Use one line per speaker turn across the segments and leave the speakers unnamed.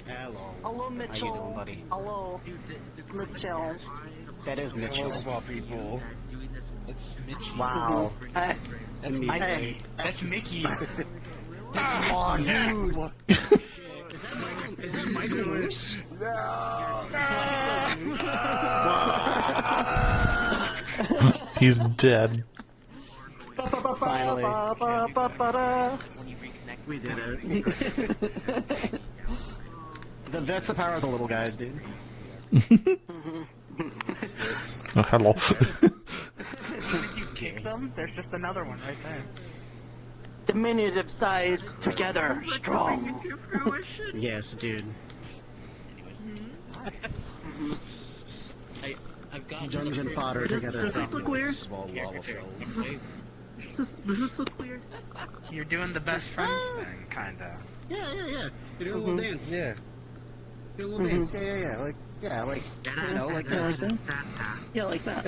Hello.
Hello, Mitchell.
How you doing, buddy?
Hello, Mitchell.
That is Mitchell.
Hello, people.
Wow.
That's Mickey.
That's Mickey.
Oh, dude.
What? Is that Michael Moose?
He's dead.
Finally.
When you reconnect,
We did it. That's the power of the little guys, dude.
Oh, hello.
Did you kick them? There's just another one right there.
diminutive size, together, strong.
Yes, dude.
I've got
Dungeon fodder
Does
together.
this look weird?
Small lava fells.
Does this look weird?
You're doing the best friends thing, kinda.
Yeah. You're doing a little dance.
Yeah.
You're doing a little dance. Yeah, like, you know, like this.
Yeah, like that.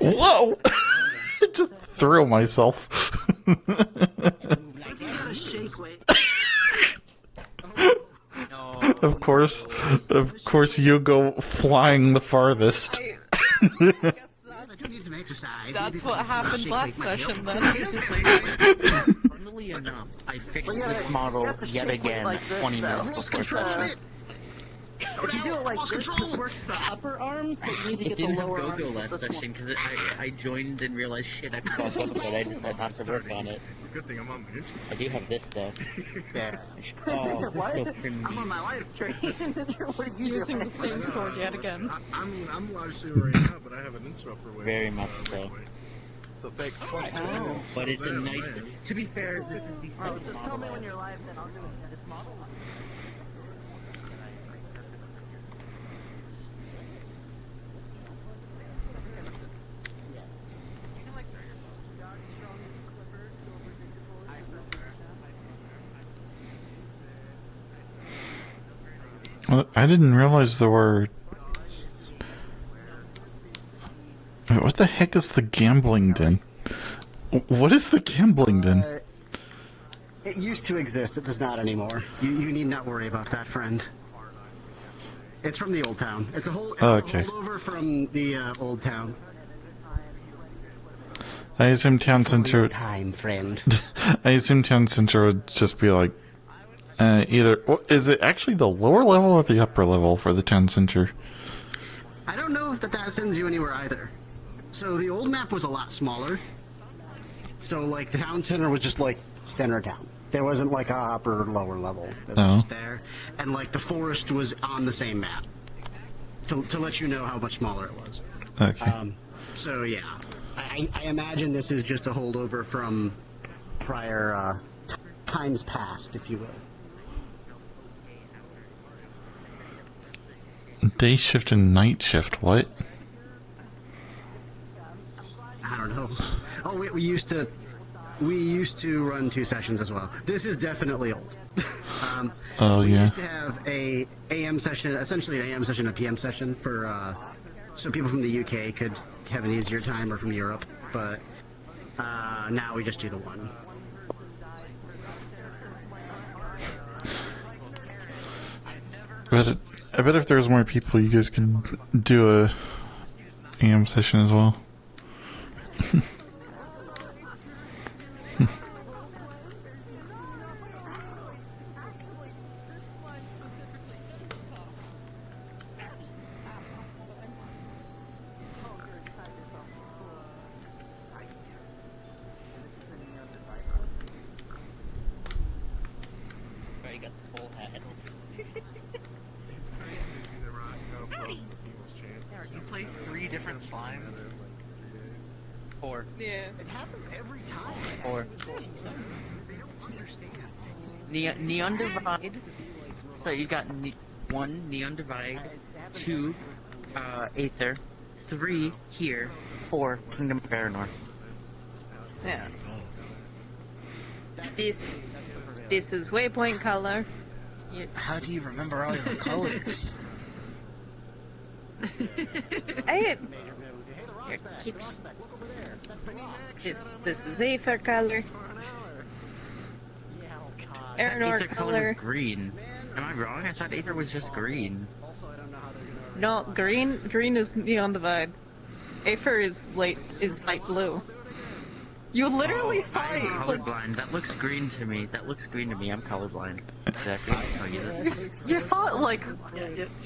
Whoa! I just threw myself.
You gotta shake, wait.
Of course, you go flying the farthest.
I need some exercise.
That's what happened last session then.
Funnily enough, I fixed
Well, yeah,
this
you
model
have to
yet
shake it
again
like this,
20
though.
minutes
Lost
before.
control of it.
If you do it like this, this works the upper arms, but you need to
It
get the
didn't have
lower
go-go
arms.
last
with this
session because I joined and realized shit I forgot to put. I decided not to work on it.
It's a good thing I'm on my interest.
I do have this though.
Yeah.
Oh,
What?
so
I'm
pretty.
on my live stream. What are you
Using
doing?
the same sword yet again.
I mean, I'm live streaming right now, but I have an intro for Waypoint.
Very much so.
Waypoint. So fake.
But it's a nice. To be fair, this is the
Oh,
second
just tell me
model.
when you're live, then I'll do it. This model.
Well, I didn't realize there were. Wait, what the heck is the gambling den? What is the gambling den?
It used to exist. It does not anymore. You need not worry about that, friend. It's from the old town. It's a whole. It's
Okay.
a holdover from the old town.
I assume town center.
Time, friend.
I assume town center would just be like either. Is it actually the lower level or the upper level for the town center?
I don't know if that sends you anywhere either. So the old map was a lot smaller. So like the town center was just like center town. There wasn't like a upper or lower level. It was just there, and like the forest was on the same map. To let you know how much smaller it was.
Okay.
So yeah, I imagine this is just a holdover from prior times past, if you will.
Day shift and night shift. What?
I don't know. Oh, we used to run 2 sessions as well. This is definitely old.
Oh
we
yeah.
used to have a AM session, essentially an AM session, a PM session for so people from the UK could have an easier time, or from Europe. But now we just do the one.
But I bet if there was more people, you guys could do a AM session as well.
I got the full hat.
It's crazy to see the rock go from the people's chant.
You play 3 different slimes?
And then, like, 3 days.
4.
Yeah.
It happens every time.
4.
They don't understand.
Neon Divide. So you got 1 Neon Divide, 2 Aether, 3 here, 4 Kingdom of Aranor.
Yeah. This is Waypoint color.
How do you remember all your colors?
It keeps. This is Aether color. Aeronor
Aether color is
color.
green. Am I wrong? I thought Aether was just green.
No, green. Green is Neon Divide. Aether is light blue. You literally saw
I'm
it.
colorblind. That looks green to me. That looks green to me. I'm colorblind. Did I forget to tell you this?
You saw it like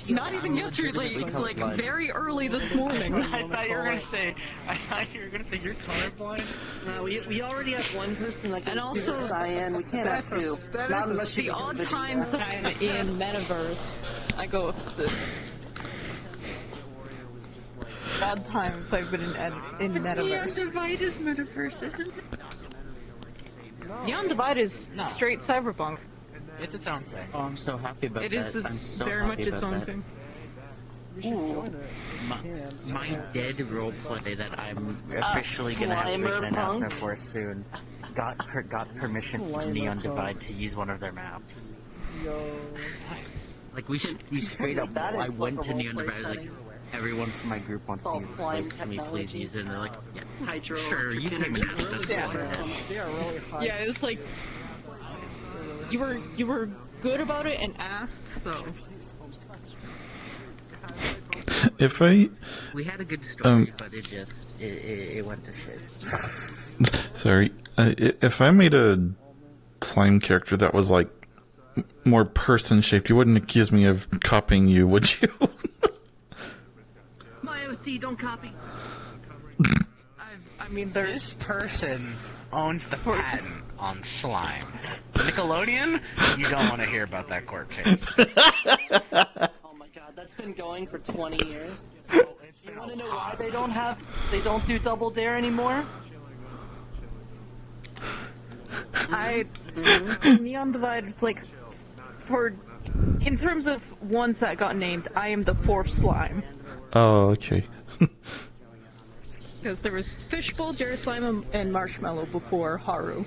not even
I'm
yesterday,
legitimately
like
colorblind.
very early this morning.
I thought you were gonna say you're colorblind.
We already have one person that
And
goes
also-
Super Saiyan. We can't have two. Not unless you
The
become
odd
Vegeta.
times that I'm in Metaverse, I go with this. Odd times I've been in Metaverse.
Divide is metaverse, isn't it?
Neon Divide is straight cyberpunk.
It's its own thing.
Oh, I'm so happy about
It
that.
is.
I'm
It's
so
very
happy
much its
about
own
that.
thing.
My dead roleplay that I'm officially gonna have to make an
Slimer
announcement
punk.
for soon got permission from Neon Divide to use one of their maps. Like we straight up.
That is
I
like
went
a
to Neon
roleplay
Divide. I was like,
setting.
everyone from my group wants to
all
use this
slime
place. Can we please
technology.
use it? And they're like, yeah,
Hydro.
sure. You can even have this.
Yeah. Yeah, it's like you were good about it and asked, so
If I,
We had a good story, but it went to shit.
sorry, if I made a slime character that was like more person shaped, you wouldn't accuse me of copying you, would you?
My OC, don't copy.
I mean,
This
there's
person owns the patent on slime. Nickelodeon, you don't want to hear about that court case.
Oh my god, that's been going for 20 years. You want to know why they don't do Double Dare anymore?
Neon Divide is like in terms of ones that got named, I am the fourth slime.
Oh, okay.
Because there was Fishbowl, Jerry Slime, and Marshmallow before Haru.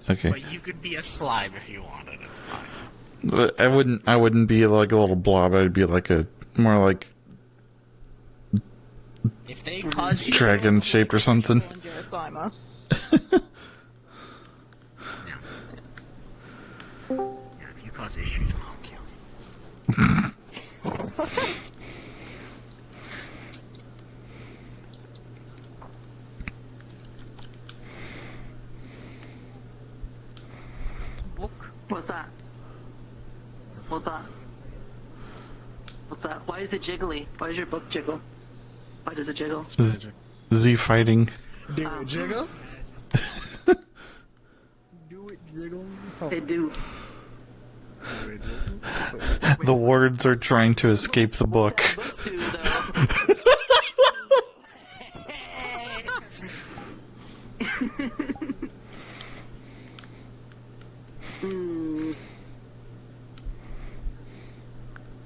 Okay.
But you could be a slime if you wanted. It's fine.
But I wouldn't be like a little blob. I'd be like more like
If they cause you
dragon shaped or something.
And Jerry Slime.
if you cause issues, I'll kill you.
Book.
What's that? What's that? What's that? Why is it jiggly? Why does your book jiggle? Why does it jiggle?
Z fighting.
Do it jiggle?
They do.
The words are trying to escape the book.
Book do, though.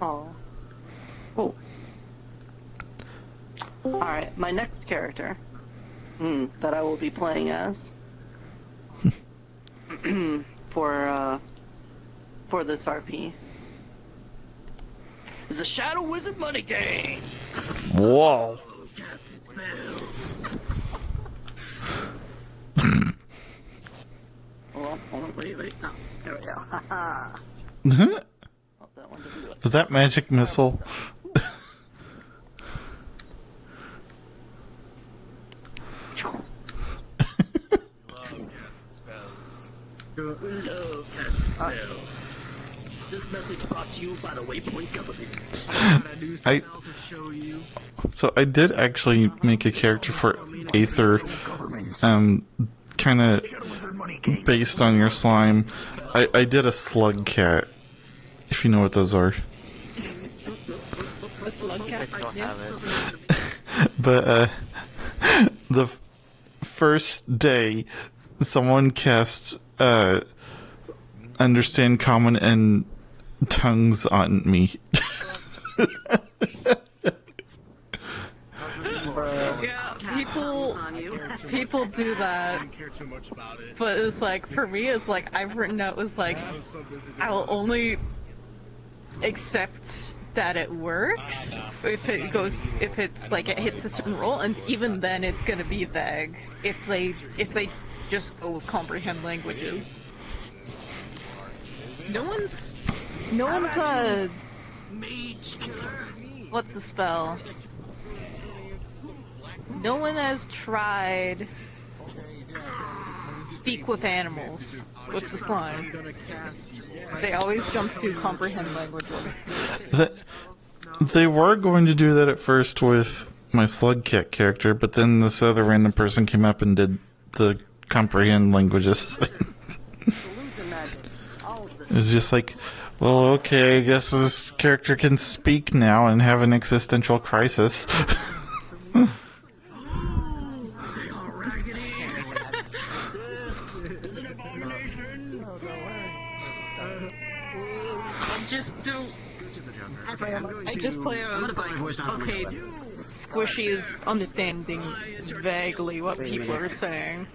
Oh. Oh. Alright, my next character that I will be playing as for this RP is the Shadow Wizard Money Game.
Whoa.
Casting spells. Oh, wait. Oh, there we go. Haha.
Was
Oh, that one doesn't do it.
that magic missile?
Love casting spells. This message brought to you by the Waypoint government.
So I did actually make a character for Aether, kind of based on your slime. I did a slug cat, if you know what those are.
The slug cat.
I don't
Yeah.
have it.
But the first day, someone cast understand common and tongues on me.
Yeah, people do
I
that,
didn't care too much about it.
but it's like for me, it's like I've written out was like
I was so busy doing
I'll
other
only
things.
Except that it works if it's like it hits a certain roll, and even then it's gonna be vague if they just go with comprehend languages. No one's what's the spell? No one has tried speak with animals with the slime. They always jump to comprehend languages.
They were going to do that at first with my slug cat character, but then this other random person came up and did the comprehend languages thing. It was just like, well, okay, I guess this character can speak now and have an existential crisis.
I just play it as like, okay, Squishy is understanding vaguely what people are saying.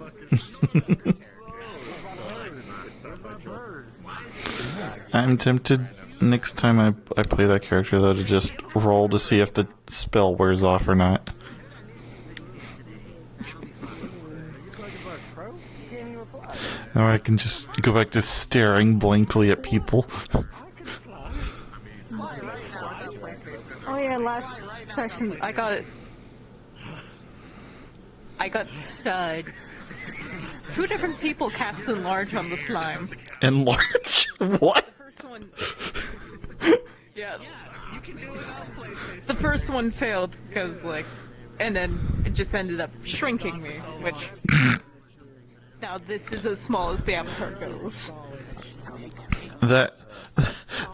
I'm tempted next time I play that character, though, to just roll to see if the spell wears off or not. Or I can just go back to staring blankly at people.
Oh yeah, last session I got two different people cast enlarge on the slime.
Enlarge? What?
First one, yeah. The first one failed because and then it just ended up shrinking me, which now this is as small as the avatar goes.
That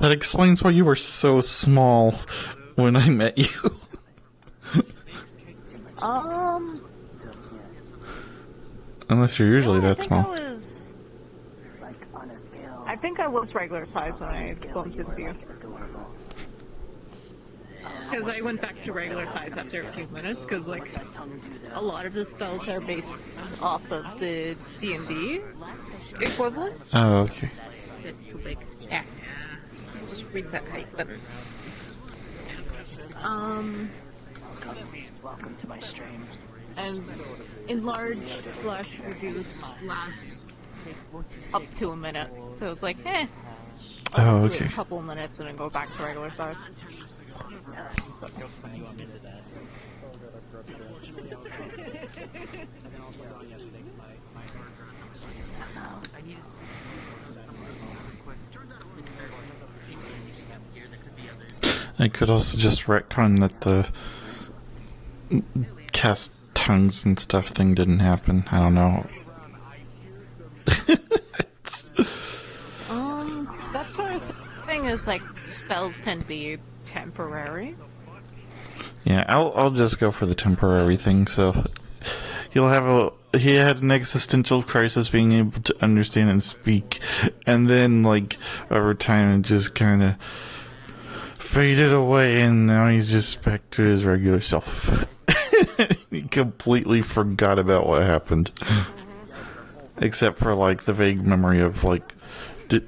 explains why you were so small when I met you. Unless you're usually that small.
I think I was regular size when I bumped into you. Because I went back to regular size after a few minutes, because a lot of the spells are based off of the D&D equivalent.
Oh, okay.
Yeah. Just reset height, but...
Welcome to my stream.
And enlarge/reduce lasts up to a minute. So it's like,
Oh,
do
okay.
a couple of minutes and then go back to regular size.
I could also just retcon that the cast tongues and stuff thing didn't happen. I don't know.
That sort of thing is spells tend to be temporary.
Yeah, I'll just go for the temporary thing. So he had an existential crisis being able to understand and speak, and then over time it just kind of faded away, and now he's just back to his regular self. He completely forgot about what happened, except for the vague memory of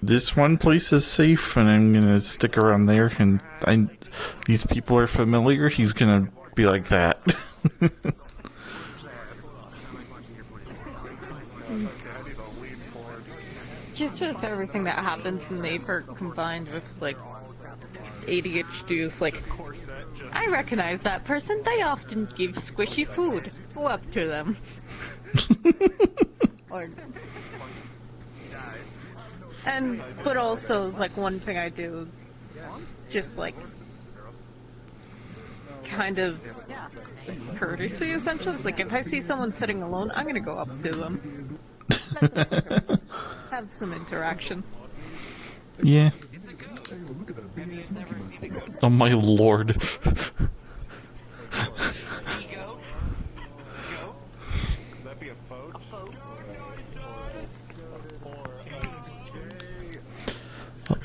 this one place is safe, and I'm gonna stick around there, and these people are familiar. He's gonna be like that.
Just with everything that happens in the perk combined with ADHD is I recognize that person. They often give Squishy food. Go up to them. But also one thing I do, just kind of courtesy essentially. It's if I see someone sitting alone, I'm gonna go up to them. Have some interaction.
Yeah. Oh my lord.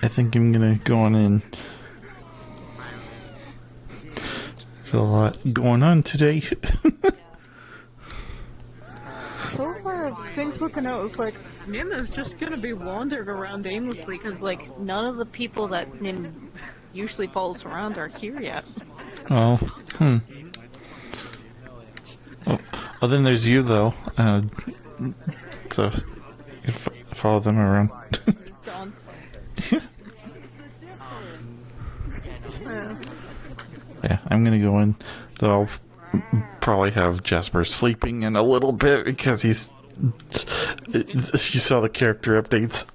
I think I'm gonna go on in. There's a lot going on today.
So far, things looking out is Nim is just gonna be wandering around aimlessly because none of the people that Nim usually falls around are here yet.
Oh, well, then there's you though. So you can follow them around.
Gone.
Yeah, I'm gonna go in. Though I'll probably have Jasper sleeping in a little bit because he's. You saw the character updates.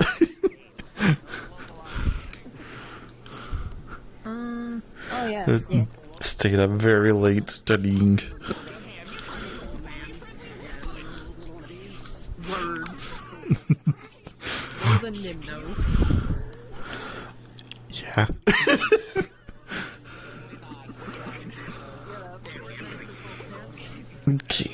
Oh yeah. Yeah.
Stayed up very late studying.
Words. More than Nim knows.
Yeah. Okay.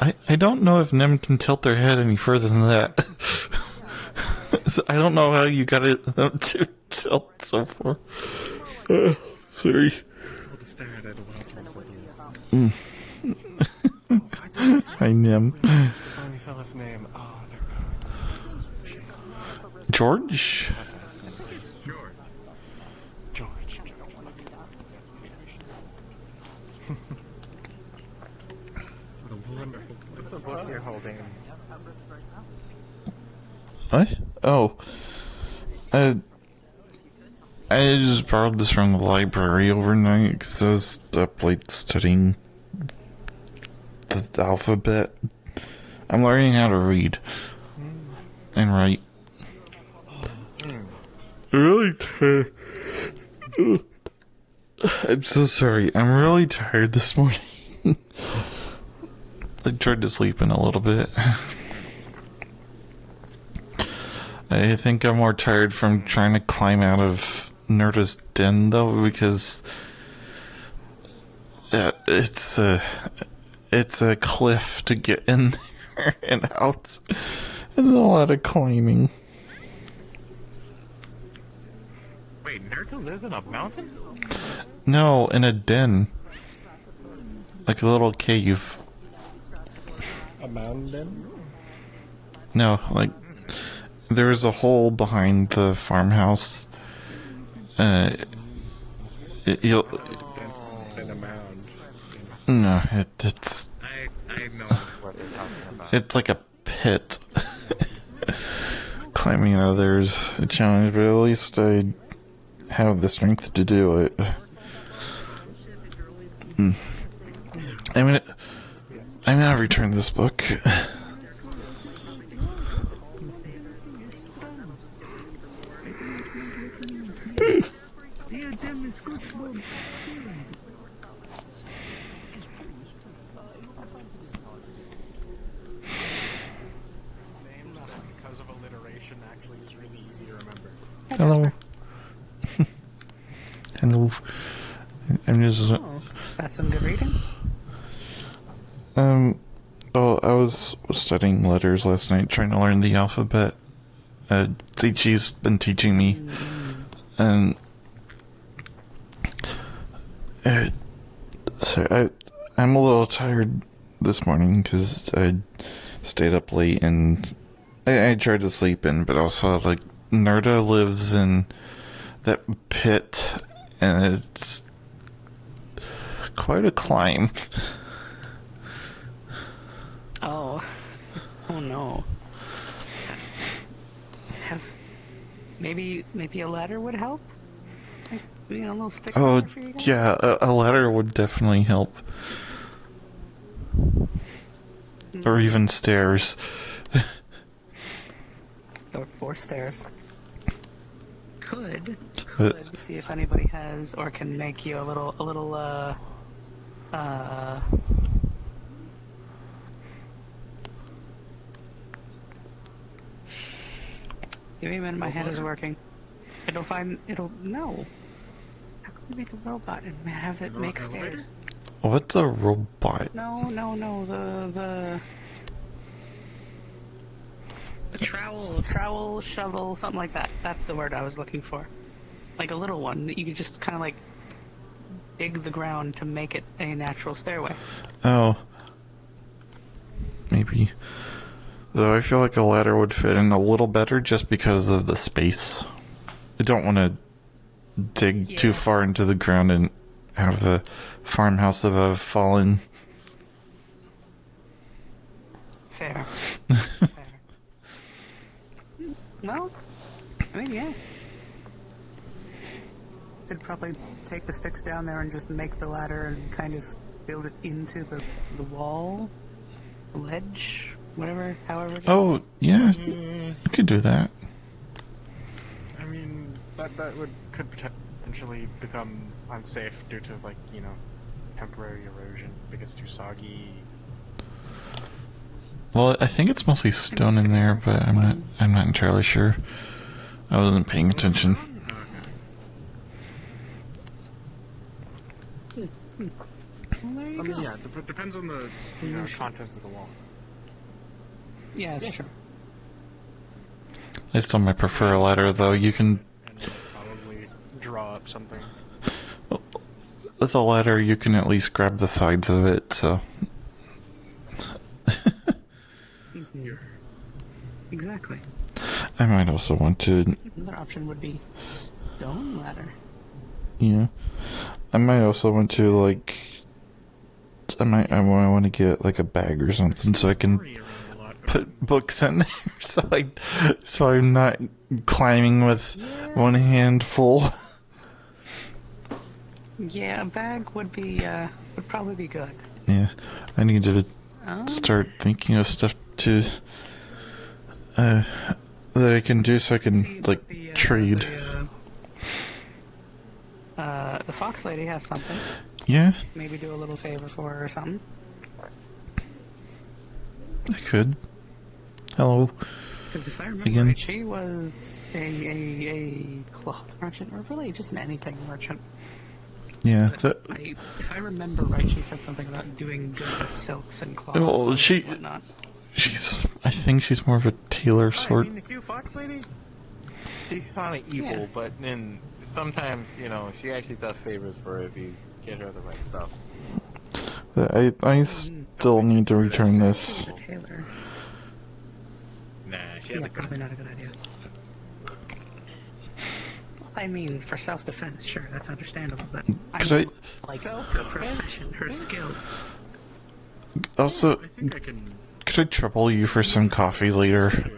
I don't know if Nim can tilt their head any further than that. I don't know how you got it to tilt so far. Sorry.
Still to stare at it while
Hi, Nim.
Funny fella's name. Oh,
George?
George. What a wonderful place. What's the book you're holding?
What? Oh. I just borrowed this from the library overnight because I was up late studying the alphabet. I'm learning how to read and write. Really tired. I'm so sorry. I'm really tired this morning. I tried to sleep in a little bit. I think I'm more tired from trying to climb out of Nerda's den, though, because it's a cliff to get in there and out. There's a lot of climbing.
Wait, Nerda lives in a mountain?
No, in a den. Like a little cave.
A mountain?
No, like, there's a hole behind the farmhouse. You'll...
In a mound.
No, it's...
I know what you're talking about.
It's like a pit. Climbing out there's a challenge, but at least I have the strength to do it. I'm gonna return this book.
Because of alliteration, actually, is really easy to remember.
Hello. Hello. I'm just...
Oh, that's some good reading.
Oh, I was studying letters last night, trying to learn the alphabet. Zichi's been teaching me. And... so I'm a little tired this morning because I stayed up late and I tried to sleep in, but also, like, Nerda lives in that pit and it's quite a climb.
Oh. Oh no. Maybe a ladder would help? Like, a little stick
Oh,
ladder for you guys?
yeah, a ladder would definitely help. Or even stairs.
Or stairs. Could
But-
see if anybody has or can make you a little Give me a minute, my head is working. No. How can we make a robot and have it make stairs?
What's a robot?
No, the trowel, shovel, something like that. That's the word I was looking for. Like a little one that you could just kind of like dig the ground to make it a natural stairway.
Oh. Maybe. Though I feel like a ladder would fit in a little better just because of the space. I don't want to dig too far into the ground and have the farmhouse above fall in.
Fair. Well, I mean, yeah. Could probably take the sticks down there and just make the ladder and kind of build it into the wall, ledge, whatever, however. it
Oh,
is.
yeah. You could do that.
I mean, that could potentially become unsafe due to, like, temporary erosion if it gets too soggy.
Well, I think it's mostly stone in there, but I'm not entirely sure. I wasn't paying attention.
Well, there you
I mean,
go.
yeah, depends on the contents of the wall.
Yeah, it's true.
I still might prefer a ladder, though. You can,
And probably draw up something.
with a ladder, you can at least grab the sides of it, so.
Exactly.
I might also want to,
Another option would be stone ladder.
yeah. I might also want to, like, I want to get, like, a bag or something so I can put books in there so I'm not climbing with one hand full.
Yeah, a bag would be would probably be good.
Yeah, I need to start thinking of stuff to that I can do so I can like trade.
The fox lady has something.
Yeah,
Maybe do a little favor for her or something.
I could. Hello.
Because if I remember
Again.
right, she was a cloth merchant, or really just an anything merchant.
Yeah,
If I remember right, she said something about doing good with silks and cloth
well,
and whatnot.
I think she's more of a tailor sort.
I mean, the cute fox lady, she's kind of evil,
Yeah.
but then sometimes, she actually does favors for her if you get her the right stuff.
I still need to return this.
She's a tailor.
Nah, she has
Yeah,
a good.
probably not a good idea. I mean, for self-defense, sure, that's understandable, but
Could I
like her profession, her skill.
also
I think I can.
could I trouble you for some coffee later?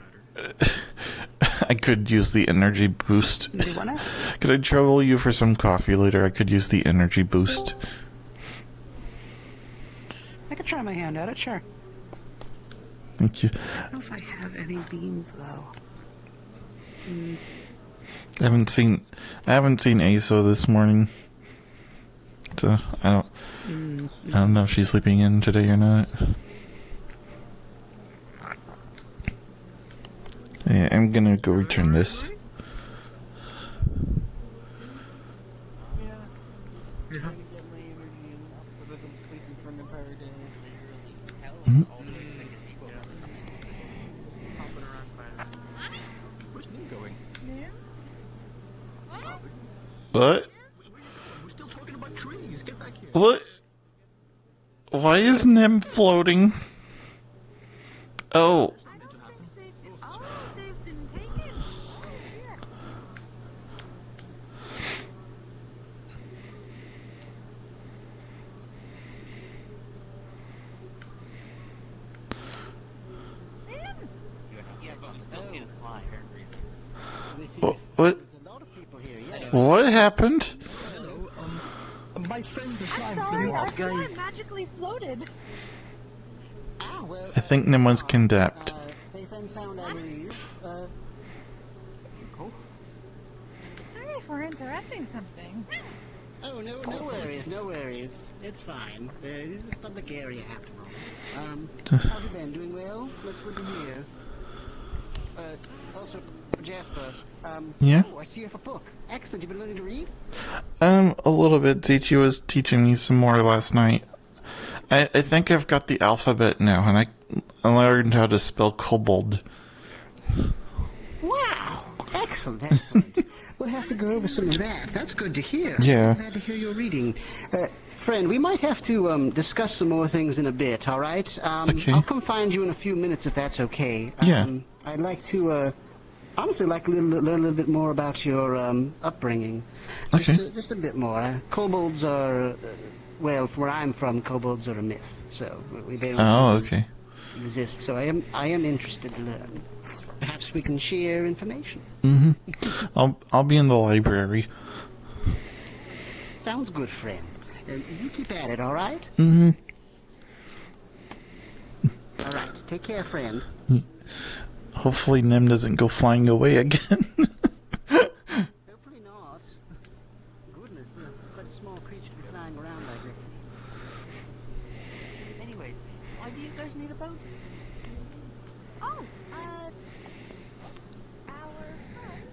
I could use the energy boost.
Do you wanna?
Could I trouble you for some coffee later? I could use the energy boost.
I could try my hand at it, sure.
Thank you.
I don't know if I have any beans though.
I haven't seen ASO this morning. So I don't know if she's sleeping in today or not. Yeah, I'm gonna go return this. Mhm. What? What? Why isn't him floating? Oh.
They've been taken.
What? What happened?
My friend the
I'm
slime
sorry, our
flew off.
slime magically floated.
Ah, well,
I think Nim's kidnapped.
safe and sound, I believe.
Sorry for interrupting something.
Oh, no worries, no worries. It's fine. This is a public area after all. How have you been? Doing well? That's good to hear. Also, Jasper,
Yeah?
oh, I see you have a book. Excellent. You've been learning to read?
A little bit. Zichi was teaching me some more last night. I think I've got the alphabet now, and I learned how to spell kobold.
Wow! Excellent, excellent. We'll have to go over some of that. That's good to hear.
Yeah.
I'm glad to hear you're reading. Friend, we might have to discuss some more things in a bit, all right?
Okay.
I'll come find you in a few minutes if that's okay.
Yeah.
I'd like to, honestly, learn a little bit more about your upbringing.
Okay.
Just a bit more. Kobolds are, well, where I'm from, kobolds are a myth. So they don't
Oh, okay.
exist. So I am interested to learn. Perhaps we can share information.
I'll be in the library.
Sounds good, friend. You keep at it, all right?
Mm-hmm.
All right. Take care, friend.
Hopefully Nim doesn't go flying away again.
Hopefully not. Goodness, quite a small creature to be flying around like this.
Anyways, why do you guys need a boat?
Oh, our friend.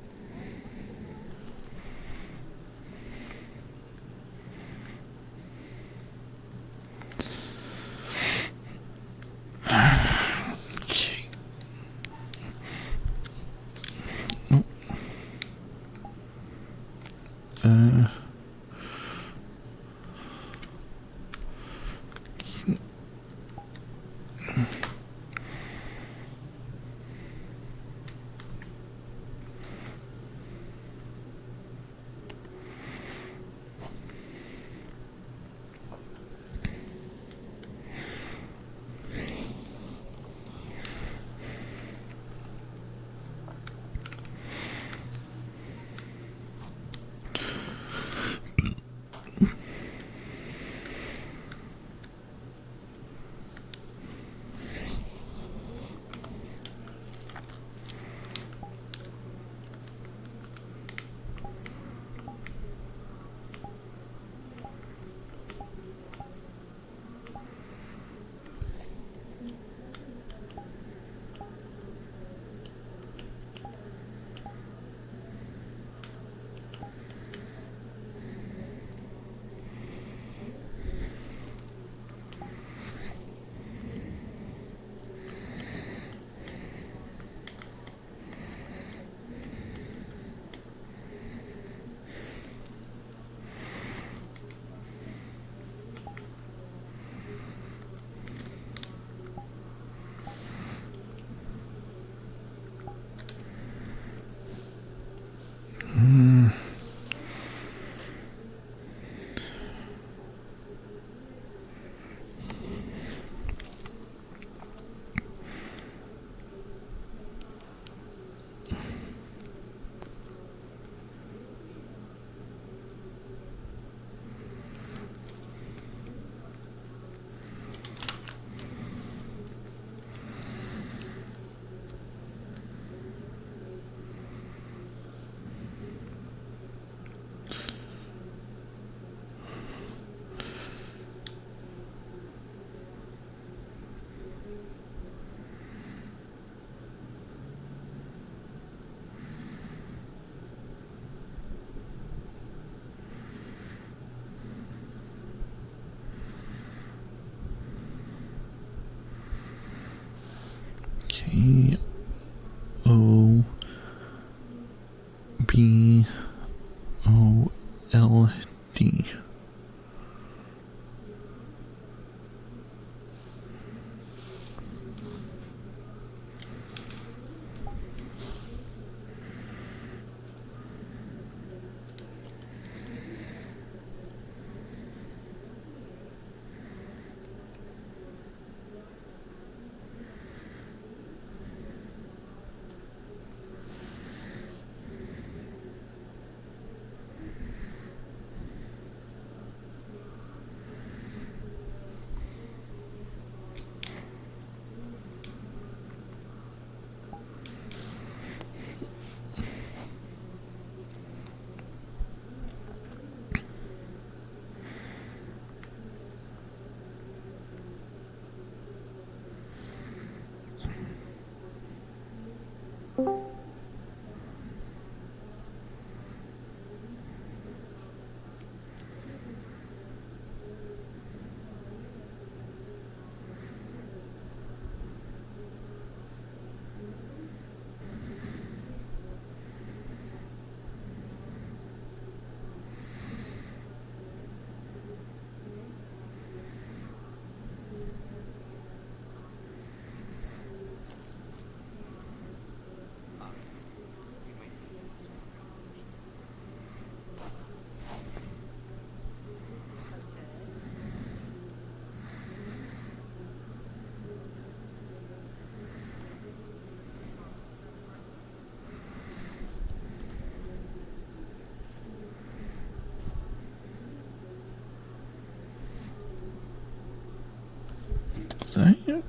that?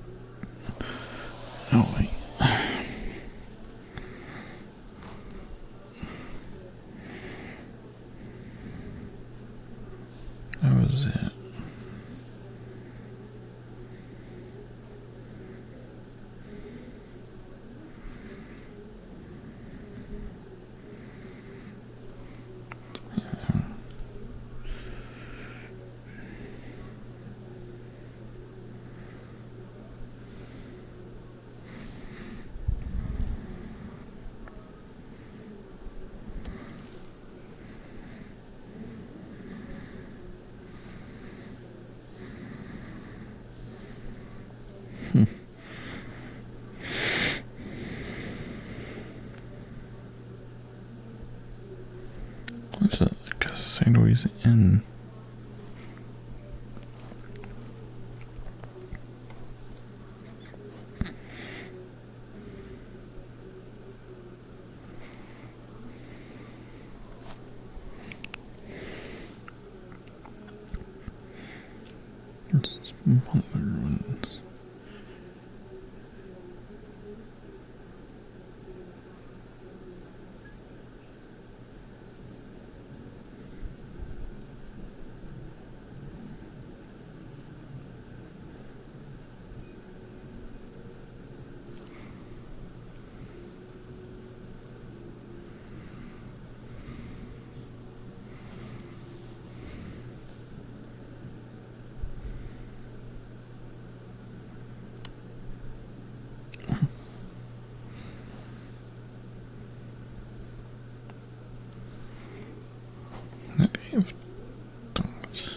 Oh wait. That was it. What's that? Like a sideways in. It's ones. They've done it.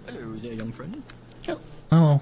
Hello there, young friend.
Oh.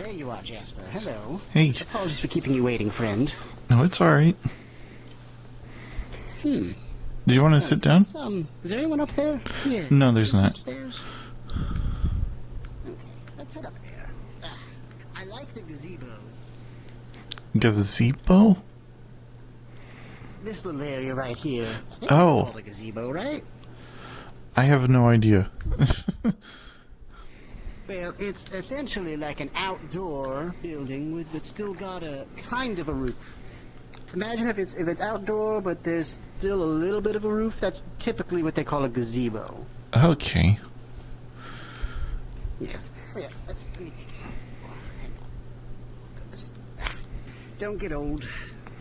there you are, Jasper. Hello.
Hey.
Apologies for keeping you waiting, friend.
No, it's alright.
Hmm.
Do you want to sit down?
Is there anyone up there? Yeah.
No, there's not.
Upstairs? Okay, let's head up there. I like the gazebo.
Gazebo?
This little area right here. I think
Oh.
It's called a gazebo, right?
I have no idea.
Well, it's essentially like an outdoor building that's still got a kind of a roof. Imagine if it's outdoor, but there's still a little bit of a roof. That's typically what they call a gazebo.
Okay.
Yes. Yeah. Goodness. Don't get old,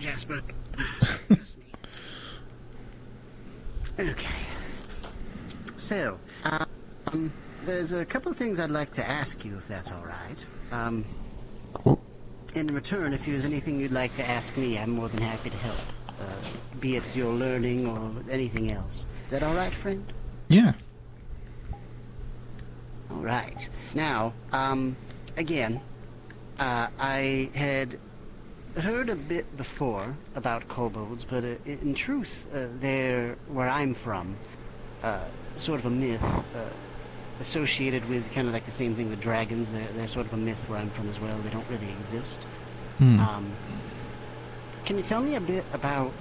Jasper. Trust me. Okay. So, there's a couple of things I'd like to ask you, if that's all right. In return, if there's anything you'd like to ask me, I'm more than happy to help. Be it your learning or anything else. Is that all right, friend?
Yeah.
All right. Now, again, I had heard a bit before about kobolds, but in truth, they're where I'm from. Sort of a myth associated with kind of like the same thing with dragons. They're sort of a myth where I'm from as well. They don't really exist. Can you tell me a bit about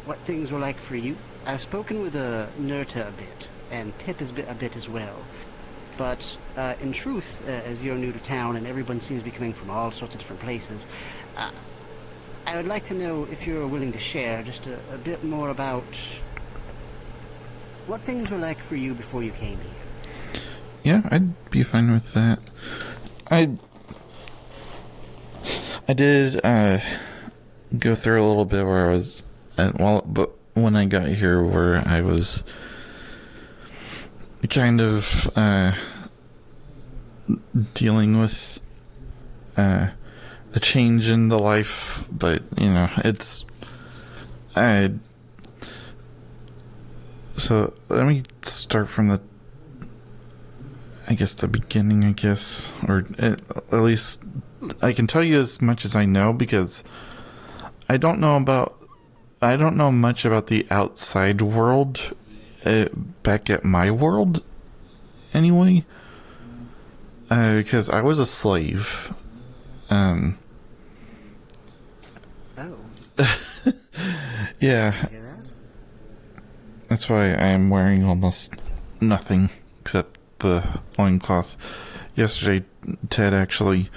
what things were like for you? I've spoken with Nerta a bit, and Pip is a bit as well. But in truth, as you're new to town and everyone seems to be coming from all sorts of different places, I would like to know if you're willing to share just a bit more about what things were like for you before you came here.
Yeah, I'd be fine with that. I did go through a little bit where I was but when I got here, where I was kind of dealing with the change in the life, but so let me start from the beginning, or at least I can tell you as much as I know, because I don't know much about the outside world back at my world anyway, because I was a slave.
Oh.
Yeah.
Hear that?
That's why I am wearing almost nothing except the loincloth. Yesterday, Ted actually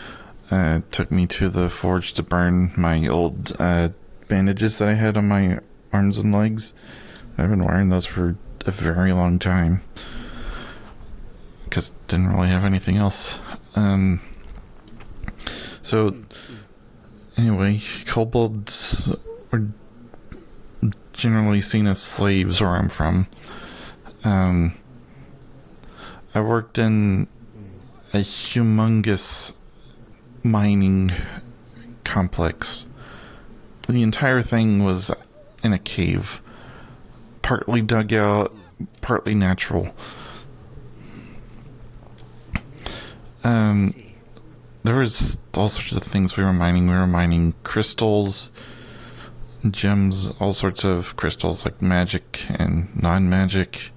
took me to the forge to burn my old bandages that I had on my arms and legs. I've been wearing those for a very long time, because didn't really have anything else. So anyway, kobolds were generally seen as slaves where I'm from. I worked in a humongous mining complex. The entire thing was in a cave, partly dug out, partly natural. There was all sorts of things we were mining. We were mining crystals, gems, all sorts of crystals, like magic and non-magic.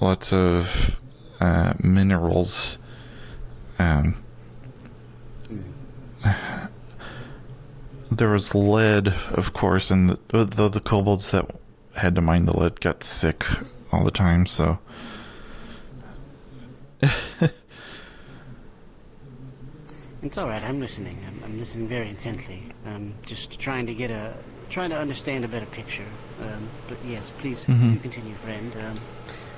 Lots of minerals. There was lead, of course, and the kobolds that had to mine the lead got sick all the time, so...
It's all right. I'm listening. I'm listening very intently. Just trying to understand a better picture. But yes, please do continue, friend.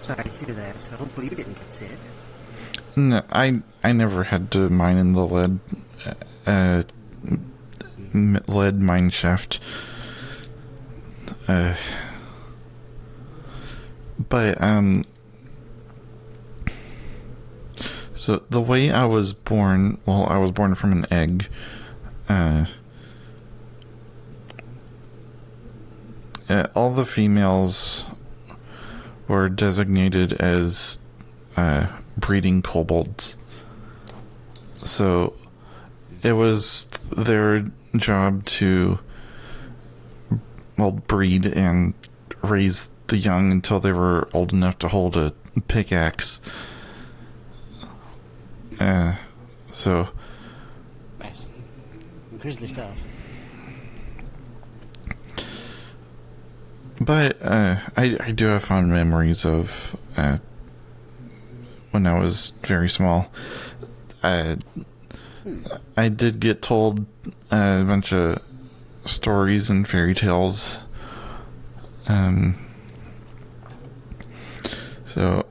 Sorry to hear that. Hopefully you didn't get sick.
No, I never had to mine in the lead mine shaft. But so the way I was born, I was born from an egg. All the females were designated as breeding kobolds. So it was their job to, well, breed and raise the young until they were old enough to hold a pickaxe. So.
I see. Grizzly stuff.
But I do have fond memories of when I was very small. I did get told a bunch of stories and fairy tales. So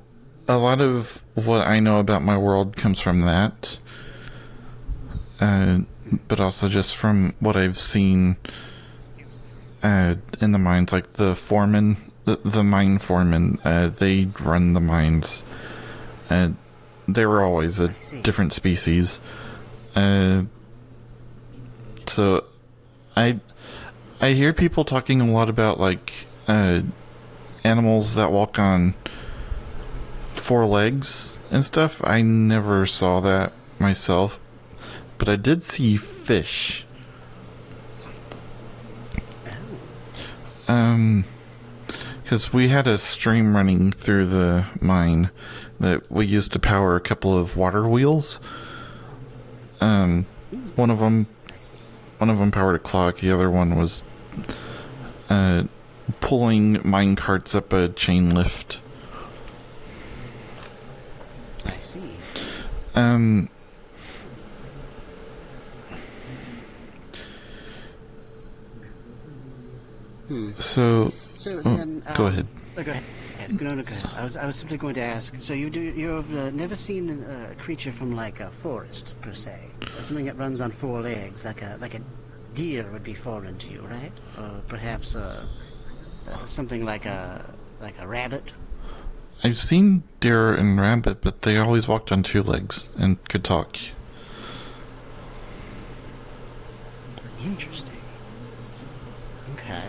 a lot of what I know about my world comes from that. But also just from what I've seen in the mines, like the foreman, the mine foreman, they run the mines. They were always a different species. So I hear people talking a lot about like animals that walk on 4 legs and stuff. I never saw that myself, but I did see fish. Because we had a stream running through the mine that we used to power a couple of water wheels. One of them powered a clock. The other one was pulling mine carts up a chain lift.
I see.
So
then,
go ahead.
Go ahead. No, go ahead. I was simply going to ask. So you've never seen a creature from like a forest per se, something that runs on 4 legs, like a deer would be foreign to you, right? Or perhaps something like a rabbit.
I've seen deer and rabbit, but they always walked on 2 legs and could talk.
Interesting. Okay.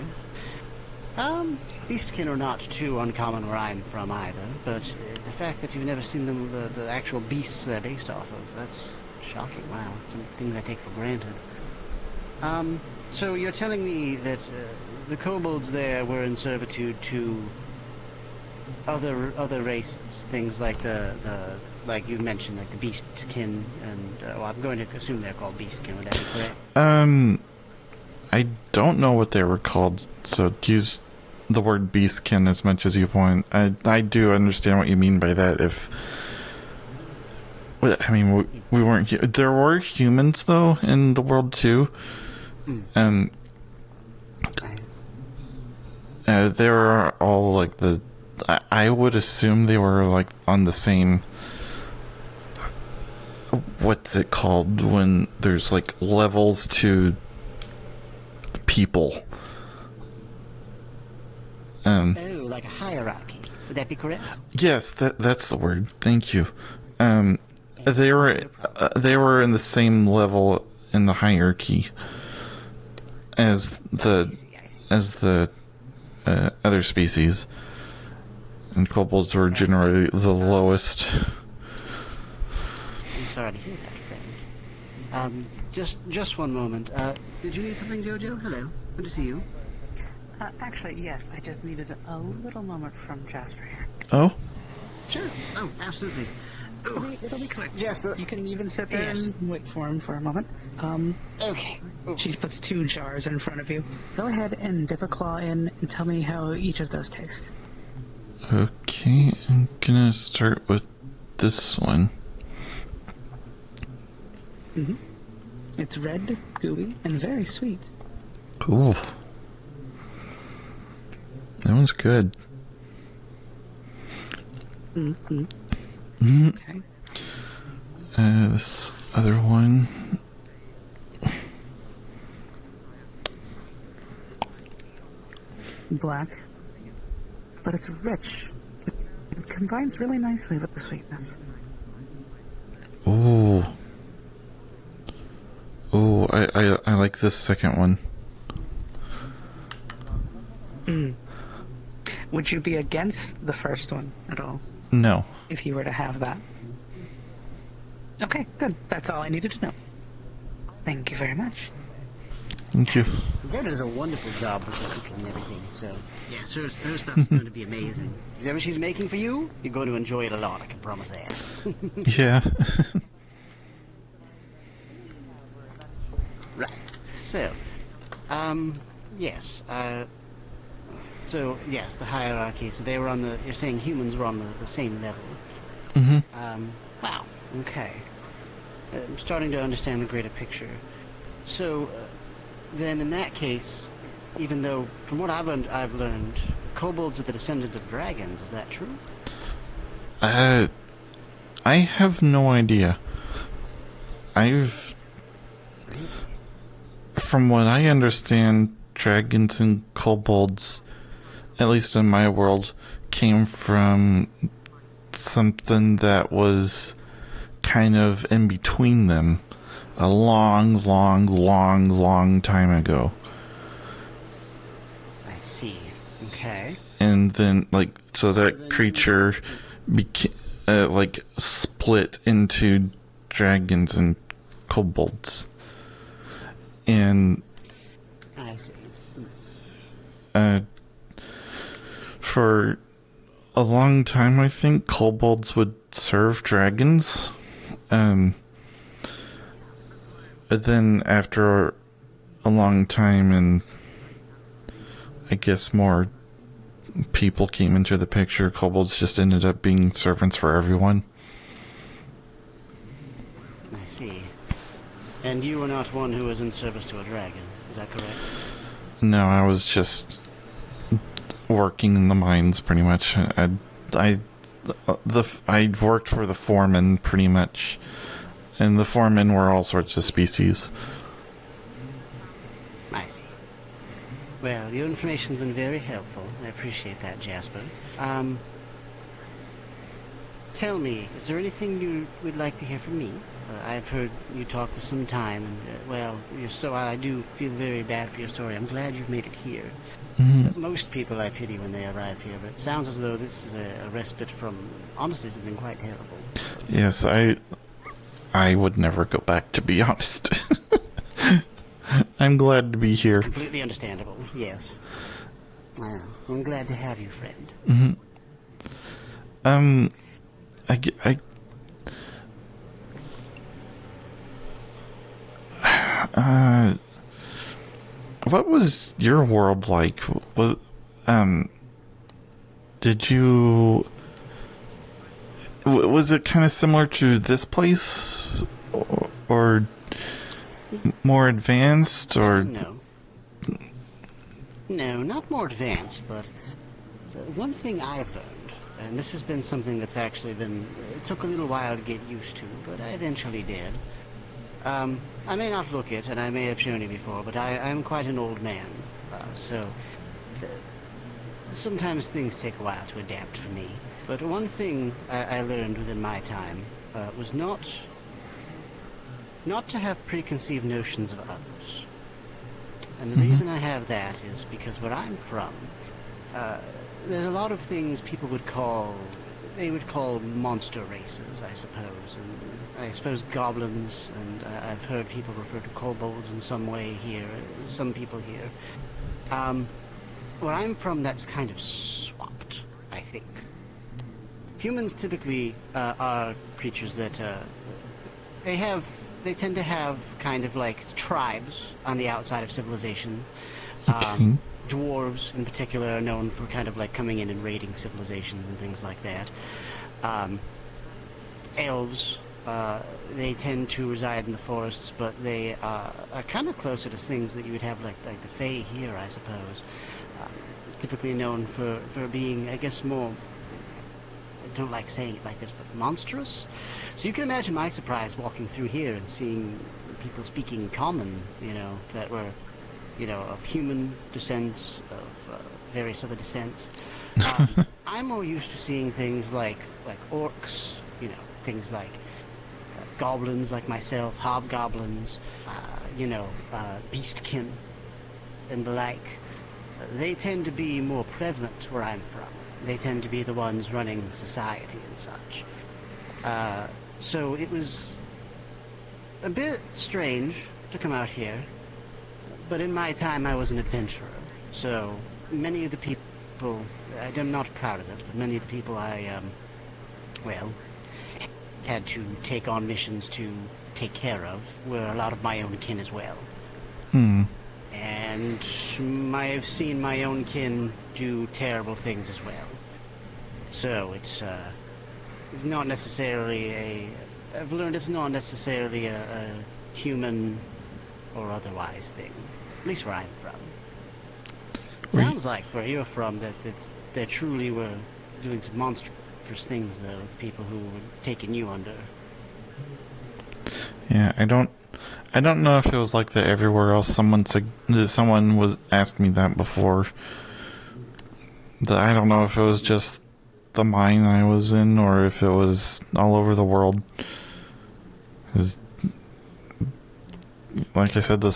Beastkin are not too uncommon where I'm from either, but the fact that you've never seen them, the actual beasts they're based off of, that's shocking. Wow. Some things I take for granted. So you're telling me that the kobolds there were in servitude to other races, things like the like you mentioned, like the beastkin, and well, I'm going to assume they're called beastkin. Would that be correct?
I don't know what they were called, so use the word beastkin as much as you want. I do understand what you mean by that. I mean, we weren't. There were humans though in the world too, and they were all like I would assume they were like on the same. What's it called when there's like levels to people?
Oh, like a hierarchy. Would that be correct?
Yes, that's the word. Thank you. They were in the same level in the hierarchy as the other species, and kobolds were generally the lowest.
I'm sorry to hear that, friend. Just one moment. Did you need something, Jojo? Hello. Good to see you.
Actually, yes. I just needed a little moment from Jasper here.
Oh?
Sure. Oh, absolutely.
It'll be quick.
Jasper.
You can even sit there and wait for him for a moment.
Okay.
She puts 2 jars in front of you. Go ahead and dip a claw in and tell me how each of those taste.
Okay, I'm gonna start with this one.
Mm-hmm. It's red, gooey, and very sweet.
Ooh. That one's good.
Mm-hmm.
Mm-hmm.
Okay.
This other one.
Black. But it's rich. It combines really nicely with the sweetness.
Ooh. Ooh, I like this second one.
Would you be against the first one at all?
No.
If you were to have that?
Okay, good. That's all I needed to know. Thank you very much.
Thank you.
Dad does a wonderful job with the cooking and everything, so... Yeah, her stuff's going to be amazing. Whatever she's making for you, you're going to enjoy it a lot, I can promise that.
Yeah.
Right. So, yes, so, yes, the hierarchy, so they were on the... You're saying humans were on the same level.
Mm-hmm.
Wow, okay. I'm starting to understand the greater picture. So, then in that case, even though, from what I've learned, kobolds are the descendant of dragons, is that true?
I have no idea. From what I understand, dragons and kobolds, at least in my world, came from something that was kind of in between them a long time ago.
I see. Okay.
And then, so that creature became, split into dragons and kobolds. And
I see.
For a long time, I think kobolds would serve dragons. But then after a long time, and I guess more people came into the picture, kobolds just ended up being servants for everyone.
I see. And you were not one who was in service to a dragon, is that correct?
No, I was just working in the mines, pretty much. I worked for the foreman, pretty much, and the foremen were all sorts of species.
I see. Well, your information's been very helpful. I appreciate that, Jasper. Tell me, is there anything you would like to hear from me? I've heard you talk for some time, and, I do feel very bad for your story. I'm glad you've made it here. Most people I pity when they arrive here, but it sounds as though this is a respite from, honestly, something quite terrible.
Yes, I would never go back, to be honest. I'm glad to be here.
Completely understandable, yes. Well, I'm glad to have you, friend.
What was your world like? Was it kind of similar to this place, or more advanced, or?
No, not more advanced, but one thing I've learned, and this has been something that's actually been, it took a little while to get used to, but I eventually did. I may not look it, and I may have shown you before, but I'm quite an old man, so sometimes things take a while to adapt for me. But one thing I learned within my time was not to have preconceived notions of others. And the reason I have that is because where I'm from, there's a lot of things people would call monster races, I suppose, and I suppose goblins, and I've heard people refer to kobolds in some way here, some people here. Where I'm from, that's kind of swapped, I think. Humans typically are creatures that they tend to have kind of like tribes on the outside of civilization. Dwarves, in particular, are known for kind of like coming in and raiding civilizations and things like that. Elves, they tend to reside in the forests, but they are kind of closer to things that you would have like the Fae here, I suppose. Typically known for being, I guess, more, I don't like saying it like this, but monstrous. So you can imagine my surprise walking through here and seeing people speaking common, that were, of human descents, of various other descents. I'm more used to seeing things like orcs, things like goblins like myself, hobgoblins, beastkin, and the like. They tend to be more prevalent where I'm from. They tend to be the ones running society and such. So it was a bit strange to come out here, but in my time I was an adventurer. So many of the people, I'm not proud of it, but many of the people I, well, had to take on missions to take care of were a lot of my own kin as well.
Hmm.
And I've seen my own kin do terrible things as well. So it's not necessarily I've learned it's not necessarily a human or otherwise thing. At least where I'm from. Sounds like where you're from that they truly were doing some monstrous things, though, the people who were taking you under.
Yeah, I don't know if it was like that everywhere else. Someone was asked me that before. I don't know if it was just the mine I was in or if it was all over the world. 'Cause, like I said, the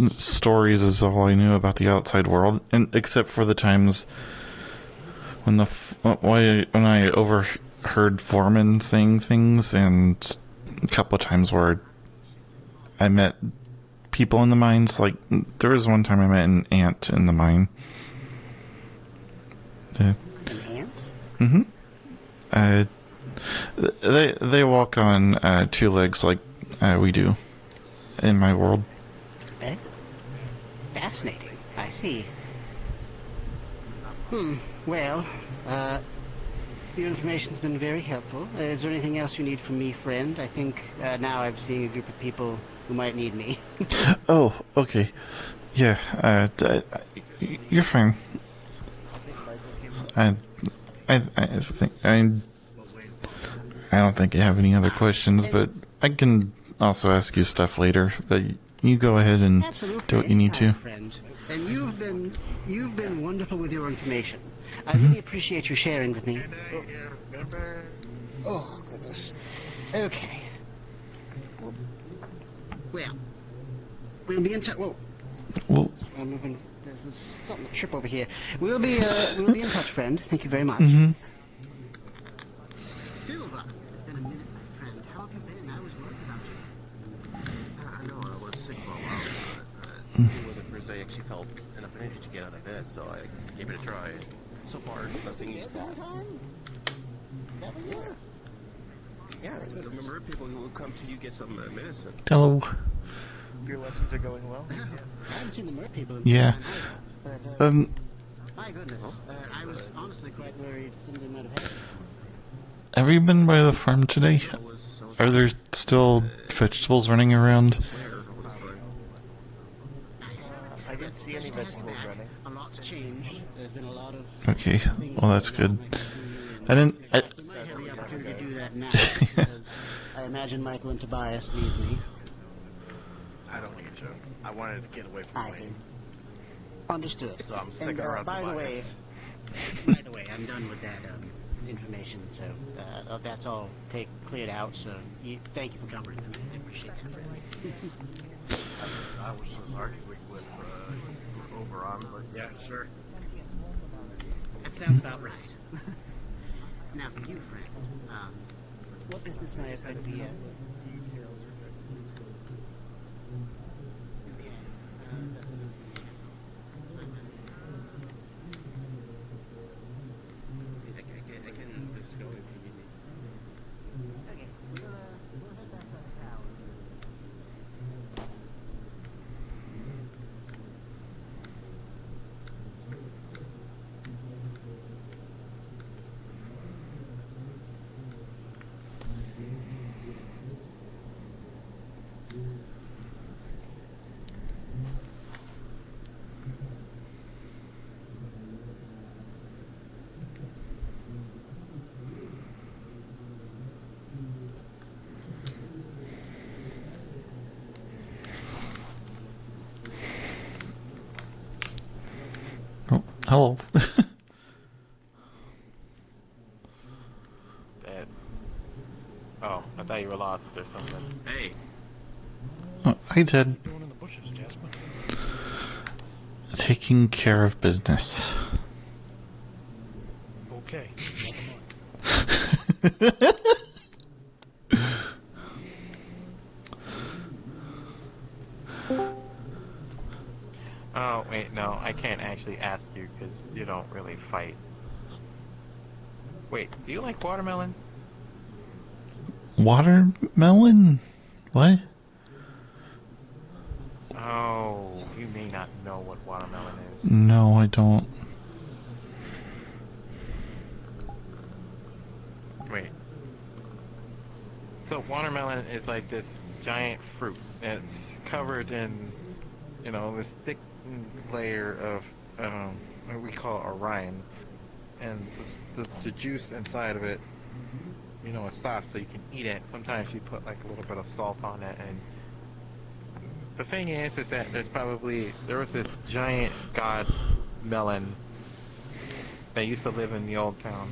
stories is all I knew about the outside world, and except for the times when when I overheard Foreman saying things, and a couple of times where I met people in the mines. Like, there was one time I met an ant in the mine.
An ant?
Mm-hmm. They walk on 2 legs like we do in my world.
Fascinating. I see. Well, your information's been very helpful. Is there anything else you need from me, friend? I think now I'm seeing a group of people who might need me.
Oh, okay. Yeah, you're fine. I think I don't think I have any other questions, but I can also ask you stuff later. But you go ahead and do what you need to.
Friend. And you've been wonderful with your information. I really appreciate your sharing with me. Oh goodness. Okay. Well, we'll be in touch. Whoa.
Well,
I'm moving. There's something to trip over here. We'll be in touch, friend. Thank you very much. Silva. It's been a minute, my friend. How have you been? I was worried about you.
I know I was sick for a while, but it wasn't because I actually felt enough energy to get out of bed, so I gave it a try. So far, nothing. Yeah, remember people who will come to you get some medicine.
hello.
Your lessons are going well?
I haven't seen the mer people in
Yeah.
some time, my goodness. I was honestly quite worried something might have happened.
Have you been by the farm today? Are there still vegetables running around?
I didn't see any vegetables running.
A lot's changed. There's been a lot of...
Okay, well that's good. I didn't.
You might have the opportunity to do that now, because I imagine Michael and Tobias need me.
I don't need to. I wanted to get away from
I see. Understood.
So I'm sticking
And,
around
by the way, I'm done with that information, so that's all cleared out, so thank you for covering them. I appreciate that, friend.
I was just arguing with Oberon, but yeah, sure.
That sounds about right. Now for you, friend, what business might I be at?
I can just go if you need me.
Okay, we'll head back to the tower.
Oh, hello.
Dad. Oh, I thought you were lost or something.
Hey,
Oh, I did.
Doing in the bushes, Jasper.
Taking care of business.
Okay.
really ask you because you don't really fight. Wait, do you like watermelon?
Watermelon? What?
Oh, you may not know what watermelon is.
No, I don't.
Wait. So watermelon is like this giant fruit. And it's covered in, this thick layer of what we call a rind, and the juice inside of it, is soft, so you can eat it. Sometimes you put like a little bit of salt on it, and the thing is that there was this giant god melon that used to live in the old town,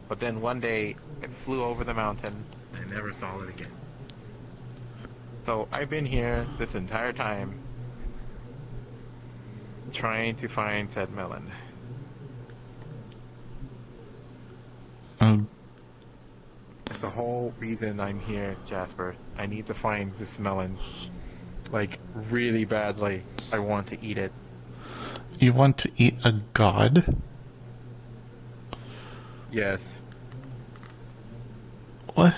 but then one day it flew over the mountain. I never saw it again. So I've been here this entire time trying to find said melon. That's the whole reason I'm here, Jasper. I need to find this melon. Like, really badly. I want to eat it.
You want to eat a god?
Yes.
What?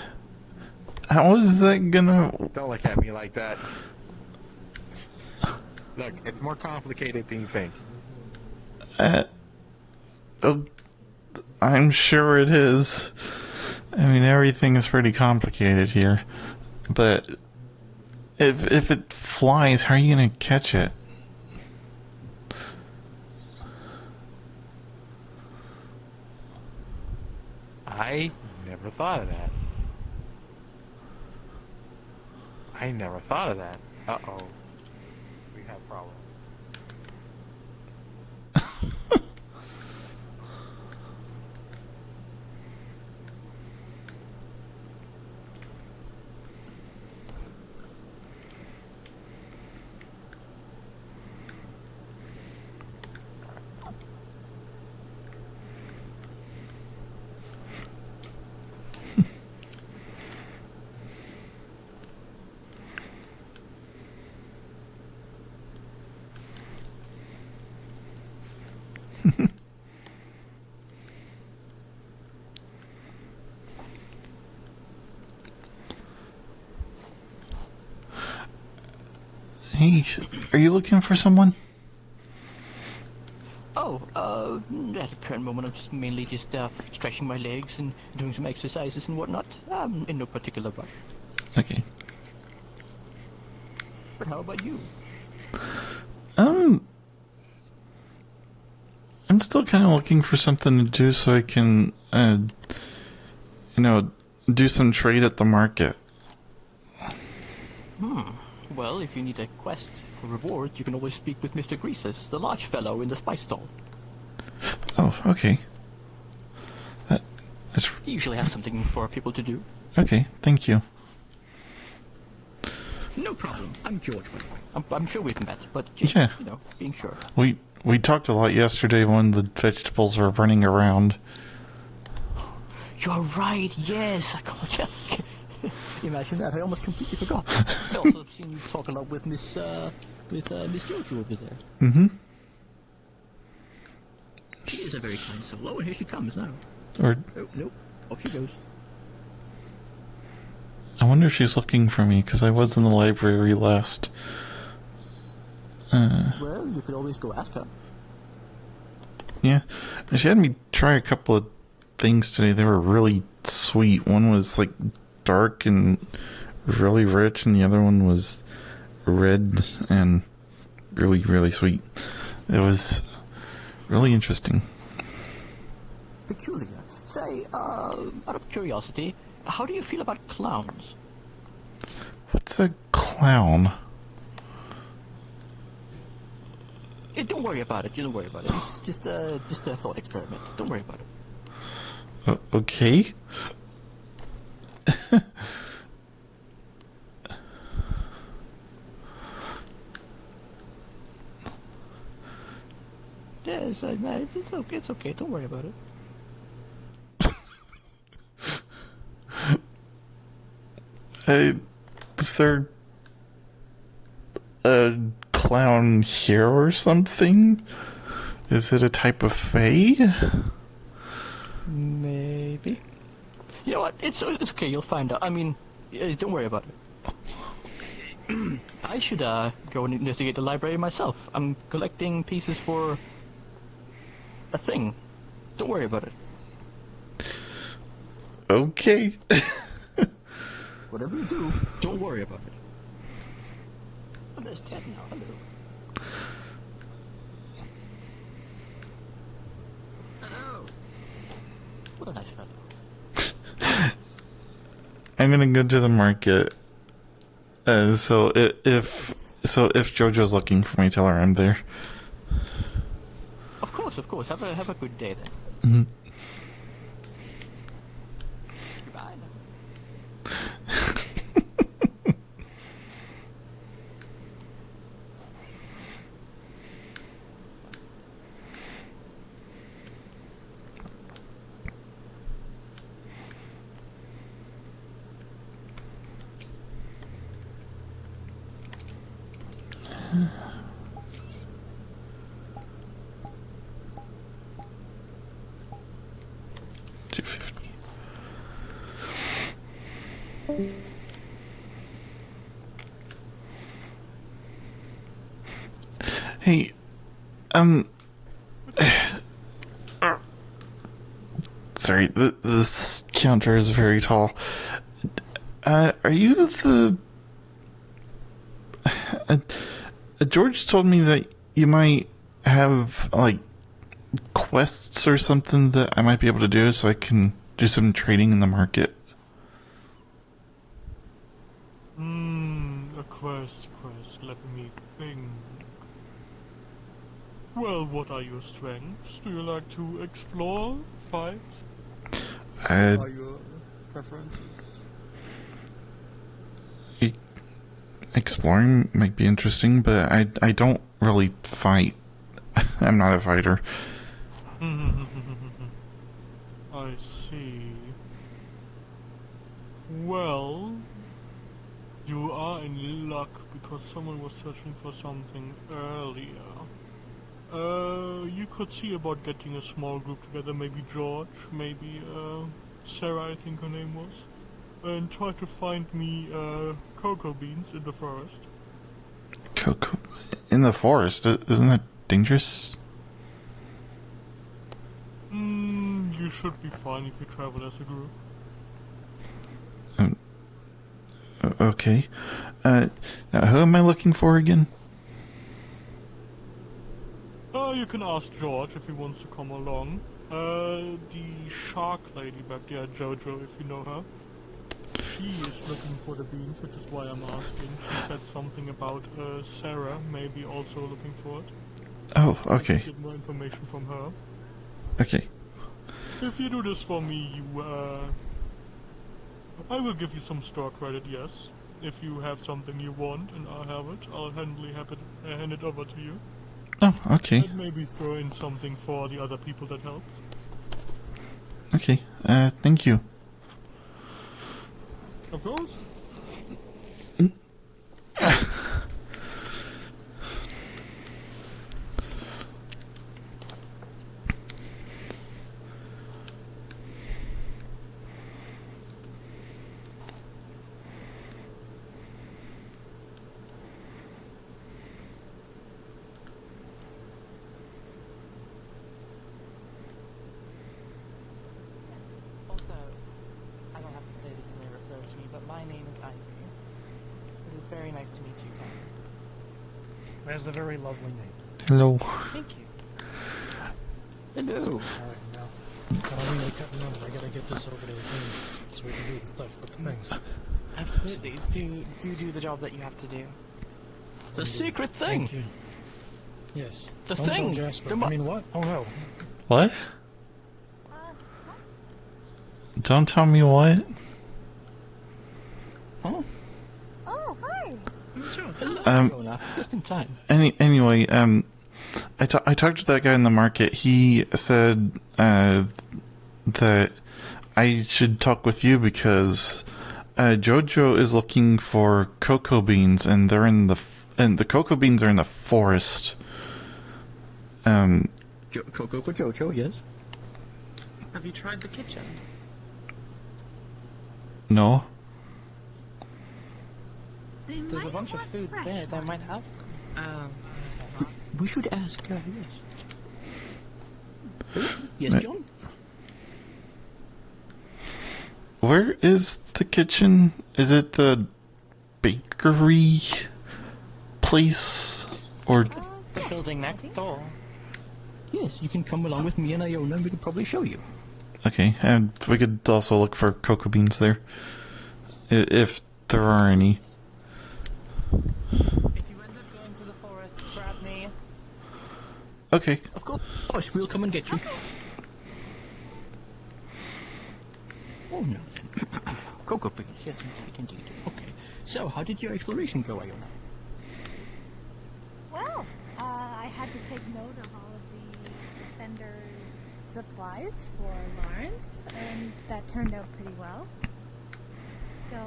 How is that gonna...
Don't look at me like that. Look, it's more complicated than you think.
Oh, I'm sure it is. I mean, everything is pretty complicated here. But if it flies, how are you gonna catch it?
I never thought of that. I never thought of that. Uh-oh. We have problems.
Hey, are you looking for someone?
Oh, at the current moment, I'm just mainly stretching my legs and doing some exercises and whatnot. In no particular rush.
Okay.
But how about you?
I'm still kind of looking for something to do so I can, do some trade at the market.
Well, if you need a quest for reward, you can always speak with Mr. Greasus, the large fellow in the spice stall.
Oh, okay. That's...
He usually has something for people to do.
Okay, thank you.
No problem. I'm George, by the way. I'm sure we've met, but just,
Yeah.
Being sure.
We talked a lot yesterday when the vegetables were running around.
You're right, yes. Imagine that. I almost completely forgot. I also have seen you talk a lot with Miss Jojo over there.
Mm-hmm.
She is a very kind soul. Oh, and here she comes now.
Or...
Oh, nope. Off she goes.
I wonder if she's looking for me, because I was in the library last.
Well, you could always go ask her.
Yeah. She had me try a couple of things today. They were really sweet. One was, like, dark and really rich, and the other one was red and really, really sweet. It was really interesting.
Peculiar. Say, out of curiosity, how do you feel about clowns?
What's a clown?
Don't worry about it. Don't worry about it. It's just a thought experiment. Don't worry about it.
Okay.
Yes, no, it's okay. It's okay. Don't worry about it.
Is there a clown here or something? Is it a type of fae?
Maybe. You know what? It's okay. You'll find out. I mean, don't worry about it. I should go and investigate the library myself. I'm collecting pieces for a thing. Don't worry about it.
Okay.
Whatever you do, don't worry about it. Oh, there's Ted now. Hello. Hello. What a nice fellow.
I'm gonna go to the market. So if JoJo's looking for me, tell her I'm there.
Of course. Have a good day then.
Mm-hmm.
Goodbye.
Hey, sorry, this counter is very tall. Are you the... George told me that you might have, like, quests or something that I might be able to do so I can do some trading in the market.
A quest. Let me think. Well, what are your strengths? Do you like to explore, fight? What are your preferences?
Exploring might be interesting, but I don't really fight. I'm not a fighter.
I see. Well, you are in luck because someone was searching for something earlier. You could see about getting a small group together, maybe George, maybe Sarah, I think her name was, and try to find me cocoa beans in the forest.
Cocoa in the forest? Isn't that dangerous?
You should be fine if you travel as a group.
Okay. Now who am I looking for again?
You can ask George if he wants to come along. The shark lady back there, Jojo, if you know her. She is looking for the beans, which is why I'm asking. She said something about Sarah maybe also looking for it.
Oh, okay.
I can get more information from her.
Okay.
If you do this for me, I will give you some store credit, yes. If you have something you want and I have it, I'll hand it over to you.
Oh, okay.
And maybe throw in something for the other people that helped.
Okay. Thank you.
Of course.
I don't have to say that you may refer to me, but my name is Ivy. It is very nice to meet you, Tom.
That's a very lovely name.
Hello.
Thank you.
Hello.
Alright, now, I don't mean to cut you off. I gotta get this over to the team so we can do the stuff with the things.
Absolutely. Do the job that you have to do.
The secret thing.
Thank you. Yes.
The
Don't
thing.
tell Jasper. I mean, what? Oh no.
What? Don't tell me what?
Oh.
Oh, hi.
Just in time.
Anyway, I talked to that guy in the market. He said that I should talk with you because Jojo is looking for cocoa beans, and they're in the cocoa beans are in the forest.
Cocoa for Jojo, yes.
Have you tried the kitchen?
No.
There's a bunch of food there. They might have some.
We should ask her, yes. Yes,
Ma-
John?
Where is the kitchen? Is it the bakery place? Or...
The building next door.
Yes, you can come along with me and Iona and we can probably show you.
Okay, and we could also look for cocoa beans there. If there are any.
If you end up going to the forest, grab me.
Okay.
Of course, we'll come and get you. Oh no, then. Cocoa beans, yes, indeed. Okay, so how did your exploration go, Iona?
Well, I had to take note of all of the defenders' supplies for Lawrence, and that turned out pretty well. So,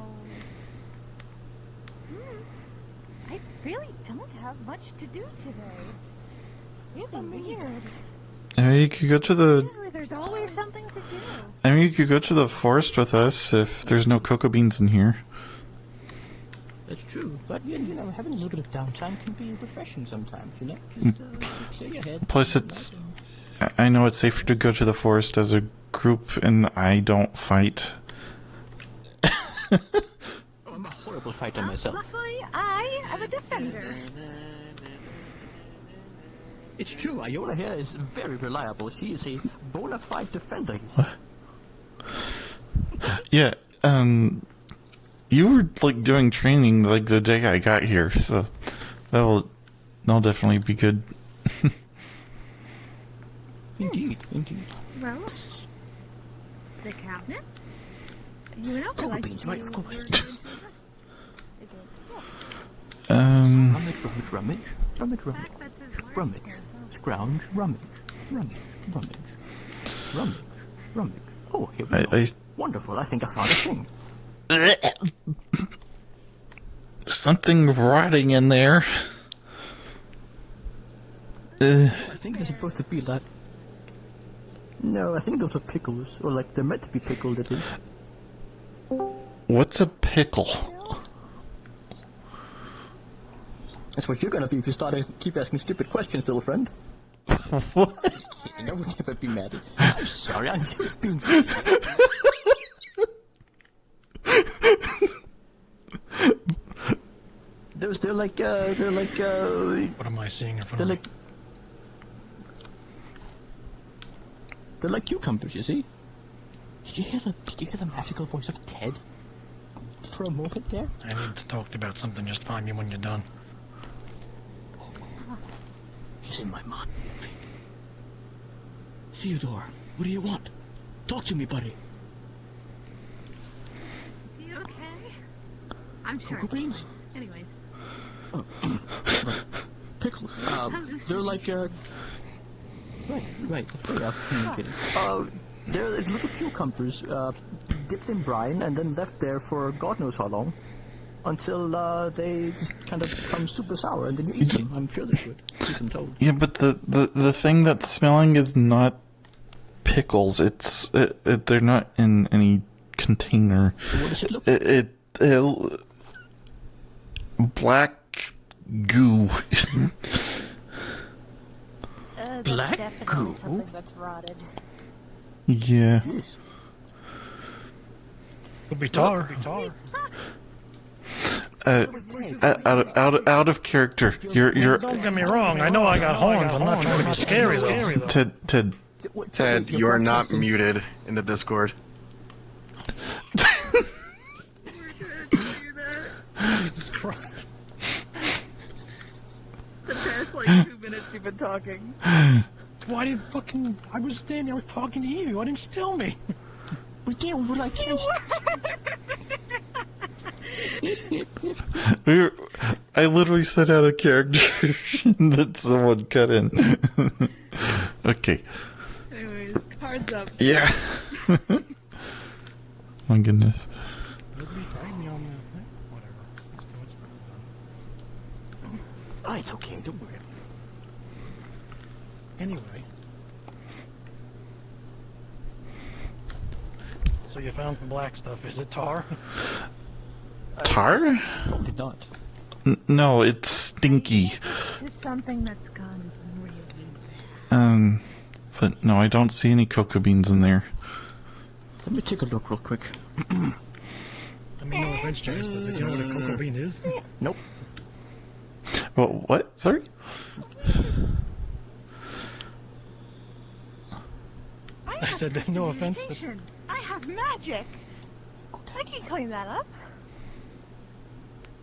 I really don't have much to do today. It's really weird.
I mean, you could go to the...
Usually there's always something to do.
I mean, you could go to the forest with us if there's no cocoa beans in here.
That's true, but you know, having a little bit of downtime can be refreshing sometimes, you know? Just clear your head.
Plus, it's... I know it's safer to go to the forest as a group, and I don't fight.
I'm a horrible fighter myself.
Luckily, I am a defender.
It's true, Iona here is very reliable. She is a bona fide defender.
Yeah, you were, like, doing training, like, the day I got here, so that'll definitely be good.
Indeed.
Well, the cabinet? You know,
Cocoa beans, right, of course. Rummage. Scrounge, rummage. Oh, here we go. Wonderful, I think I found a thing.
Something rotting in there.
I think they're supposed to be like... No, I think those are pickles. Or like, they're meant to be pickled, at least.
What's a pickle?
That's what you're gonna be if you keep asking stupid questions, little friend.
What?
Just kidding, I would never be mad at you. I'm sorry, I'm just being... They're like,
What am I seeing in front of me?
They're like cucumbers, you see? Did you hear the magical voice of Ted? For a moment there?
I need to talk about something. Just find me when you're done.
He's in my mind. Theodore, what do you want? Talk to me, buddy.
Is he okay? I'm sure.
Cocoa beans?
Anyways.
Oh, pickles. They're like, Right. Yeah, I'm kidding. They're little cucumbers, dipped in brine and then left there for God knows how long, until they just kind of become super sour, and then you eat them. I'm sure they would. Keep them told.
Yeah, but the thing that's smelling is not pickles. They're not in any container.
What does it look like?
Black goo.
Black
Definitely
goo?
something that's rotted.
Yeah.
Could be tar.
Out of character. You're.
Don't get me wrong. I know I got horns. I'm not trying to be scary though.
Ted, you are not muted in the Discord.
Jesus Christ.
The past, 2 minutes you've been talking.
Why did fucking... I was standing there, I was talking to you. Why didn't you tell me?
But yeah, we're like...
I literally said out of character that someone cut in. Okay.
Anyways, cards up.
Yeah. My goodness.
Oh, it's okay, don't worry.
Anyway, So you found the black stuff. Is it tar?
Tar?
Probably not.
No, it's stinky.
Just something that's gone really bad.
But no, I don't see any cocoa beans in there.
Let me take a look real quick.
I mean, no offense, Jasper, but did you know what a cocoa bean is?
Nope.
Well, what? Sorry?
I said no offense, but
I have magic. I can clean that up.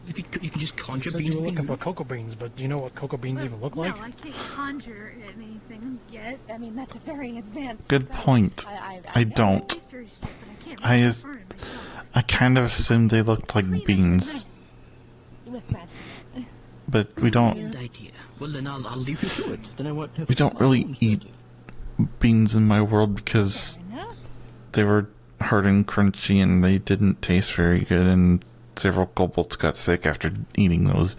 You can just
you
conjure
said
beans.
you were looking for cocoa beans, but do you know what cocoa beans even look like?
No, I can't conjure anything yet. I mean, that's a very advanced.
Good point. I don't.
researched it, but I can't really confirm it myself.
I kind of assumed they looked like beans,
With magic.
but we don't.
Good idea. Well, then I'll leave you to it. Then I won't have
We don't really eat beans in my world because they were hard and crunchy and they didn't taste very good, and several kobolds got sick after eating those.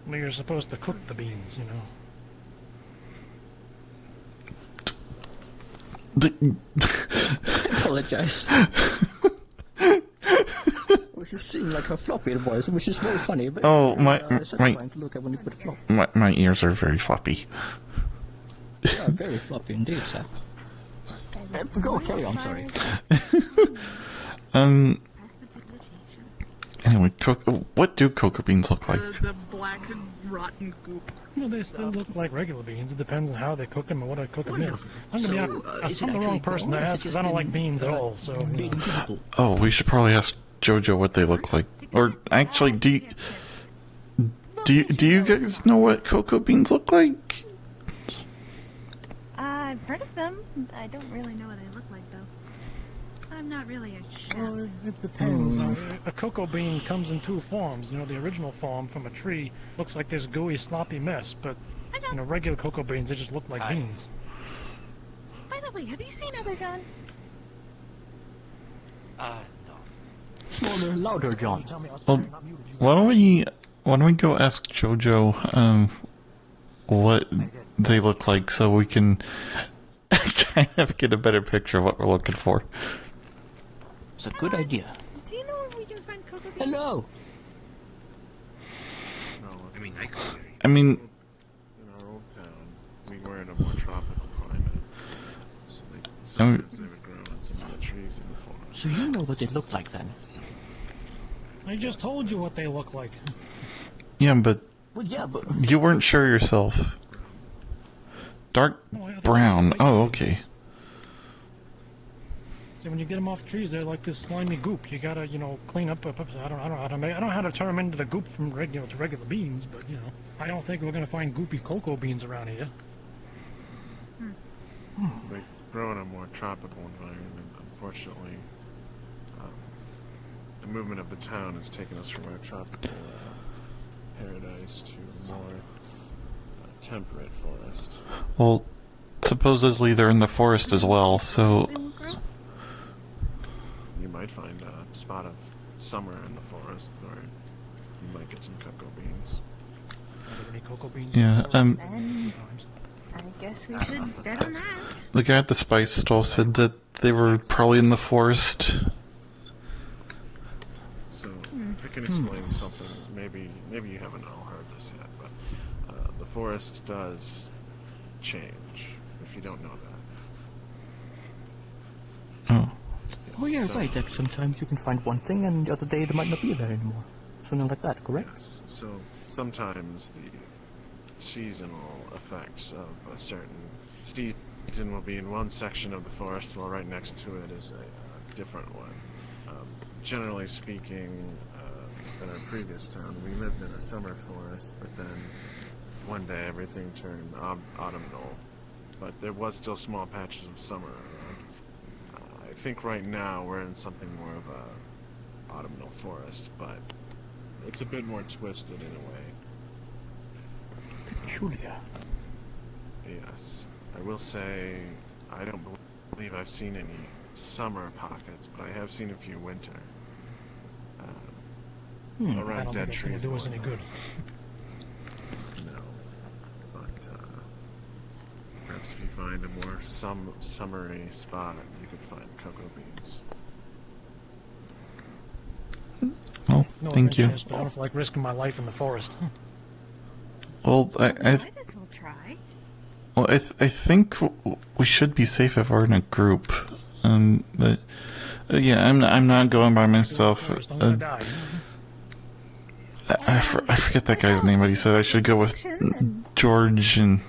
Well, you're supposed to cook the beans, you know.
apologize. Which is seeing like a floppy voice, which is very funny. But
Oh,
satisfying to look at when you put a flop.
my ears are very floppy.
Yeah, very floppy indeed, sir. Go carry on. Sorry.
Anyway, what do cocoa beans look like?
The black rotten goop.
Well, they still look like regular beans. It depends on how they cook them and what I cook them in. I'm gonna be honest, I'm the wrong person to ask because I don't like beans at all. So. You know.
Oh, we should probably ask Jojo what they look like. Or actually, do you guys know what cocoa beans look like?
I've heard of them. I don't really know what they look like, though. I'm not really a chef.
Well, it depends. A cocoa bean comes in two forms. You know, the original form from a tree looks like this gooey, sloppy mess, but you know, regular cocoa beans, they just look like beans.
By the way, have you seen Other John?
No. Smaller, louder, John.
Well, why don't we go ask Jojo what they look like so we can kind of get a better picture of what we're looking for.
It's a good idea.
Do you know where we can find cocoa beans?
Hello.
I mean,
in our old town, we were in a more tropical climate. So sometimes they would grow in some of the trees in the forest.
So you know what they look like then?
I just told you what they look like.
yeah, but
Well, yeah, but
you weren't sure yourself. Dark brown. Oh, okay.
See, when you get them off trees, they're like this slimy goop. You gotta, you know, clean up. I don't know how to make. I don't know how to turn them into the goop from regular to regular beans, but you know, I don't think we're gonna find goopy cocoa beans around here.
So they grow in a more tropical environment. Unfortunately, the movement of the town has taken us from our tropical paradise to more temperate forest.
Well, supposedly they're in the forest as well, so
You might find a spot of summer in the forest, or you might get some cocoa beans.
Are there any cocoa beans?
yeah.
Then I guess we should bet on that.
The guy at the spice stall said that they were probably in the forest.
So I can explain something. Maybe you haven't all heard this yet, but the forest does change. If you don't know that.
Oh.
oh yeah,
So-
right. That sometimes you can find one thing, and the other day they might not be there anymore. Something like that, correct?
Yes. So sometimes the seasonal effects of a certain season will be in one section of the forest, while right next to it is a different one. Generally speaking, in our previous town, we lived in a summer forest, but then one day everything turned autumnal. But there was still small patches of summer around. I think right now we're in something more of a autumnal forest, but it's a bit more twisted in a way.
Peculiar.
Yes. I will say, I don't believe I've seen any summer pockets, but I have seen a few winter.
I
Around
don't
dead
think it's gonna
trees.
do us any good.
No. But, perhaps if you find a more summery spot, you could find cocoa beans.
Well,
No
thank you.
offense, but I don't feel like risking my life in the forest.
Well,
Might as well try.
I think we should be safe if we're in a group. But yeah, I'm not going by myself.
First, I'm gonna die.
I forget that guy's name, but he said I should go with George, and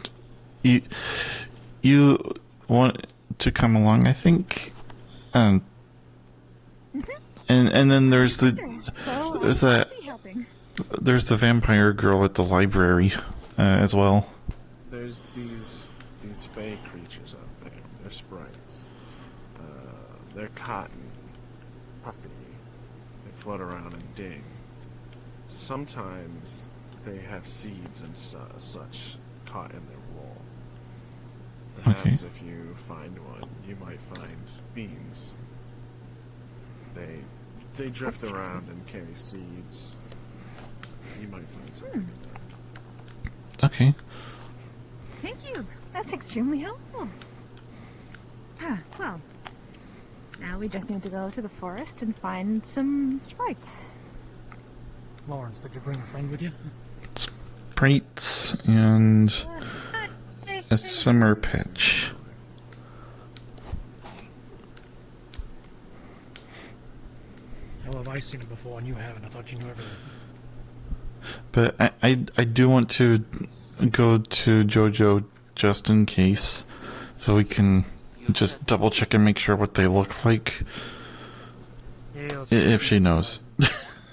you want to come along, I think. And then there's there's the vampire girl at the library as well.
There's these fey creatures out there. They're sprites. They're cotton, puffy. They float around and dig. Sometimes they have seeds and such caught in their wool. Perhaps if you find one, you might find beans. They drift around and carry seeds. You might find something in there.
Okay.
Thank you. That's extremely helpful. Well, now we just need to go to the forest and find some sprites.
Lawrence, did you bring a friend with you?
Sprites and a summer patch.
How have I seen it before and you haven't? I thought you knew everything.
But I do want to go to JoJo just in case, so we can just double check and make sure what they look like. If she knows.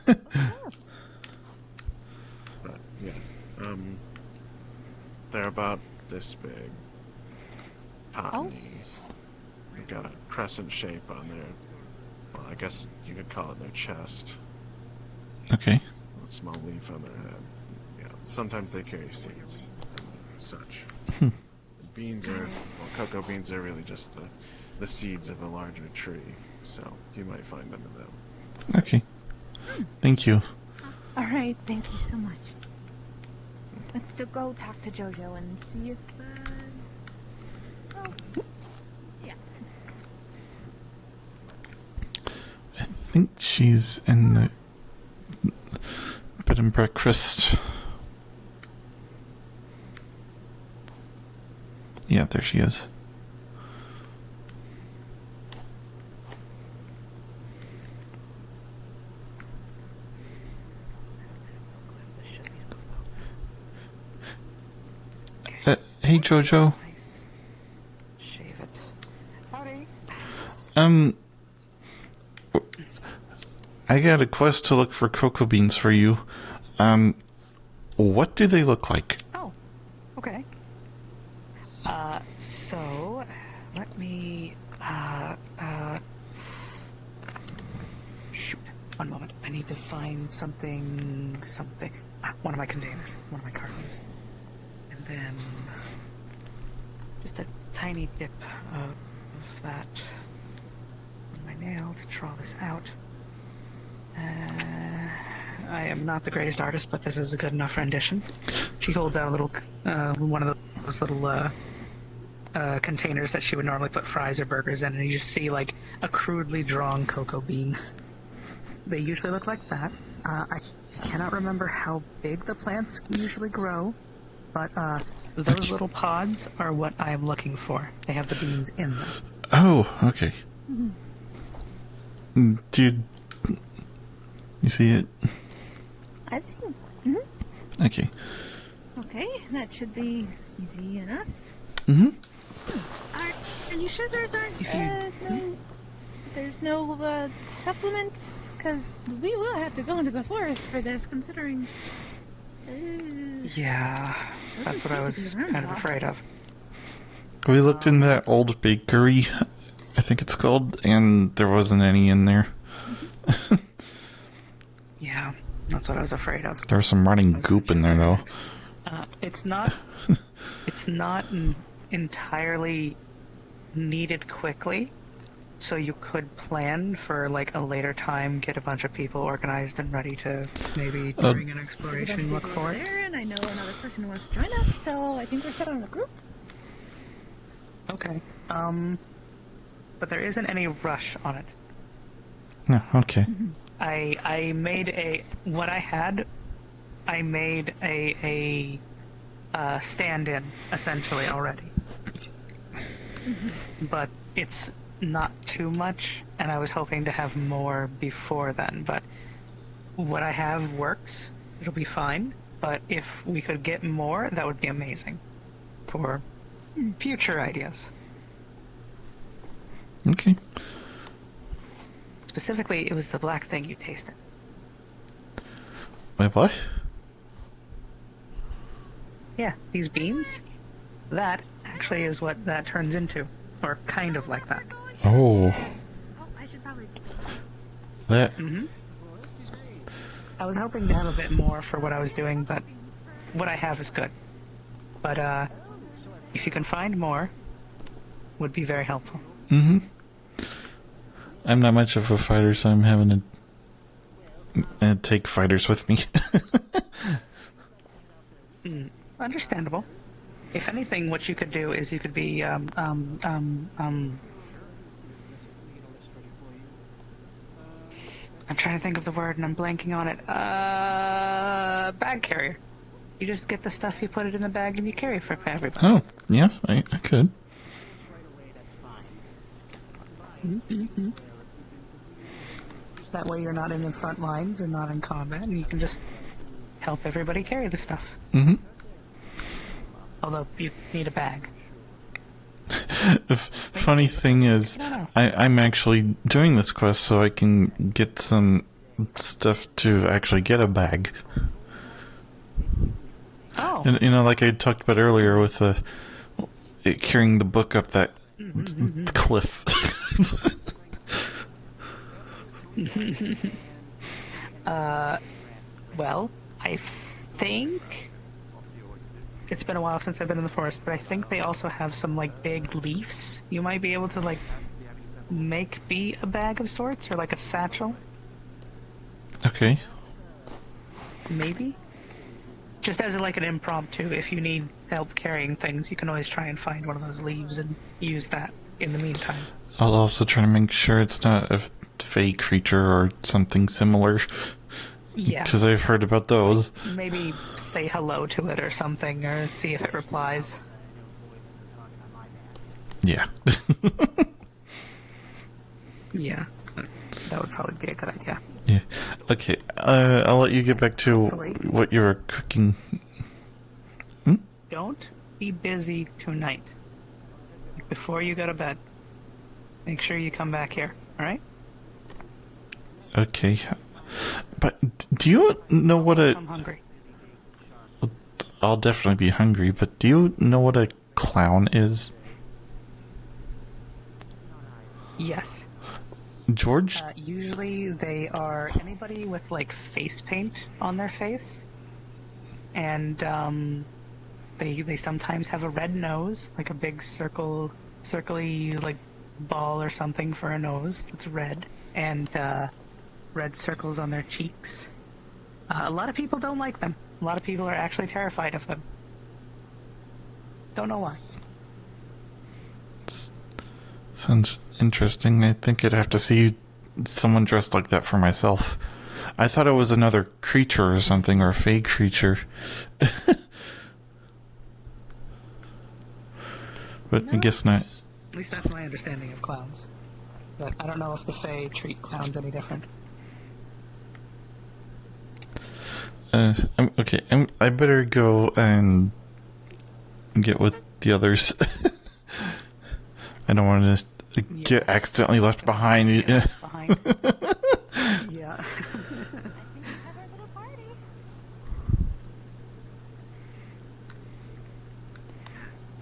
But yes, they're about this big, cottony. They've got a crescent shape on their, well, I guess you could call it their chest.
Okay.
A small leaf on their head. Yeah, sometimes they carry seeds and such. Beans are, well, cocoa beans are really just the seeds of a larger tree, so you might find them in them.
Okay. Thank you.
All right, thank you so much. Let's still go talk to JoJo and see if, yeah.
I think she's in the bed and breakfast. Yeah, there she is. Hey, Jojo.
Shave it. Howdy.
I got a quest to look for cocoa beans for you. What do they look like?
Oh, okay. So, let me, shoot, one moment. I need to find something, one of my containers, one of my cartons. And then, just a tiny dip of that on my nail to draw this out. I am not the greatest artist, but this is a good enough rendition. She holds out a little, one of those little, containers that she would normally put fries or burgers in, and you just see, like, a crudely drawn cocoa bean. They usually look like that. I cannot remember how big the plants usually grow, but, those little pods are what I am looking for. They have the beans in them.
Oh, okay. Dude, you see it?
I've seen. Mm-hmm.
Okay.
Okay, that should be easy enough.
Mm-hmm.
Are you sure there's no supplements? Because we will have to go into the forest for this, considering.
Yeah, that's what I was kind of afraid of.
We looked in that old bakery, I think it's called, and there wasn't any in there.
Yeah, that's what I was afraid of.
There was some running goop in there, though.
It's not entirely needed quickly, so you could plan for like a later time, get a bunch of people organized and ready to maybe during an exploration look for it.
There, and I know another person who wants to join us, so I think we're set on a group.
Okay. But there isn't any rush on it.
No, okay.
I made what I had. I made a stand-in essentially already, but it's not too much, and I was hoping to have more before then. But what I have works. It'll be fine. But if we could get more, that would be amazing for future ideas.
Okay.
Specifically, it was the black thing you tasted.
Wait, what?
Yeah, these beans. That actually is what that turns into, or kind of like that.
Oh. That.
I was hoping to have a bit more for what I was doing, but what I have is good. But if you can find more, would be very helpful.
I'm not much of a fighter, so I'm having to take fighters with me.
Understandable. If anything, what you could do is you could be I'm trying to think of the word and I'm blanking on it. Bag carrier. You just get the stuff, you put it in the bag, and you carry it for everybody.
Oh, yeah, I could.
That way you're not in the front lines or not in combat, and you can just help everybody carry the stuff. Although you need a bag.
The funny thing is, I'm actually doing this quest so I can get some stuff to actually get a bag.
Oh.
And, you know, like I talked about earlier with carrying the book up that cliff.
Well, I think it's been a while since I've been in the forest, but I think they also have some, like, big leaves you might be able to, like, make be a bag of sorts, or like a satchel.
Okay.
Maybe? Just as, like, an impromptu, if you need help carrying things, you can always try and find one of those leaves and use that in the meantime.
I'll also try to make sure it's not a fey creature or something similar.
Yeah.
Because I've heard about those.
Maybe say hello to it or something, or see if it replies.
Yeah.
Yeah. That would probably be a good idea.
Yeah. Okay. I'll let you get back to what you were cooking.
Don't be busy tonight. Before you go to bed, make sure you come back here, alright?
Okay. But do you know what
I'm hungry.
I'll definitely be hungry, but do you know what a clown is?
Yes.
George?
Usually they are anybody with, like, face paint on their face. And, they sometimes have a red nose, like a big circly, like, ball or something for a nose that's red. And, red circles on their cheeks. A lot of people don't like them. A lot of people are actually terrified of them. Don't know why.
Sounds interesting. I think I'd have to see someone dressed like that for myself. I thought it was another creature or something, or a fake creature. But no. I guess not.
At least that's my understanding of clowns. But I don't know if the Fae treat clowns any different.
Okay, I better go and get with the others. I don't want to get accidentally left behind.
Yeah.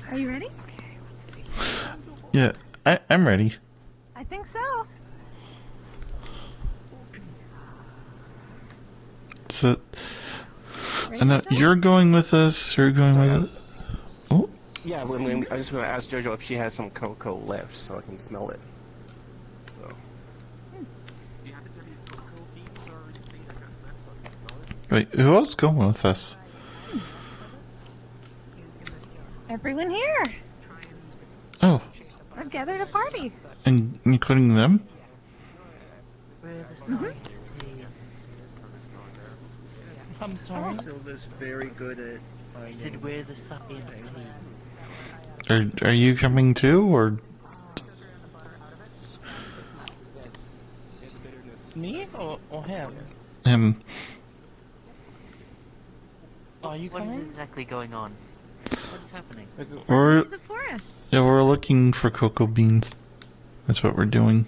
Are you ready?
Yeah, I'm ready.
I think so.
So, and you're going with us. You're going with us. Oh.
Yeah, I'm just going to ask JoJo if she has some cocoa left, so I can smell it. So.
Wait, who else going with us?
Everyone here.
Oh.
party.
And including them?
Where are the
Mhm.
signs
I'm sorry.
Silva's very good at
I
finding.
said, where are the signs
Are you coming too, or
Me or him?
him?
Are you
What is
coming?
exactly going on? What is happening?
We're
The forest.
yeah, we're looking for cocoa beans. That's what we're doing.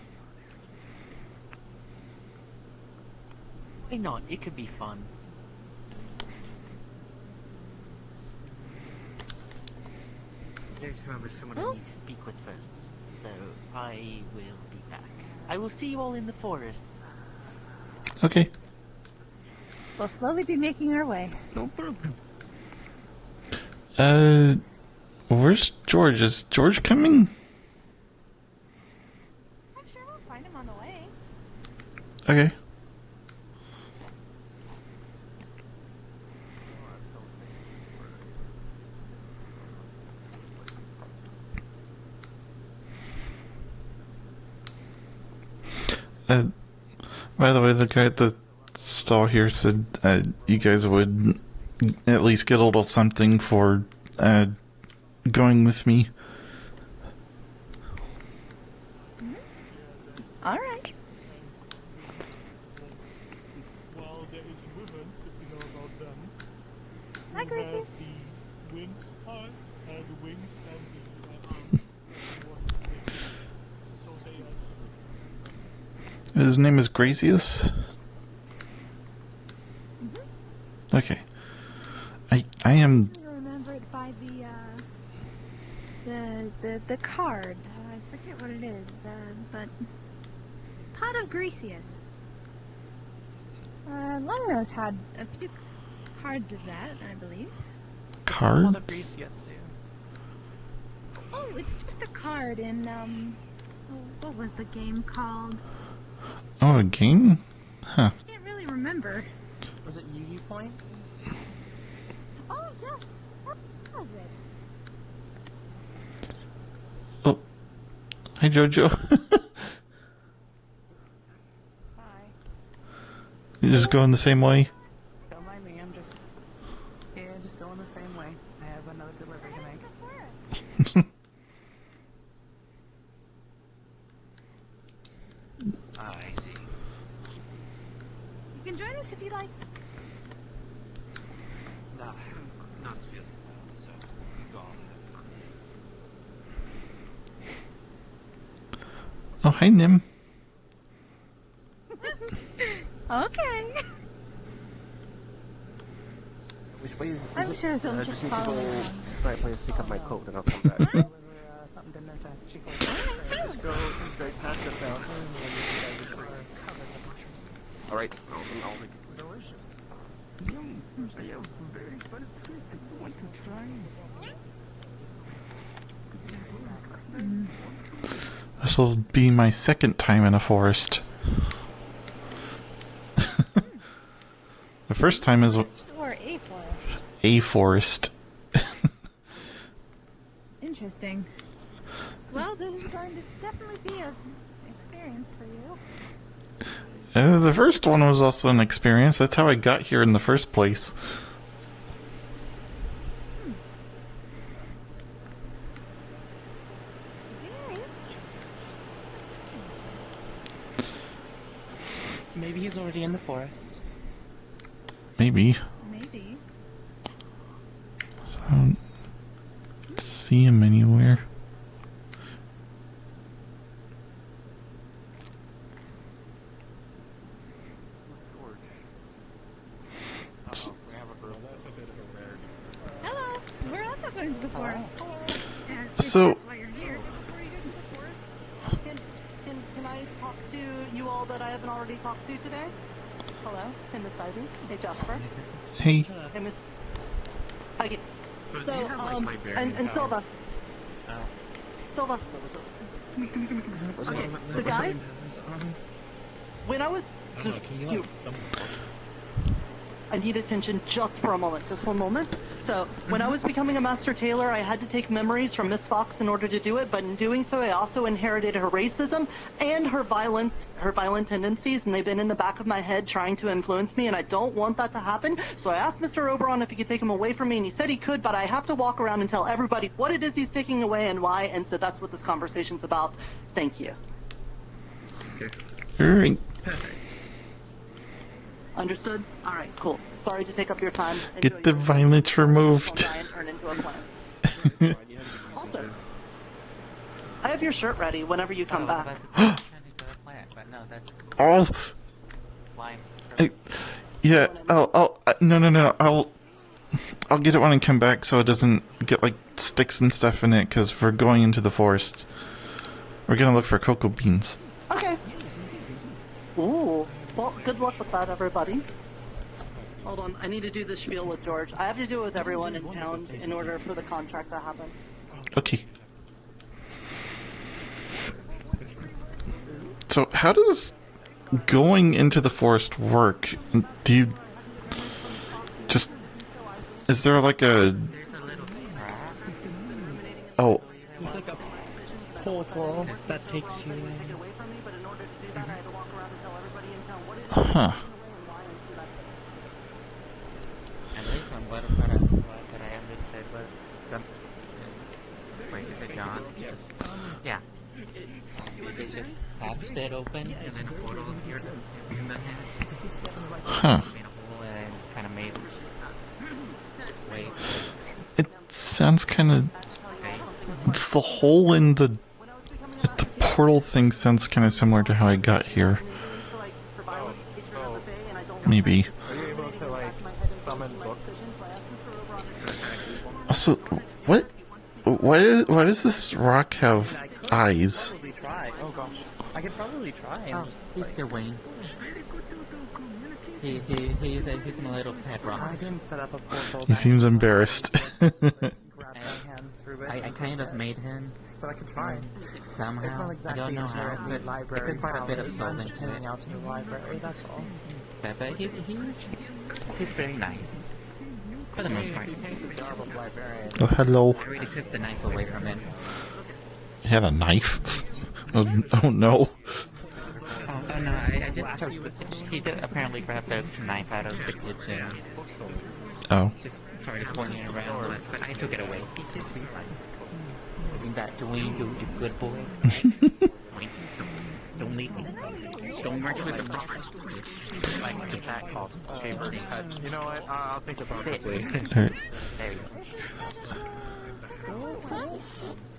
Why not? It could be fun. There's remember someone I need to speak with first. So I will be back. I will see you all in the forest.
Okay.
We'll slowly be making our way.
No problem.
Where's George? Is George coming?
I'm sure we'll find him on the way.
Okay. By the way, the guy at the stall here said you guys would at least get a little something for going with me.
All right.
Well, there is women's, if you know about them.
Hi,
We
Gracie.
have the wings part, the wings and the so they are.
His name is Gracious? Okay. I am...
I remember it by the card. I forget what it is. But Pot of Grecius. Longrose had a few cards of that, I believe.
Card?
All the grease, yes, too.
Oh, it's just a card in what was the game called?
Oh, a game? Huh.
I can't really remember.
Was it Yu Point?
Oh yes, what was it?
Oh. Hi, Jojo.
Hi.
You just going the same way?
Don't mind me, I'm just... Yeah, just going the same way. I have another delivery to make.
I see.
You can join us if you like.
Nah, I'm not feeling well, so you go on and
Oh, hi, Nim.
Okay.
Which way is
I'm
it?
sure they'll
I
just
need to
follow
go
me.
right place, pick up my coat, and I'll come back.
Something didn't attack. She goes,
Just go straight past the fountain and then you can find
Alright, I'll
delicious. Yum. I have very but it's good. I want to try.
This will be my second time in a forest. The first time is
Or a forest.
a forest.
Interesting. Well, this is going to definitely be an experience for you.
The first one was also an experience. That's how I got here in the first place.
Maybe he's already in the forest.
Maybe.
Maybe.
I don't see him anywhere.
Hello. We're also going to the forest.
So-
That's why you're here.
Can I talk to you all that I haven't already talked to today? Hello? Hey, Miss Ivy. Hey, Jasper.
Hey.
Hey, Miss... Okay.
So,
So,
do you have, like, librarian
and Silva.
powers?
Silva. Okay, so guys, when I was...
I don't know, can you like some
I need attention just for a moment, just one moment. So, when I was becoming a master tailor, I had to take memories from Miss Fox in order to do it, but in doing so, I also inherited her racism and her violent tendencies, and they've been in the back of my head trying to influence me, and I don't want that to happen. So I asked Mr. Oberon if he could take them away from me, and he said he could, but I have to walk around and tell everybody what it is he's taking away and why, and so that's what this conversation's about. Thank you.
Alright.
Understood? Alright, cool. Sorry to take up your time.
Get the violence removed.
Turn into a plant. Also, I have your shirt ready whenever you come back.
Oh. Yeah. No. I'll get it when I come back, so it doesn't get like sticks and stuff in it. Because we're going into the forest. We're gonna look for cocoa beans.
Okay. Ooh. Well, good luck with that, everybody. Hold on, I need to do the spiel with George. I have to do it with everyone in town in order for the contract to happen.
Okay. So, how does going into the forest work? Do you just... Is there like a... Oh.
There's like a portal that takes you in.
Huh.
At least from what I understood was some... Wait, is it John? Yeah. They just hatched it open, and then a portal appeared in the head.
Huh.
Made a hole and kind of made... Wait.
It sounds kind of... The hole in the portal thing sounds kind of similar to how I got here. Maybe.
Are you able to, like, summon books?
Also, why does this rock have eyes?
Oh gosh. I could probably try. Oh, Mr. Wayne. He's my little pet rock.
I didn't set up a portal.
He seems embarrassed.
I kind of made him.
But I could try.
Somehow.
It's not exactly
I don't know how, but
library
it took quite a bit of
powers.
soul
I'm
into
just hanging
it.
out in the library, that's all.
But he's very nice. For the most part.
Oh, hello.
I already took the knife away from him.
He had a knife? Oh no.
Oh no, I just took... He just apparently grabbed a knife out of the kitchen.
Oh.
Just started swinging it around, but I took it away. Isn't that Dwayne, you good boy? Don't leave me. Don't march with the rock. Like the cat called.
Okay, you know what? I'll think about it.
Alright.
There you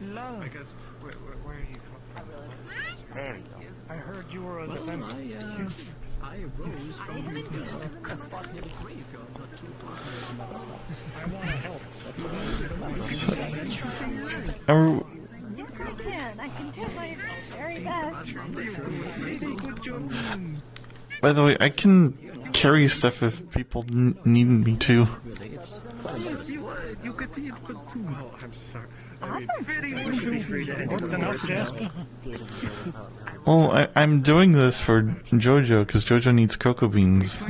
go.
I guess, where are you from? There we go.
I heard you were a defense.
I arose from the dust.
I want to help.
Yes, I can. I can do my very best.
By the way, I can carry stuff if people need me to.
Yes, you could see it for two. Oh, I'm sorry.
Worked enough, Jasper?
Well, I'm doing this for Jojo, because Jojo needs cocoa beans.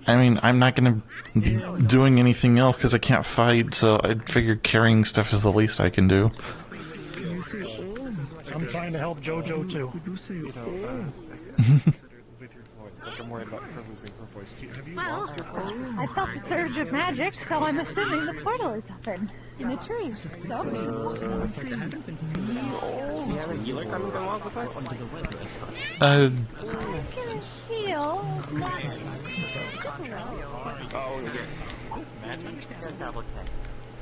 I mean, I'm not going to be doing anything else because I can't fight, so I figured carrying stuff is the least I can do.
I'm trying to help JoJo too.
Like I'm worried about her losing her voice too. Have you
Well,
lost your voice?
I felt the surge of magic, so I'm assuming the portal is open in the tree. So.
You like coming along with us?
I can feel that.
Oh, yeah.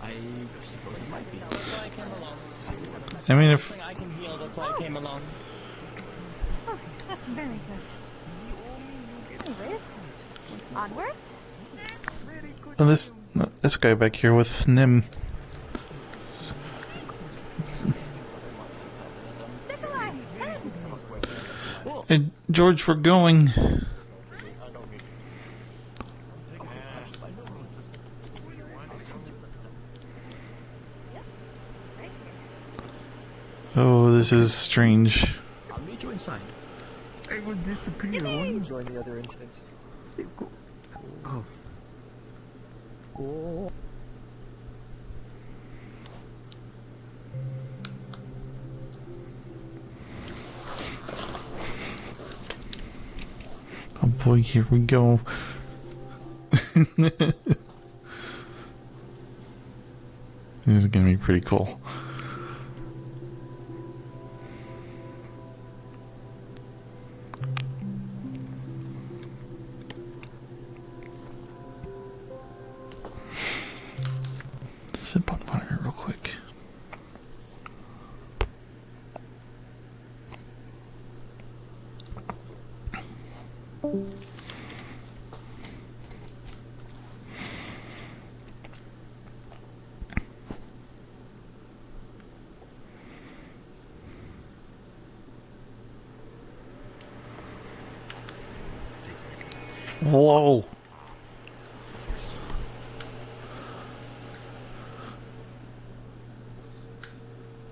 I suppose it might be.
I mean, if...
I can heal, that's why I came along.
Oh, that's very good. Anyways, onwards.
Well, this guy back here with Nim. Hey, George, we're going. Oh, this is strange.
I'll meet you inside.
I will disappear.
Join the other instance.
Oh. Oh.
Oh boy, here we go. This is gonna be pretty cool. Sip on water real quick. Whoa.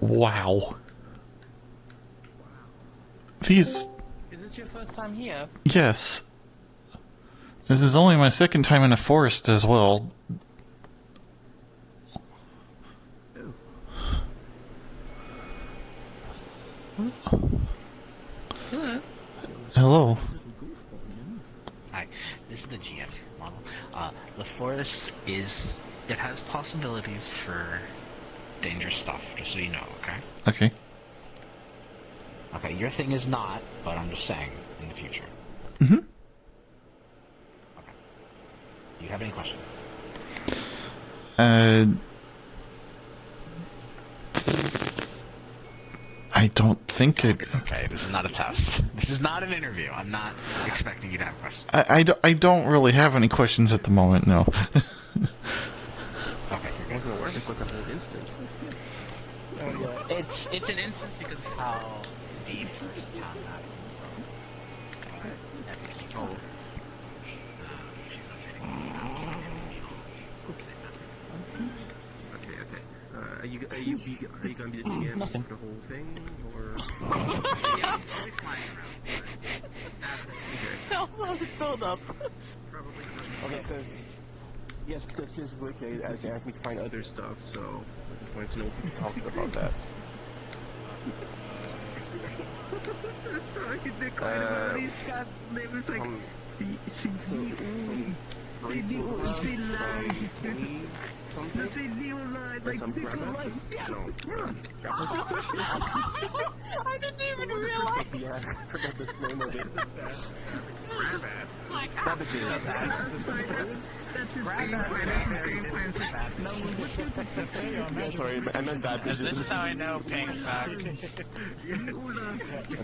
Wow. These...
Is this your first time here?
Yes. This is only my second time in a forest as well.
Hello.
Hello.
Hi, this is the GM model. The forest is... It has possibilities for dangerous stuff, just so you know, okay?
Okay.
Okay, your thing is not, but I'm just saying, in the future.
Mm-hmm.
Do you have any questions?
I don't think it...
It's okay, this is not a test. This is not an interview. I'm not expecting you to have questions.
I don't really have any questions at the moment, no.
Okay, you're
gonna work. It was a whole instance.
It's an instance because of how the first town got from. She's updating.
Okay. Are you gonna be the GM for the whole thing, or?
Yeah, I'll be flying around. I'll build up.
Okay, because because physically they asked me to find other stuff, so I just wanted to know if we could talk about that.
I'm so sorry, the client got name is like say Neoline, like Nikolai.
I didn't even realize.
Yeah, I forgot the name of it.
Sorry, that's his game plan. That's his game plan.
Sorry, I meant babbages.
This is how I know Pink's back.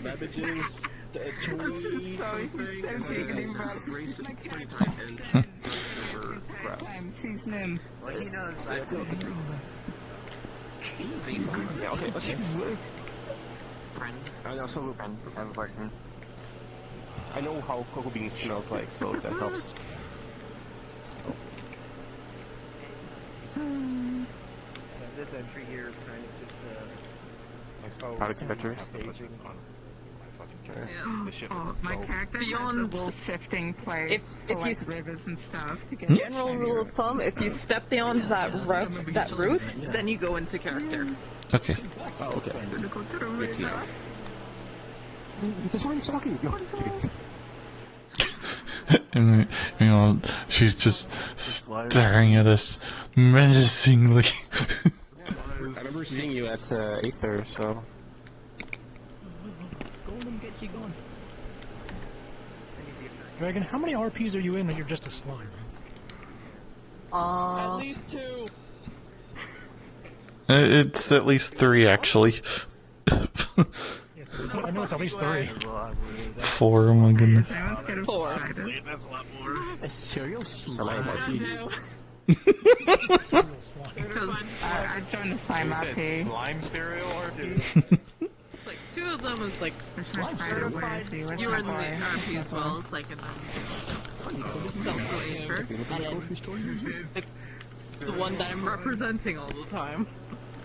Babbages,
sorry, he's so big and
Sees him.
Well, he knows.
Yeah, okay. I also I know how cocoa bean smells like, so that helps.
This entry here is kind of just
product pictures.
My character
beyond sifting play
if you
rivers and stuff to get
general rule of thumb, if you step beyond that route, then you go into character.
Okay.
Oh, okay. That's why I'm talking.
And, she's just staring at us menacingly.
I remember seeing you at Aether, so...
Dragon, how many RPs are you in that you're just a slime?
At least 2.
It's at least 3, actually.
Yes, I know it's at least 3.
4, oh my goodness.
4.
That's a lot more. A serial slime RP.
Because I joined the slime RP.
Slime cereal RP?
It's like 2 of them is like
certified.
you were in the RP as well as like and then it's also Aether. And then the one that I'm representing all the time.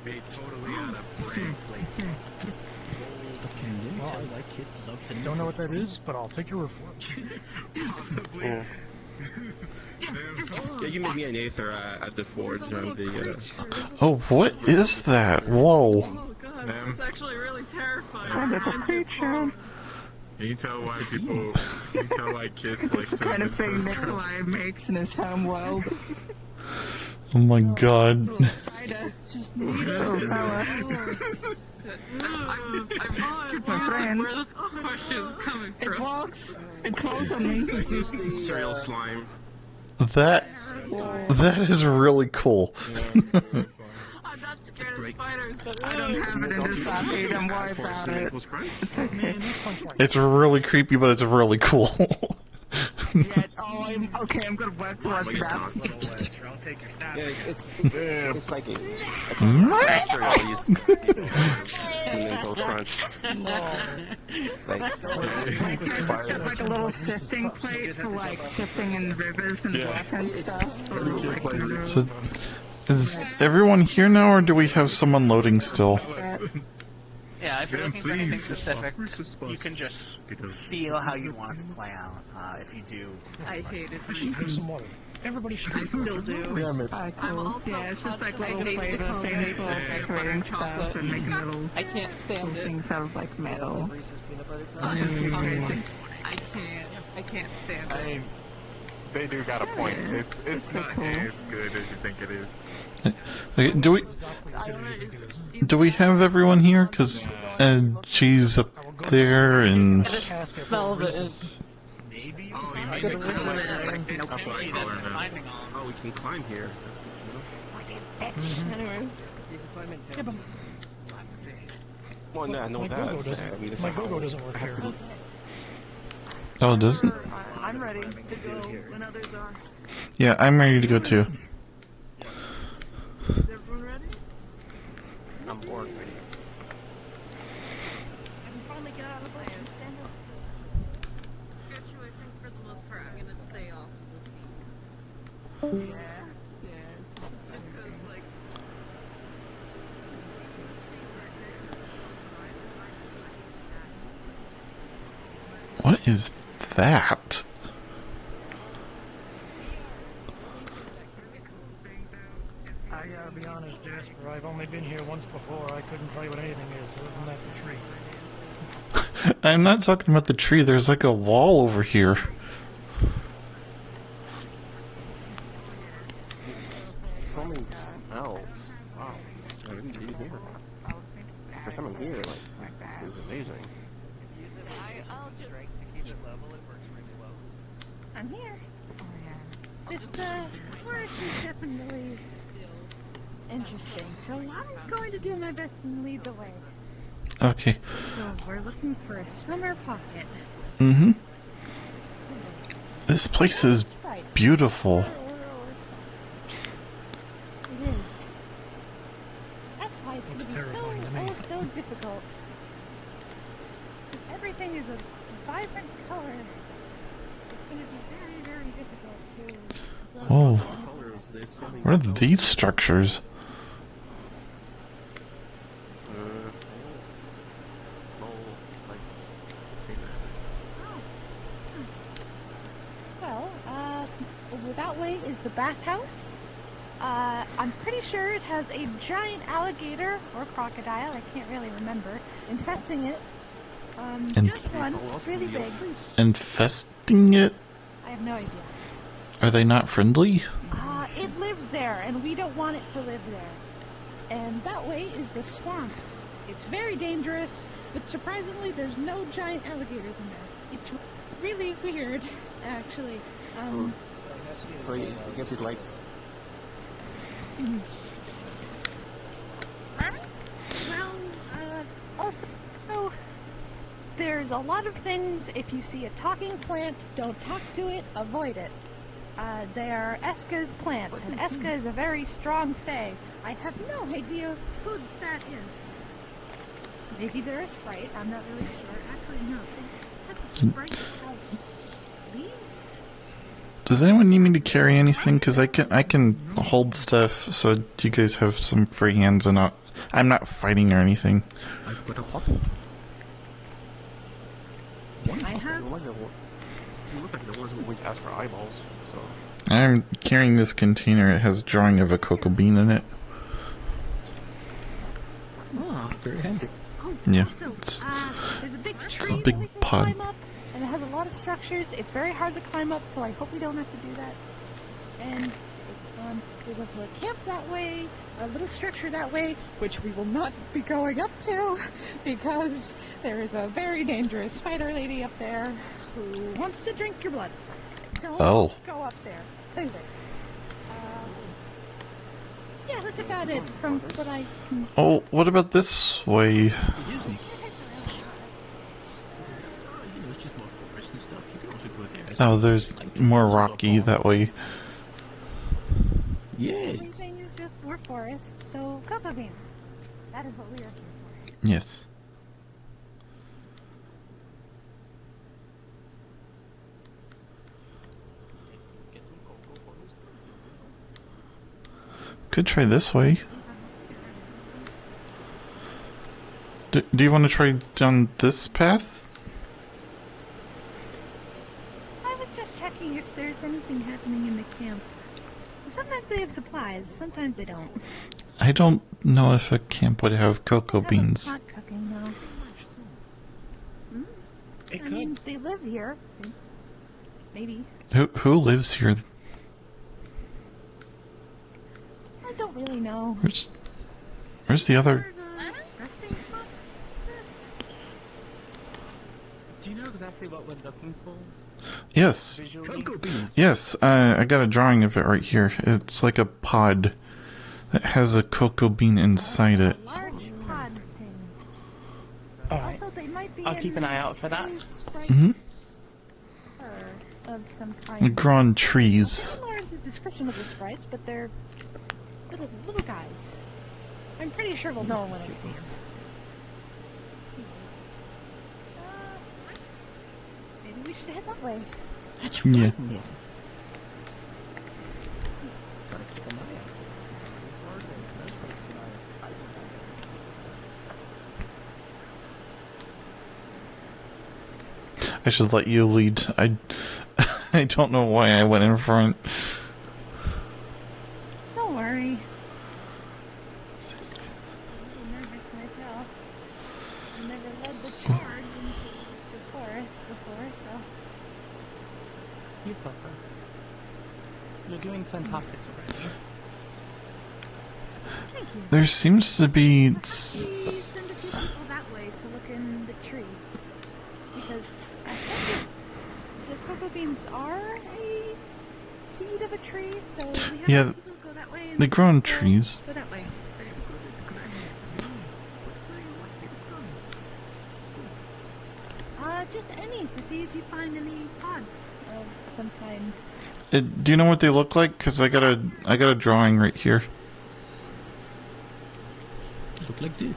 Made totally out of
Well, I don't know what that is, but I'll take your word for it.
Yeah. Yeah, you made me an aether at the forge on the.
Oh, what is that? Whoa.
Oh god, this is actually really terrifying.
Oh, that's a creature.
Can you tell why people, can you tell why kids like
This kind of thing Nikolai makes in his home world.
Oh my god.
It's just little fella.
I'm confused where this question is coming from.
It walks. It crawls on me.
Cereal slime.
That is really cool.
I'm not scared of spiders.
I don't have it in this update. Don't worry about it. It's okay.
It's really creepy, but it's really cool.
Yeah, I'm gonna work towards that.
I'll take your staff. Yeah, it's like a cereal I used to mental crunch.
It's got like a little sifting plate for like sifting in rivers and water and stuff.
So, is everyone here now, or do we have someone loading still?
Yeah, if you're looking for anything specific, you can just feel how you want it to play out. If you do,
I hate it.
Some water. Everybody should.
I still do. I'm also
Yeah, it's just like little
I hate
flavor
the
things for
peanut
decorating stuff and making little
I can't stand it.
things out of like metal.
I can't stand it.
I mean, they do got a point. It's not as good as you think it is.
Okay, do we have everyone here? Because she's up there and.
Velvet is.
Oh, we can climb here. That's good to know.
Anyway.
Well, no,
My go-go doesn't. My go-go doesn't work here.
Oh, it doesn't?
I'm ready to go when others are.
Yeah, I'm ready to go too.
Is everyone ready?
I'm bored ready.
I can finally get out of the way and stand up.
Sketchy, I think for the most part, I'm gonna stay off of the seat. Yeah. Just 'cause, like.
What is that?
I gotta be honest, Jasper. I've only been here once before. I couldn't tell you what anything is, other than that's a tree.
I'm not talking about the tree, there's like a wall over here.
So many smells. Wow. I didn't be here. For someone here, like, this is amazing.
I'm here. This forest is definitely interesting, so I'm going to do my best and lead the way.
Okay.
So we're looking for a summer pocket.
Mm-hmm. This place is beautiful.
It is. That's why it's
Looks
going to be
terrifying to me.
so difficult. If everything is a vibrant color, it's going to be very, very difficult to...
Whoa. What are these structures?
Well, over that way is the bathhouse. I'm pretty sure it has a giant alligator or crocodile, I can't really remember, infesting it. Just one, really big.
Infesting it?
I have no idea.
Are they not friendly?
It lives there, and we don't want it to live there. And that way is the swamps. It's very dangerous, but surprisingly, there's no giant alligators in there. It's really weird, actually.
So I guess it likes.
Well, also, there's a lot of things. If you see a talking plant, don't talk to it, avoid it. They are Eska's plants, and Eska is a very strong fae. I have no idea who that is. Maybe they're a sprite, I'm not really sure. Actually, no. It said the sprites have leaves?
Does anyone need me to carry anything? Because I can hold stuff, so you guys have some free hands, and I'm not fighting or anything.
I have.
See, it looks like the ones who always ask for eyeballs, so...
I'm carrying this container. It has a drawing of a cocoa bean in it.
Ah, very handy.
Yeah.
Also, there's a big
It's
tree
a big
that we can
pod.
climb up, and it has a lot of structures. It's very hard to climb up, so I hope we don't have to do that. And there's also a camp that way, a little structure that way, which we will not be going up to, because there is a very dangerous spider lady up there who wants to drink your blood. Don't
Oh.
go up there. Anyway. Yeah, that's about it from what I can...
Oh, what about this way? Oh, there's more rocky that way.
Yeah.
Everything is just more forest, so cocoa beans. That is what we are here for.
Yes. Could try this way. Do you want to try down this path?
I was just checking if there's anything happening in the camp. Sometimes they have supplies, sometimes they don't.
I don't know if a camp would have cocoa beans.
Hot cooking, though. I mean, they live here, since maybe.
Who lives here?
I don't really know.
Where's the other?
Resting spot? This.
Do you know exactly what we're looking for?
Yes.
Visually?
Yes, I got a drawing of it right here. It's like a pod that has a cocoa bean inside it.
Large pod thing.
Alright.
Also, they might be
I'll keep an eye out for that.
Mhm.
Of some
They
kind.
grow on trees.
Lawrence's description of the sprites, but they're little guys. I'm pretty sure we'll know when I see them. Maybe we should head that way.
Yeah. I should let you lead. I don't know why I went in front.
Don't worry. I'm a little nervous myself. I never led the charge into the forest before, so.
You've got this. You're doing fantastic already.
Thank you.
There seems to be.
Maybe send a few people that way to look in the trees. Because I think the cocoa beans are a seed of a tree, so we have
Yeah,
people go that way.
they
And
grow on
people
trees.
Go that way. Just any to see if you find any pods of some kind.
Do you know what they look like? Cause I got a drawing right here.
They look like this.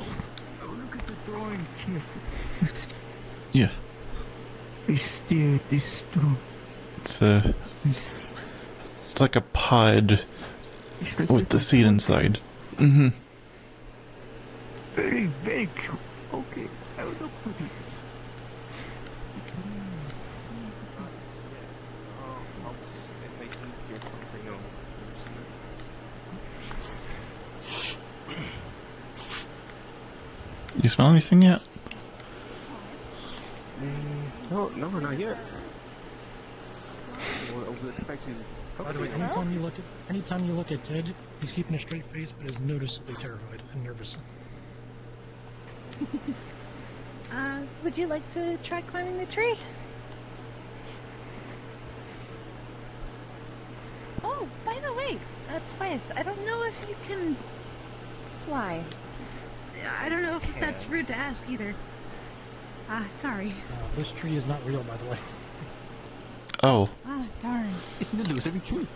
Oh, look at the drawing.
Yeah.
This
It's like a pod with the seed inside. Mm-hmm.
very, very cute. Okay, I will look for this.
If I can get something
You smell anything yet?
No, we're not yet. We're expecting.
By the way, anytime you look at Ted, he's keeping a straight face, but is noticeably terrified and nervous.
Would you like to try climbing the tree? Oh, by the way, Twice, I don't know if you can fly. I don't know if that's rude to ask either. Sorry.
This tree is not real, by the way.
Oh.
Ah, darn.
It's an illusory tree.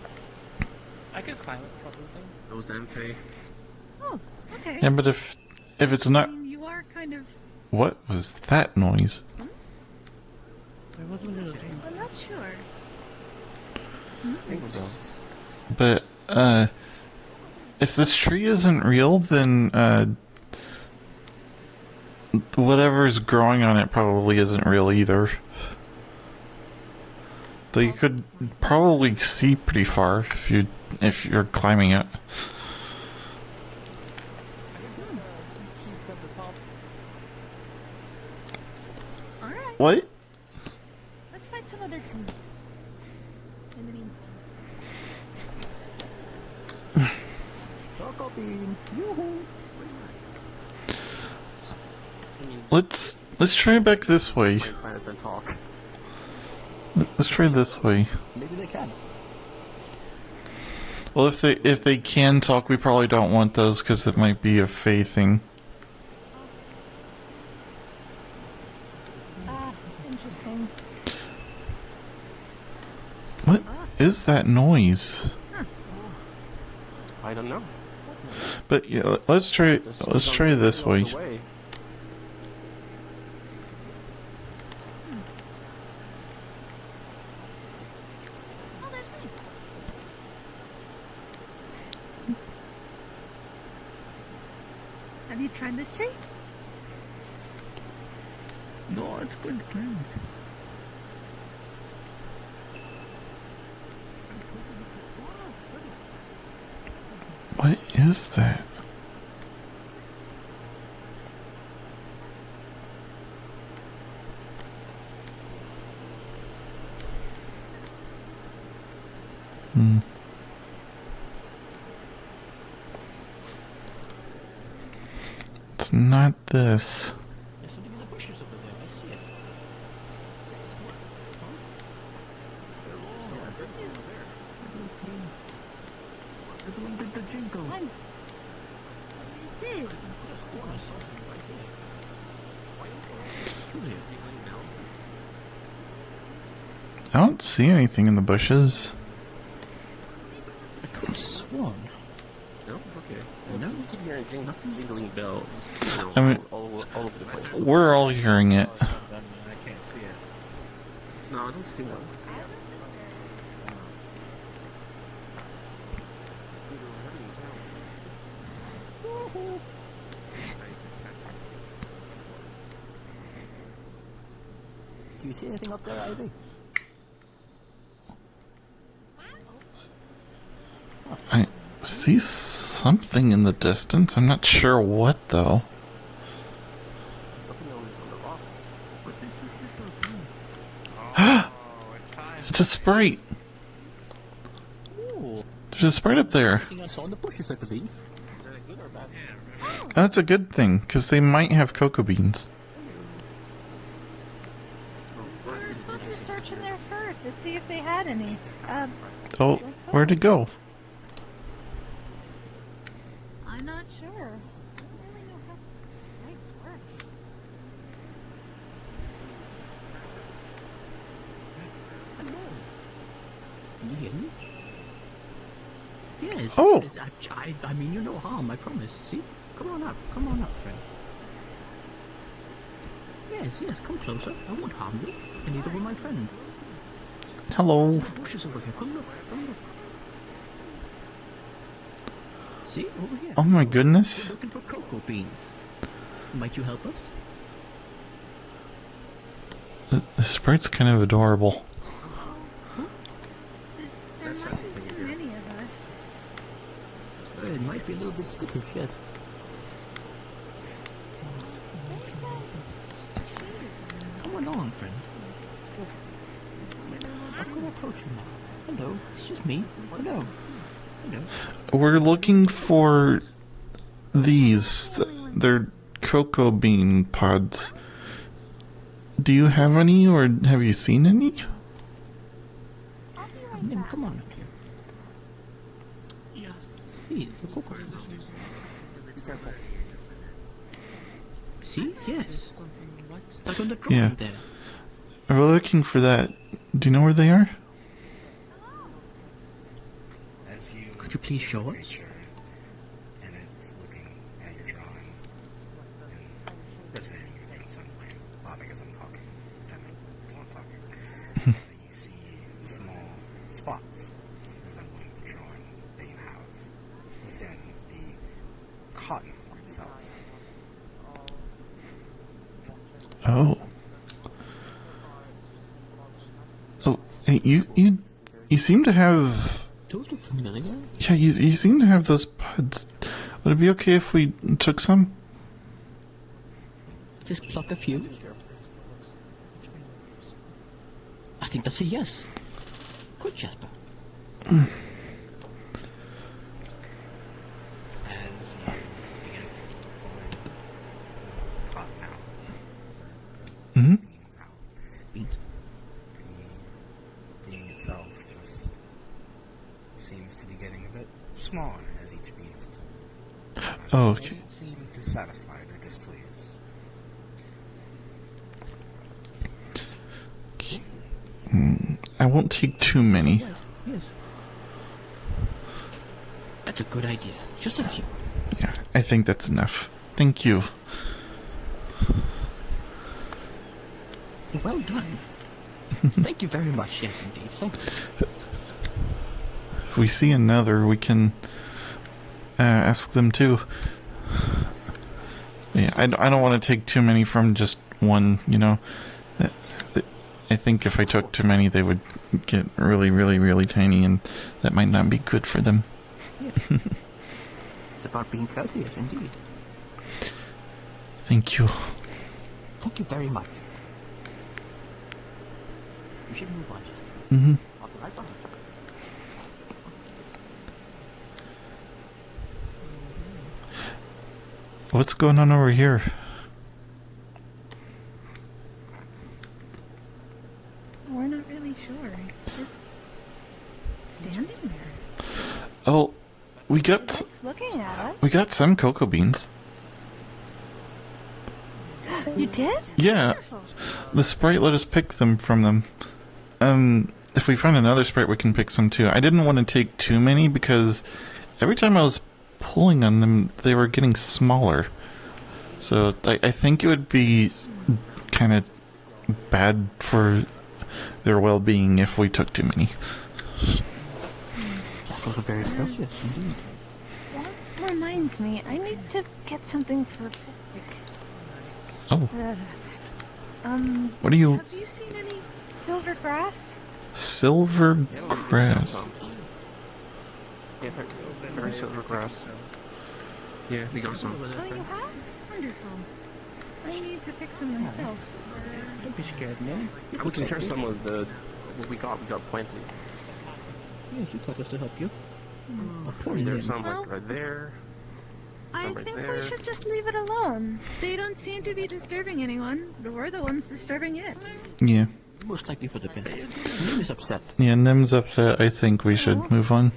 I could climb it probably.
Those damn Faye.
Oh, okay.
Yeah, but if it's not,
I mean, you are kind of...
what was that noise?
There wasn't a
I'm not sure.
I think so.
But if this tree isn't real, then whatever's growing on it probably isn't real either. Though you could probably see pretty far if you're climbing it.
Alright.
What?
Let's find some other trees. In the meantime.
Cocoa bean. Yoo-hoo.
Let's try back this way.
Planets and talk.
Let's try this way.
Maybe they can.
Well, if they can talk, we probably don't want those because it might be a Fae thing.
Interesting.
What is that noise?
I don't know.
But yeah, let's try this way.
Have you tried this tree?
No, it's good friend.
What is that? It's not this.
There's something in the bushes over there. I see it. Everyone did the jingle.
Did.
I don't see anything in the bushes.
I could have sworn.
No? Okay. No? You keep hearing jingling bells.
I mean,
all over the place.
we're all hearing it.
I can't see it. No, I don't see one.
Do you see anything up there, Ivy?
I see something in the distance. I'm not sure what though.
Something on the rocks. What this
It's a sprite.
Ooh.
There's a sprite up there.
I saw in the bushes, I believe.
Is that a good or a bad?
That's a good thing because they might have cocoa beans.
We were supposed to search in there first to see if they had any.
Oh, where'd it go?
I'm not sure. I don't really know how sprites work.
Hello. Can you hear me? Yes.
Oh.
Yes, I mean you no harm, I promise. See? Come on up, friend. Yes, come closer. I won't harm you. And neither will my friend.
Hello.
The bushes over here. Come look. See? Over here.
Oh my goodness.
We're looking for cocoa beans. Might you help us?
The sprite's kind of adorable.
There might be too many of us.
It might be a little bit skittish, yes. Come along, friend. I'll go approach you now. Hello, it's just me. Hello.
We're looking for these. They're cocoa bean pods. Do you have any, or have you seen any?
Come on up here.
Yes.
See, the cocoa.
Be careful.
See? Yes. Like on the drawing
Yeah.
there.
We're looking for that. Do you know where they are?
As you
Could you please show us?
and it's looking at your drawing and listening to you in some way. Because I'm talking. And it's not talking. And you see small spots resembling the drawing that you have within the cotton itself.
You seem to have.
Those look familiar.
Yeah, you seem to have those pods. Would it be okay if we took some?
Just pluck a few. I think that's a yes. Good, Jasper.
As you begin pulling cotton out,
Mm-hmm.
beans out, the bean itself just seems to be getting a bit smaller as each bean is pulled.
Oh,
It
okay.
doesn't seem dissatisfied or displeased.
I won't take too many.
Yes. That's a good idea. Just a few.
Yeah, I think that's enough. Thank you.
Well done. Thank you very much. Yes, indeed. Thank you.
If we see another, we can ask them too. Yeah, I don't want to take too many from just one, you know. I think if I took too many, they would get really, really, really tiny, and that might not be good for them.
Yes. It's about being courteous, indeed.
Thank you.
Thank you very much. We should move on, Jasper.
Mm-hmm.
I'll be right behind you.
What's going on over here?
We're not really sure. It's just standing there.
Oh, we got
It's looking at us.
we got some cocoa beans.
You did?
Yeah, the sprite let us pick them from them. If we find another sprite, we can pick some too. I didn't want to take too many because every time I was pulling on them, they were getting smaller. So I think it would be kind of bad for their well-being if we took too many.
Those are very precious, indeed.
That reminds me, I need to get something for Fistic.
Oh. What do you...
Have you seen any silver grass?
Silver grass.
Yeah, very silver grass. Yeah, we got some.
Oh, you have? Wonderful. I need to pick some myself.
Don't be scared, man.
We can share some of the what we got. We got plenty.
Yes, you got us to help you. A poor
There's
limb.
some like right there.
I
Some right
think
there.
we should just leave it alone. They don't seem to be disturbing anyone. We're the ones disturbing it.
Yeah.
Most likely for the best. Nim is upset.
Yeah, Nim's upset. I think we should move on.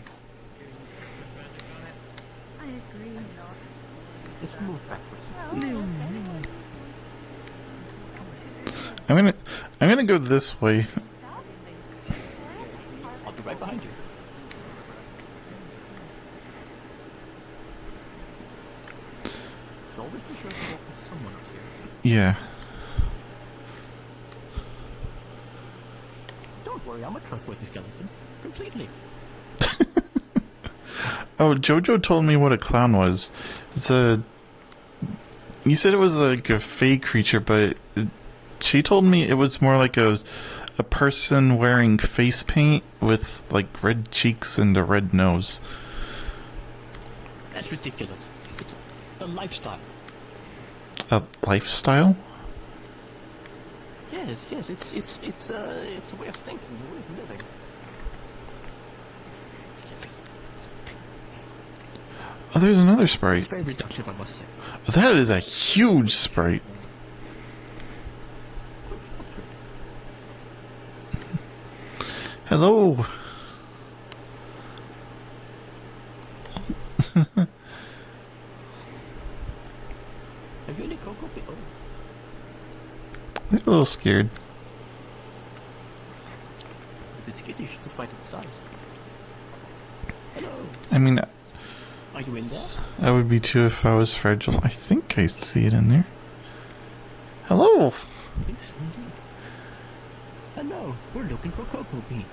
I agree.
Let's move backwards.
I'm gonna go this way.
I'll be right behind you. So always be sure to walk with someone up here.
Yeah.
Don't worry, I'm a trustworthy skeleton. Completely.
Oh, Jojo told me what a clown was. It's a... You said it was like a fey creature, but she told me it was more like a person wearing face paint with like red cheeks and a red nose.
That's ridiculous. It's a lifestyle.
A lifestyle?
Yes, it's a way of thinking, a way of living.
Oh, there's another sprite.
It's very reductive, I must say.
That is a huge sprite. Hello.
Have you any cocoa beans? Oh,
They're a little scared.
a bit skittish despite its size. Hello.
I mean,
Are you in there?
I would be too if I was fragile. I think I see it in there. Hello.
Yes, indeed. Hello. We're looking for cocoa beans.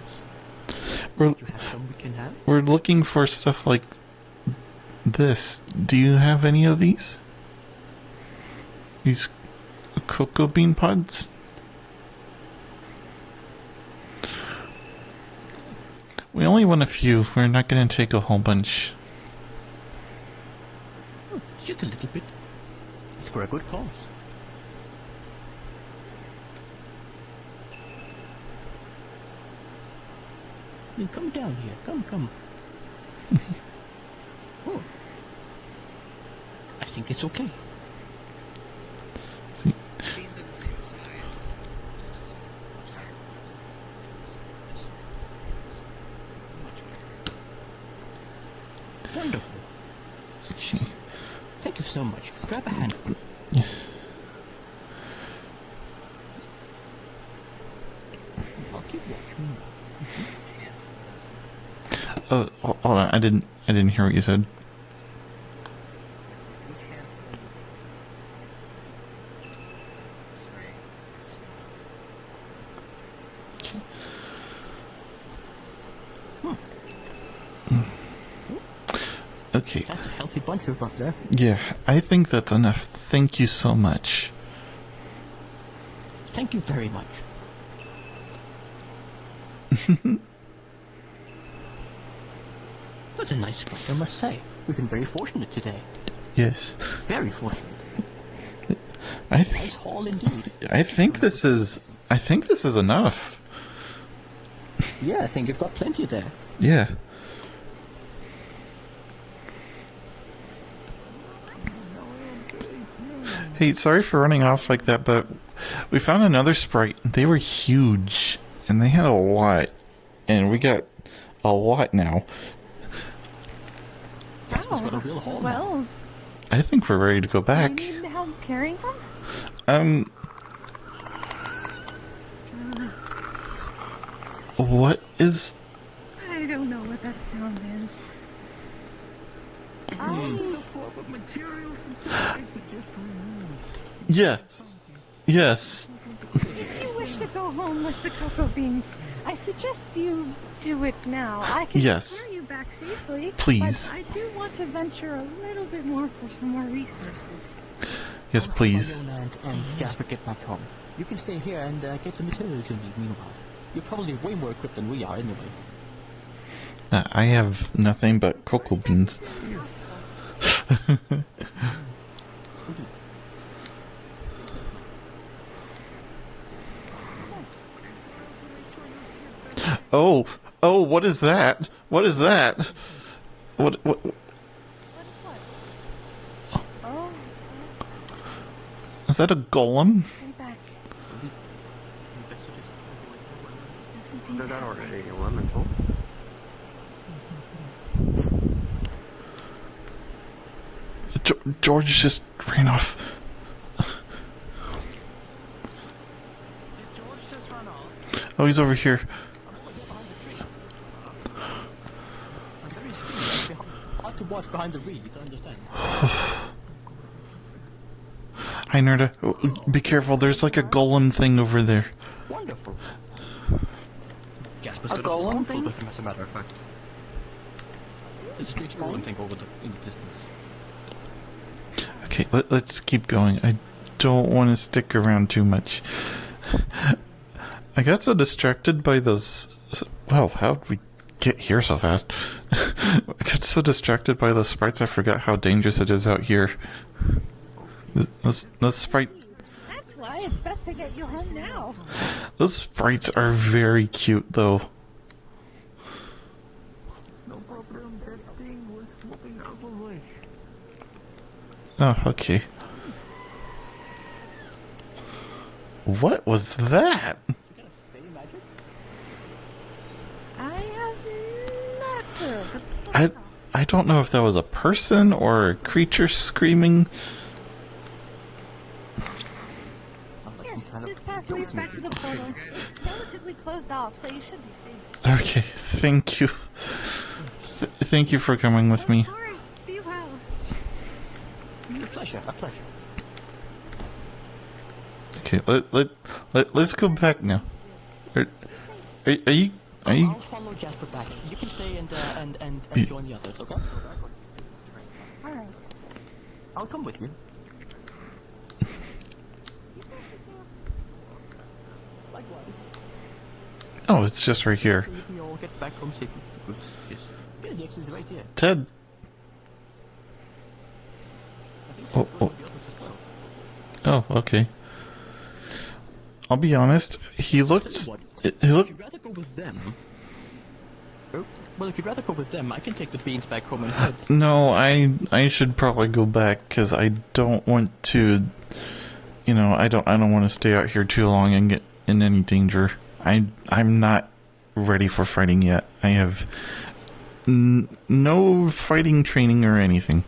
We're,
Do you have some we can have?
we're looking for stuff like this. Do you have any of these? These cocoa bean pods? We only want a few. We're not going to take a whole bunch.
Oh, just a little bit. It's for a good cause. Then come down here. Come. Oh. I think it's okay.
See.
Beans are the same size, just a much higher quantity. This one is much bigger.
Wonderful.
Okay.
Thank you so much. Grab a handful.
Yes.
I'll keep watching.
Oh, hold on. I didn't hear what you said. Okay.
That's a healthy bunch we've got there.
Yeah, I think that's enough. Thank you so much.
Thank you very much. That's a nice spot, I must say. We've been very fortunate today.
Yes.
Very fortunate.
Nice
haul indeed.
I think this is enough.
Yeah, I think you've got plenty there.
Yeah. Hey, sorry for running off like that, but we found another sprite. They were huge, and they had a lot, and we got a lot now.
Jasper's got a real haul now.
Well,
I think we're ready to go back.
do you need help carrying them?
What is...
I don't know what that sound is.
Yes. Yes.
If you wish to go home with the cocoa beans, I suggest you do it now. I can
Yes.
carry you back safely.
Please.
But I do want to venture a little bit more for some more resources.
Yes, please.
And Jasper get back home. You can stay here and get the materials you need meanwhile. You're probably way more equipped than we are anyway.
I have nothing but cocoa beans. Oh, what is that? What is that? What?
Oh,
Is that a golem?
way back. Doesn't seem
They're
to
not
have
already
legs.
elemental.
George just ran off. Oh, he's over here.
Hard to watch behind the reeds, I understand.
Hi, Nerda. Oh, be careful. There's like a golem thing over there.
Wonderful. Jasper's
A
got
golem
a
thing?
with him, as a matter of fact. There's a strange golem thing over in the distance.
Okay, let's keep going. I don't want to stick around too much. I got so distracted by those... Wow, how did we get here so fast? I got so distracted by those sprites I forgot how dangerous it is out here. Those sprite...
That's why it's best to get you home now.
Those sprites are very cute, though.
No problem, that thing was smoking out of my...
Oh, okay. What was that?
I have not heard.
I don't know if that was a person or a creature screaming.
Here, this path leads back to the portal. It's relatively closed off, so you should be safe.
Okay, thank you. Thank you for coming with me.
Of course, be well.
A pleasure, a pleasure.
Okay, let's go back now. Are you?
I'll follow Jasper back. You can stay and join the others, okay?
Alright.
I'll come with you.
Oh, it's just right here.
Save me all get back home safely. Yes. Yeah, the exit is right here.
Ted. Oh, oh. Oh, okay. I'll be honest. He looked. He looked.
If you'd rather go with them. Oh, well, if you'd rather go with them, I can take the beans back home and head.
No, I should probably go back because I don't want to. You know, I don't want to stay out here too long and get in any danger. I'm not ready for fighting yet. I have no fighting training or anything.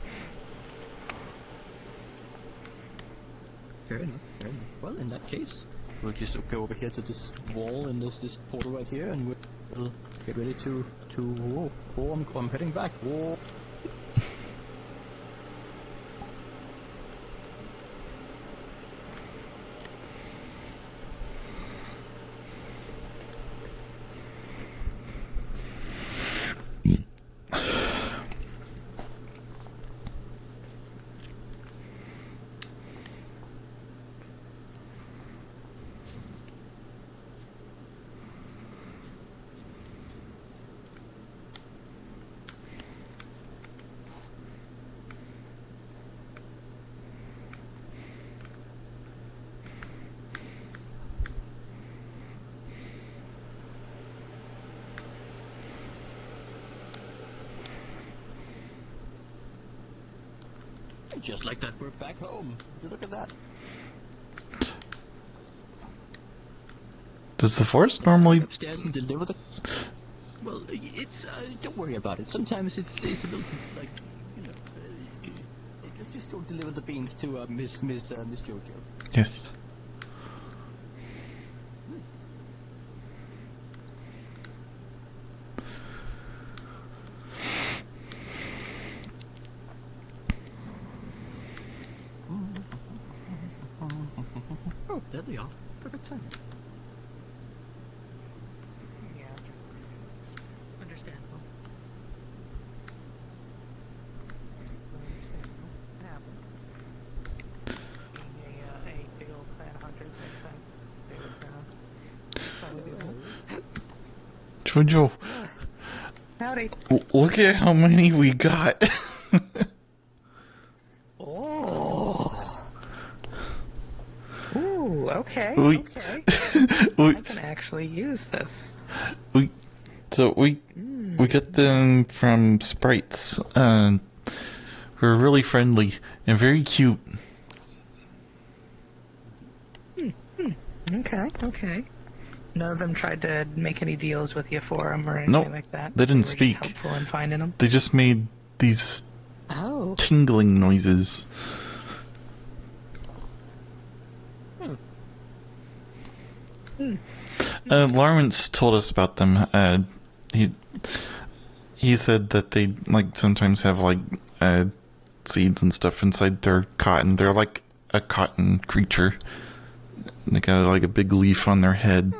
Fair enough. Well, in that case, we'll just go over here to this wall and there's this portal right here, and we'll get ready to whoa, I'm heading back. Whoa. Just like that, we're back home. Look at that.
Does the force normally
Upstairs and deliver the... Well, it's don't worry about it. Sometimes it's a little like, you know, just go deliver the beans to Miss Jojo.
Yes.
Oh, there they are. Perfect time.
Yeah. Understandable. Being a big old fan hunter makes sense. They would probably do that.
Jojo?
Howdy.
Look at how many we got.
Oh. Ooh, okay.
We-
Okay.
we-
I can actually use this.
we got them from sprites. Were really friendly and very cute.
Okay. None of them tried to make any deals with you for them or anything
Nope,
like that.
they didn't
were just
speak.
helpful in finding them.
They just made these
Oh.
tingling noises. Lawrence told us about them. He said that they like sometimes have like seeds and stuff inside their cotton. They're like a cotton creature. They got like a big leaf on their head.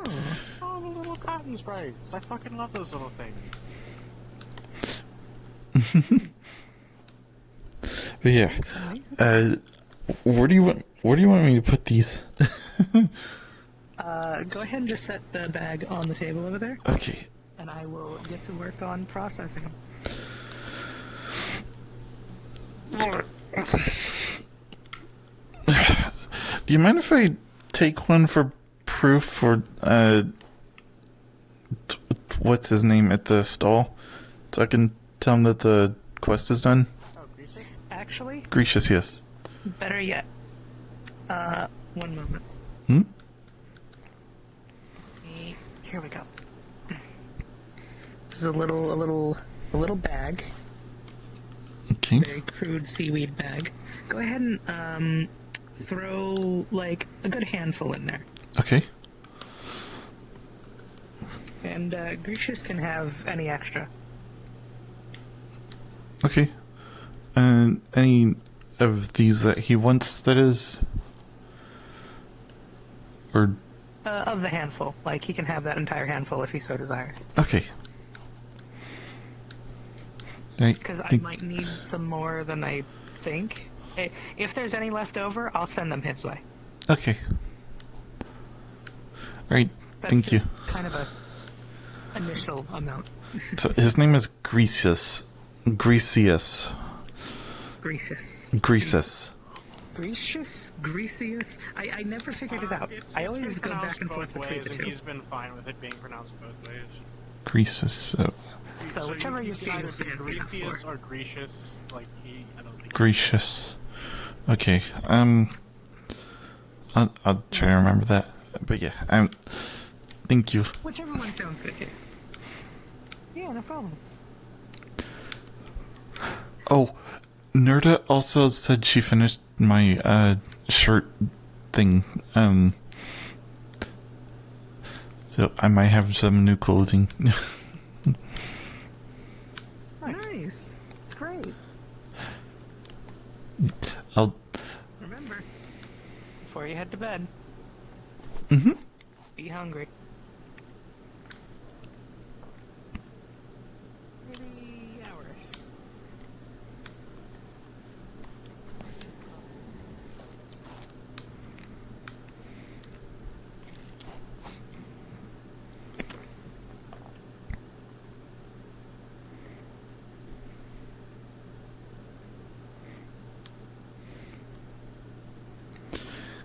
Oh, the little cotton sprites. I fucking love those little things.
But yeah, where do you want me to put these?
Go ahead and just set the bag on the table over there.
Okay.
And I will get to work on processing them.
Do you mind if I take one for proof for what's his name at the stall, so I can tell him that the quest is done?
Actually,
Gracious, yes.
better yet. One moment. Here we go. This is a little bag.
Okay.
Very crude seaweed bag. Go ahead and throw like a good handful in there.
Okay.
And Gracious can have any extra.
Okay. And any of these that he wants, that is? Or...
Of the handful. Like, he can have that entire handful if he so desires.
Okay.
Because I might need some more than I think. If there's any left over, I'll send them his way.
Okay. Alright,
That's
thank you.
just kind of initial amount.
So his name is Greasius. Greasius.
Greasius.
Greasius.
Greasius? I never figured it out. I always go back and forth between the two.
He's been fine with it being pronounced both ways.
Greasius.
So whichever you feel
either be
fancy enough
Greasius
for.
or Grecius. Like he, I don't think.
Gracious. Okay. I'll try to remember that. But yeah. Thank you.
Whichever one sounds good to you. Yeah, no problem.
Oh, Nerda also said she finished my shirt thing. So I might have some new clothing.
Nice. It's great.
I'll.
Remember, before you head to bed, be hungry. Maybe hour.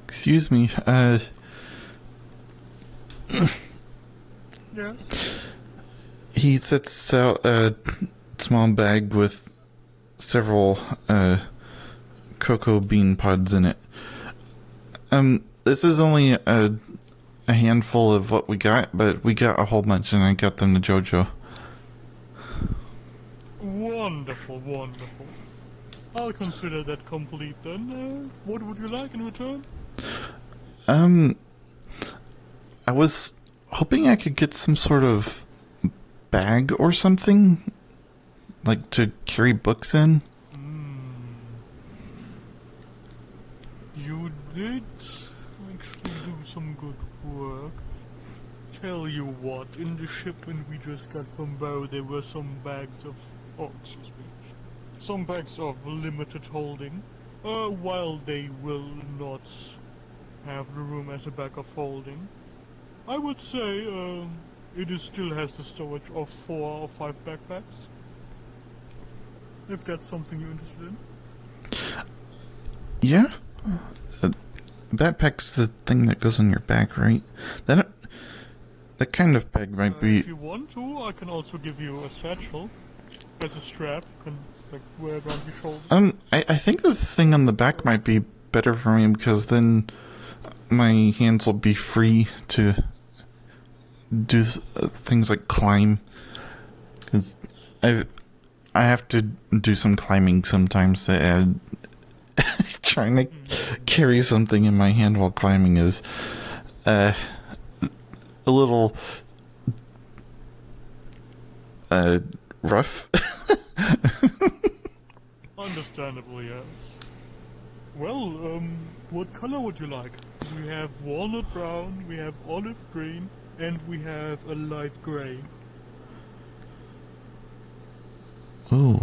Excuse me.
Yeah.
He sets out a small bag with several cocoa bean pods in it. This is only a handful of what we got, but we got a whole bunch, and I got them to JoJo.
Wonderful, wonderful. I'll consider that complete then. What would you like in return?
I was hoping I could get some sort of bag or something, like to carry books in.
You did actually do some good work. Tell you what, in the shipment we just got from Bow, there were some bags of... Oh, excuse me. Some bags of limited holding. While they will not have the room as a bag of holding, I would say it still has the storage of 4 or 5 backpacks. If that's something you're interested in.
Yeah? Backpack's the thing that goes on your back, right? That kind of bag might be...
If you want to, I can also give you a satchel as a strap. You can like wear it around your shoulder.
I think the thing on the back might be better for me, because then my hands will be free to do things like climb. Because I have to do some climbing sometimes, and trying to carry something in my hand while climbing is a little rough.
Understandably, yes. Well, what color would you like? We have walnut brown, we have olive green, and we have a light gray.
Oh,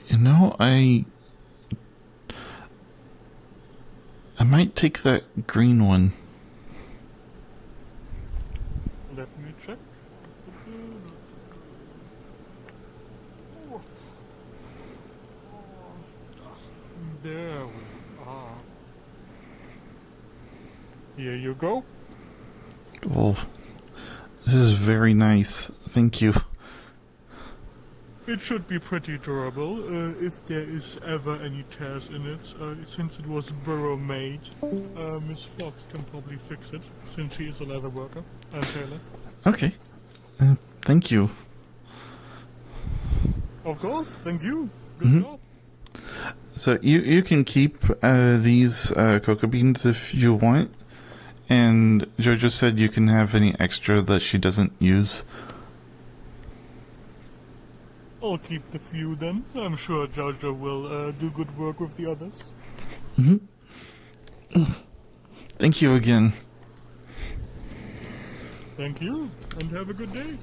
you know, I might take that green one.
Let me check. There we are. Here you go.
Oh, this is very nice. Thank you.
It should be pretty durable, if there is ever any tears in it. Since it was burrow made, Miss Fox can probably fix it, since she is a leather worker and tailor.
Okay. Thank you.
Of course, thank you. Good job.
So you can keep these cocoa beans if you want, and Jojo said you can have any extra that she doesn't use.
I'll keep the few then. I'm sure Jojo will do good work with the others.
Thank you again.
Thank you, and have a good day.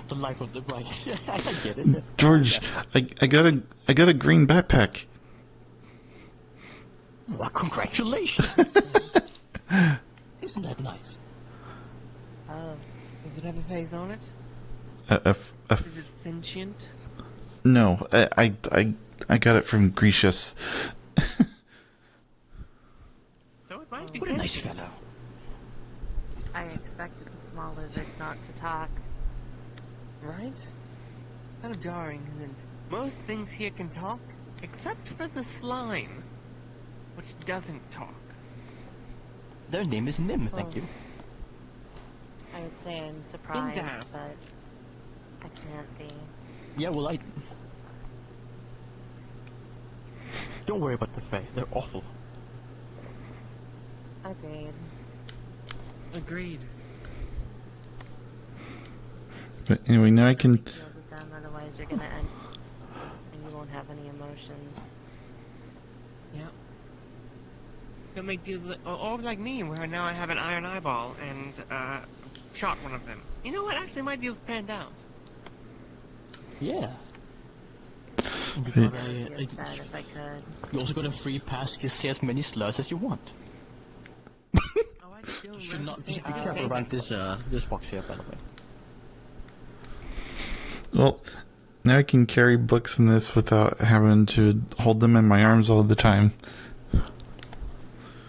The life of the right. I get it.
George, I got a green backpack.
Well, congratulations. Isn't that nice?
Does it have a face on it?
Is
it sentient?
No, I got it from Grecius.
So it might be
What a nice
sentient.
fellow.
I expected the small lizard not to talk.
Right? Kind of jarring, isn't it? Most things here can talk, except for the slime, which doesn't talk.
Their name is Nim, thank you.
I would say I'm surprised,
Indas.
but I can't be.
Yeah, well, don't worry about the Fae. They're awful.
Agreed.
Agreed.
But anyway, now I can.
Deals with them, otherwise you're gonna end and you won't have any emotions.
Yeah. Don't make deals or like me, where now I have an iron eyeball and shot one of them. You know what? Actually, my deal's panned out.
Yeah.
I'd be upset if I could.
You also got a free pass to say as many slurs as you want. Should not be careful around this box here, by the way.
Well, now I can carry books in this without having to hold them in my arms all the time.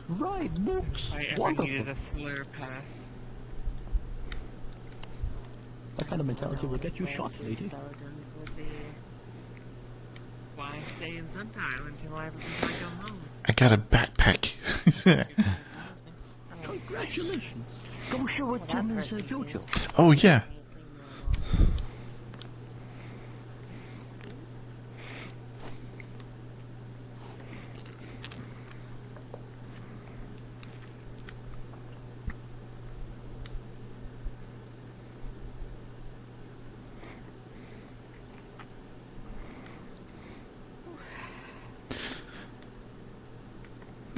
Right, books.
I ever needed a slur pass.
That kind of mentality will get you shot, lady.
Skeletons would be.
Why stay in Sundial until I go home?
I got a backpack.
Congratulations. Go show it to Miss Jojo.
Oh yeah.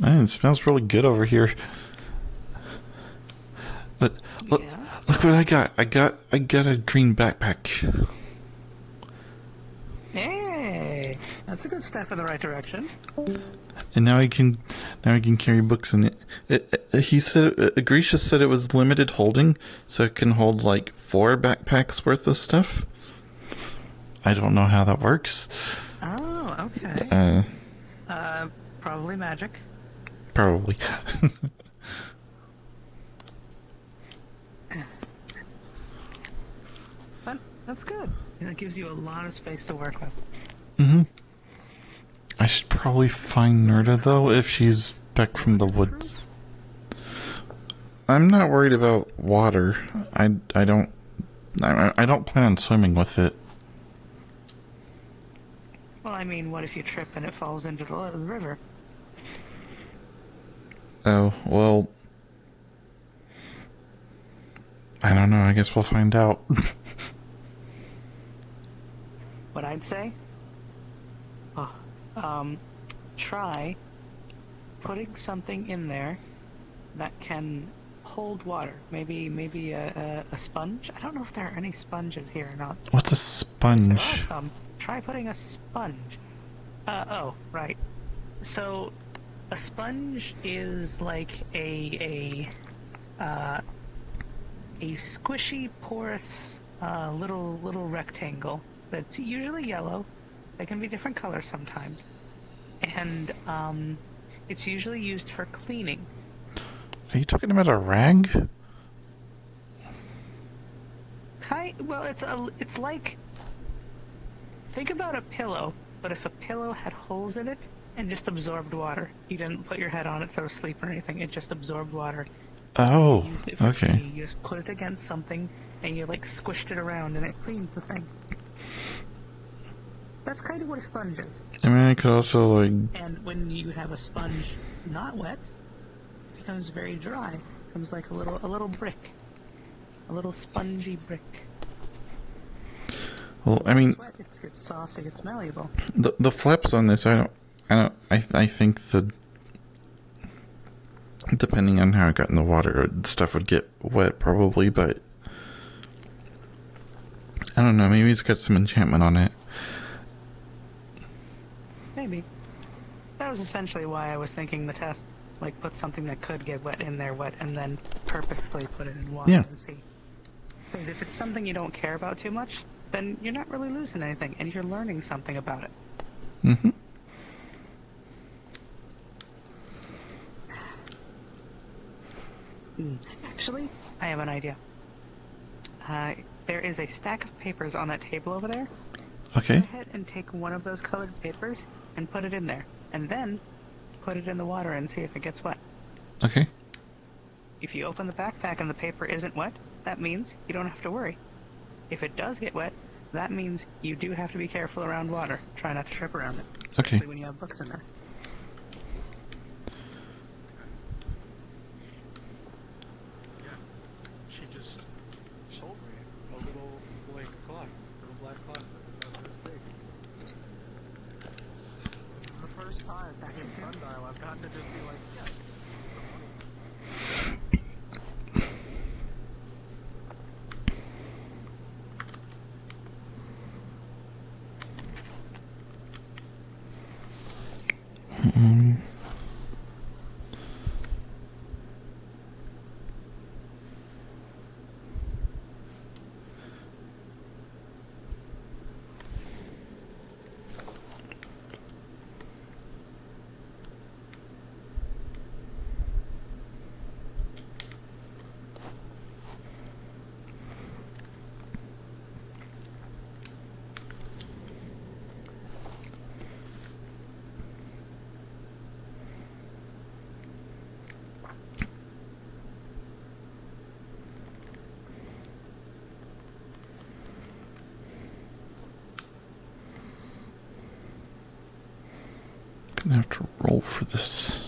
Man, it smells really good over here. But look what I got. I got a green backpack.
Hey, that's a good step in the right direction.
And now I can carry books in it. He said Grisha said it was limited holding, so it can hold like 4 backpacks worth of stuff. I don't know how that works.
Oh, okay. Probably magic.
Probably.
But that's good. That gives you a lot of space to work with.
Mm-hmm. I should probably find Nerda though if she's back from the woods. I'm not worried about water. I don't plan on swimming with it.
Well, I mean, what if you trip and it falls into the river?
Oh, well, I don't know. I guess we'll find out.
What I'd say? Try putting something in there that can hold water. Maybe a sponge. I don't know if there are any sponges here or not.
What's a sponge?
There are some. Try putting a sponge. Oh, right. So, a sponge is like a squishy, porous little rectangle that's usually yellow. They can be different colors sometimes, and it's usually used for cleaning.
Are you talking about a rag?
Well, it's like, think about a pillow, but if a pillow had holes in it and just absorbed water. You didn't put your head on it, fell asleep or anything. It just absorbed water.
Oh,
You used it for
okay.
cleaning. You just put it against something and you like squished it around and it cleaned the thing. That's kind of what a sponge is.
I mean, I could also like.
And when you have a sponge not wet, it becomes very dry. It becomes like a little brick. A little spongy brick.
Well, I mean,
It's wet, it gets soft, it gets malleable.
the flaps on this, I think the depending on how it got in the water, stuff would get wet probably, but I don't know, maybe it's got some enchantment on it.
Maybe. That was essentially why I was thinking the test. Like, put something that could get wet in there wet, and then purposefully put it in water
Yeah.
and see. Because if it's something you don't care about too much, then you're not really losing anything, and you're learning something about it.
Mm-hmm.
Actually, I have an idea. There is a stack of papers on that table over there.
Okay.
Go ahead and take one of those colored papers and put it in there. And then put it in the water and see if it gets wet.
Okay.
If you open the backpack and the paper isn't wet, that means you don't have to worry. If it does get wet, that means you do have to be careful around water. Try not to trip around it.
Okay.
Especially when you have books in there.
She just sold me a little like clock, a little black clock that's this big. This is the first time back in Sundial I've got to just be like, yeah.
Gonna have to roll for this.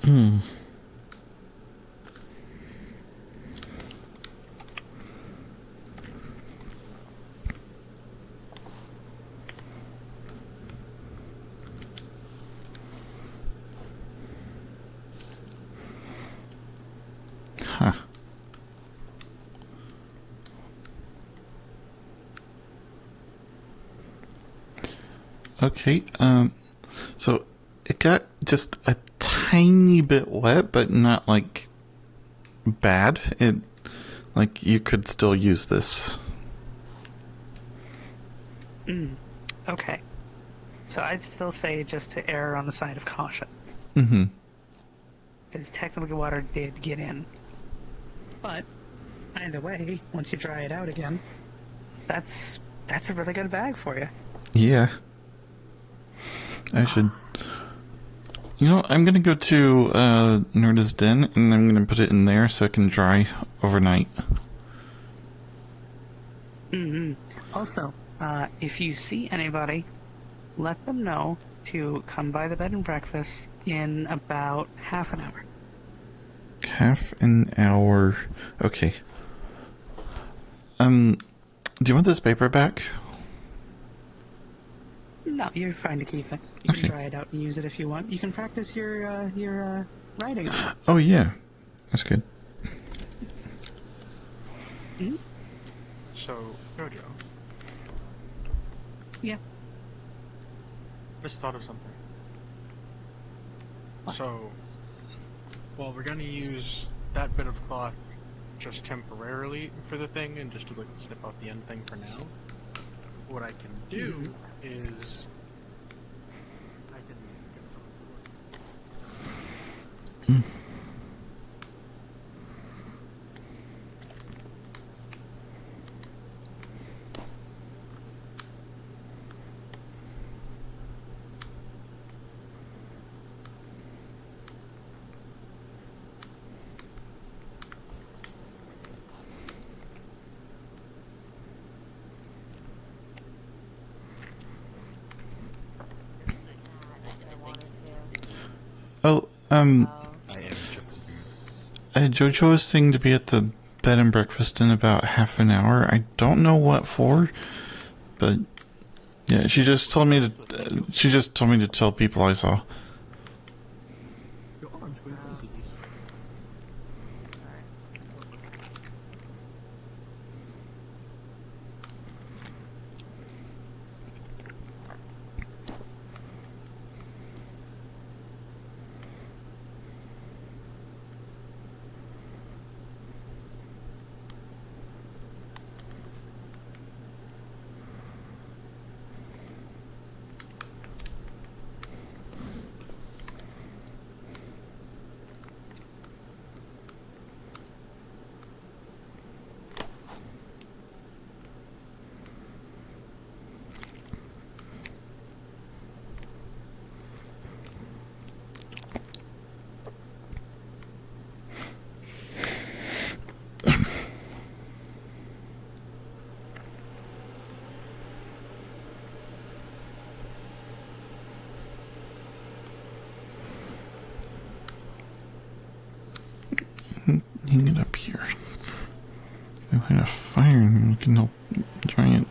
Hmm. Huh. Okay, so it got just a tiny bit wet, but not like bad. It, like, you could still use this.
Okay. So I'd still say just to err on the side of caution.
Mm-hmm.
Because technically water did get in. But either way, once you dry it out again, that's a really good bag for you.
Yeah. I should... You know, I'm gonna go to Nerda's Den, and I'm gonna put it in there so it can dry overnight.
Mm-hmm. Also, if you see anybody, let them know to come by the bed and breakfast in about half an hour.
Half an hour. Okay. Do you want this paper back?
No, you're fine to keep it. You can dry it out and use it if you want. You can practice your writing on it.
Oh, yeah. That's good.
Mm-hmm.
So, Jojo.
Yeah.
Just thought of something. So, well, we're gonna use that bit of cloth just temporarily for the thing and just to like snip out the end thing for now. What I can do is I can get some
I am interested
Jojo is saying to be at the bed and breakfast in about half an hour. I don't know what for, but yeah, she just told me to tell people I saw.
Your arm's going crazy.
Hang it up here. I'll light a fire and we can help dry it.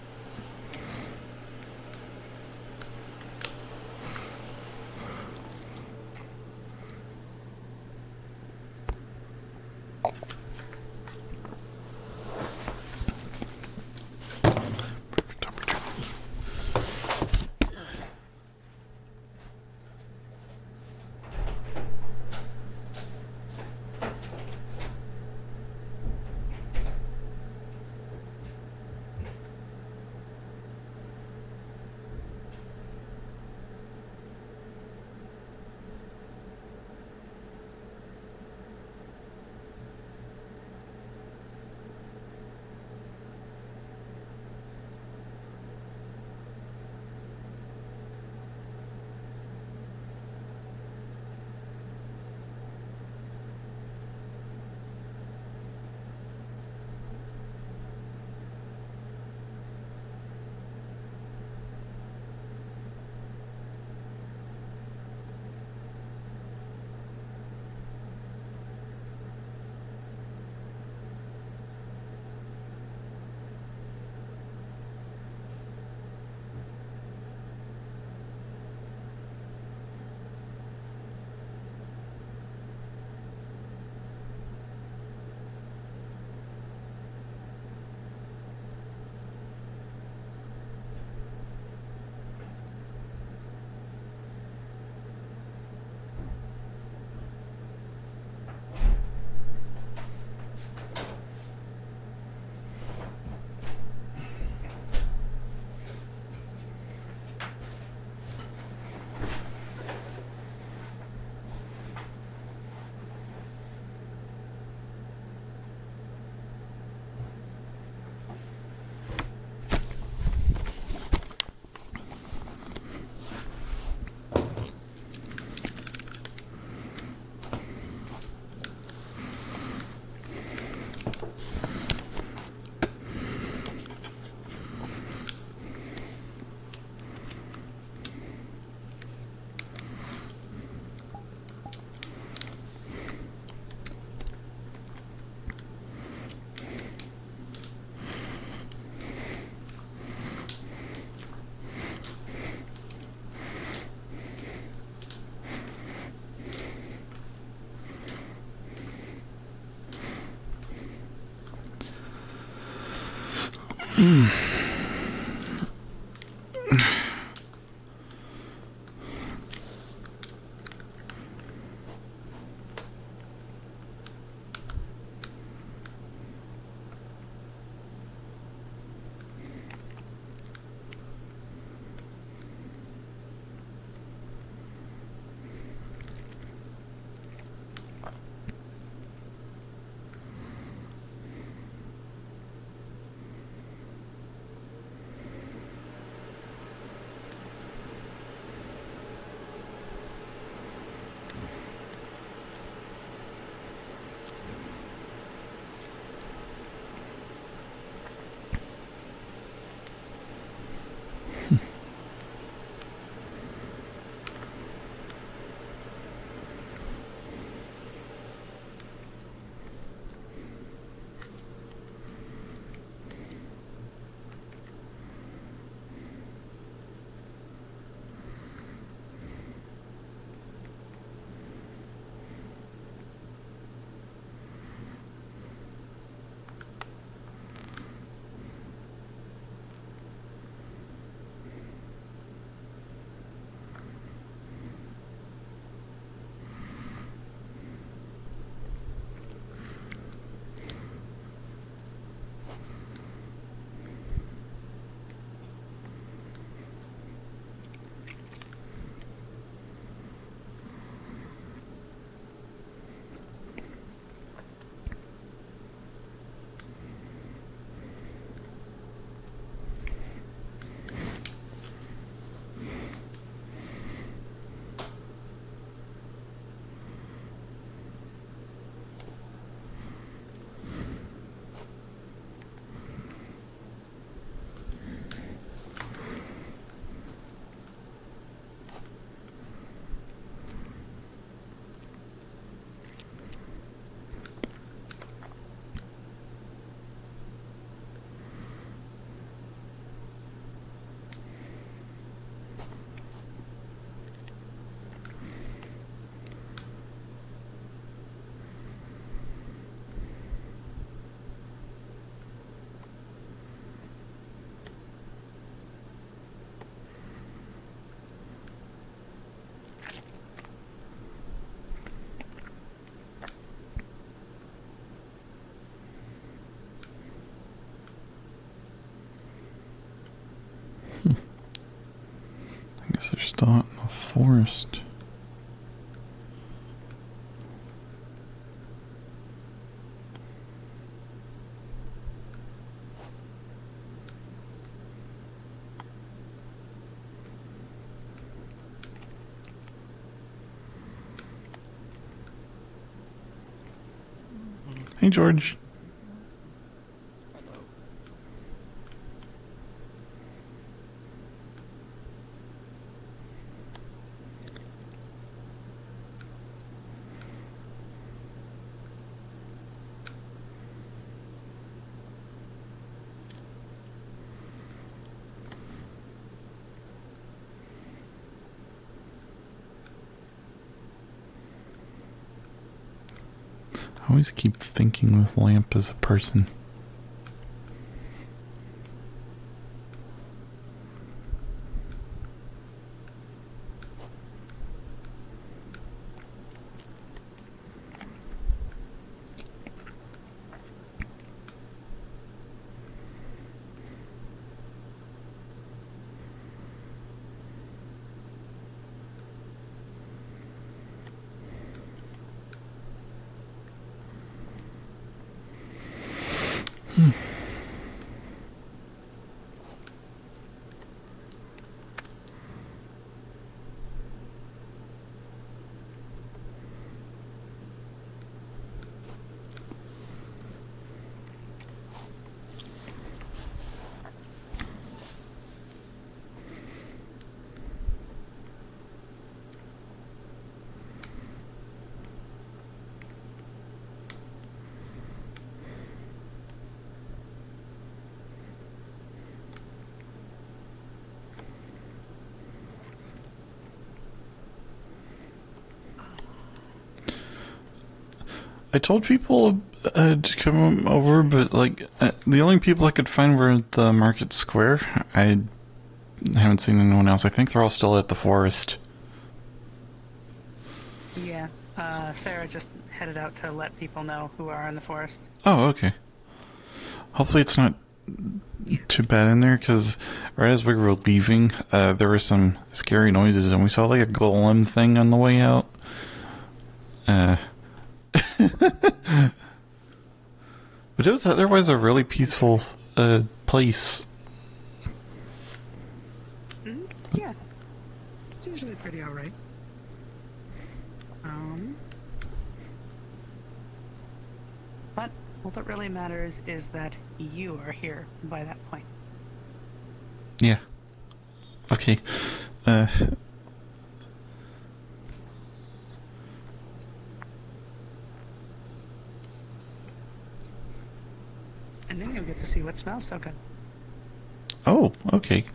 still out in the forest. Hey, George. I always keep thinking with Lamp as a person. I told people to come over, but like the only people I could find were at the market square. I haven't seen anyone else. I think they're all still at the forest.
Yeah, Sarah just headed out to let people know who are in the forest.
Oh, okay. Hopefully it's not too bad in there, because right as we were leaving, there were some scary noises, and we saw like a golem thing on the way out. But it was otherwise a really peaceful place.
Yeah, it's usually pretty alright. But all that really matters is that you are here by that point.
Yeah. Okay.
And then you'll get to see what smells so good.
Oh, okay.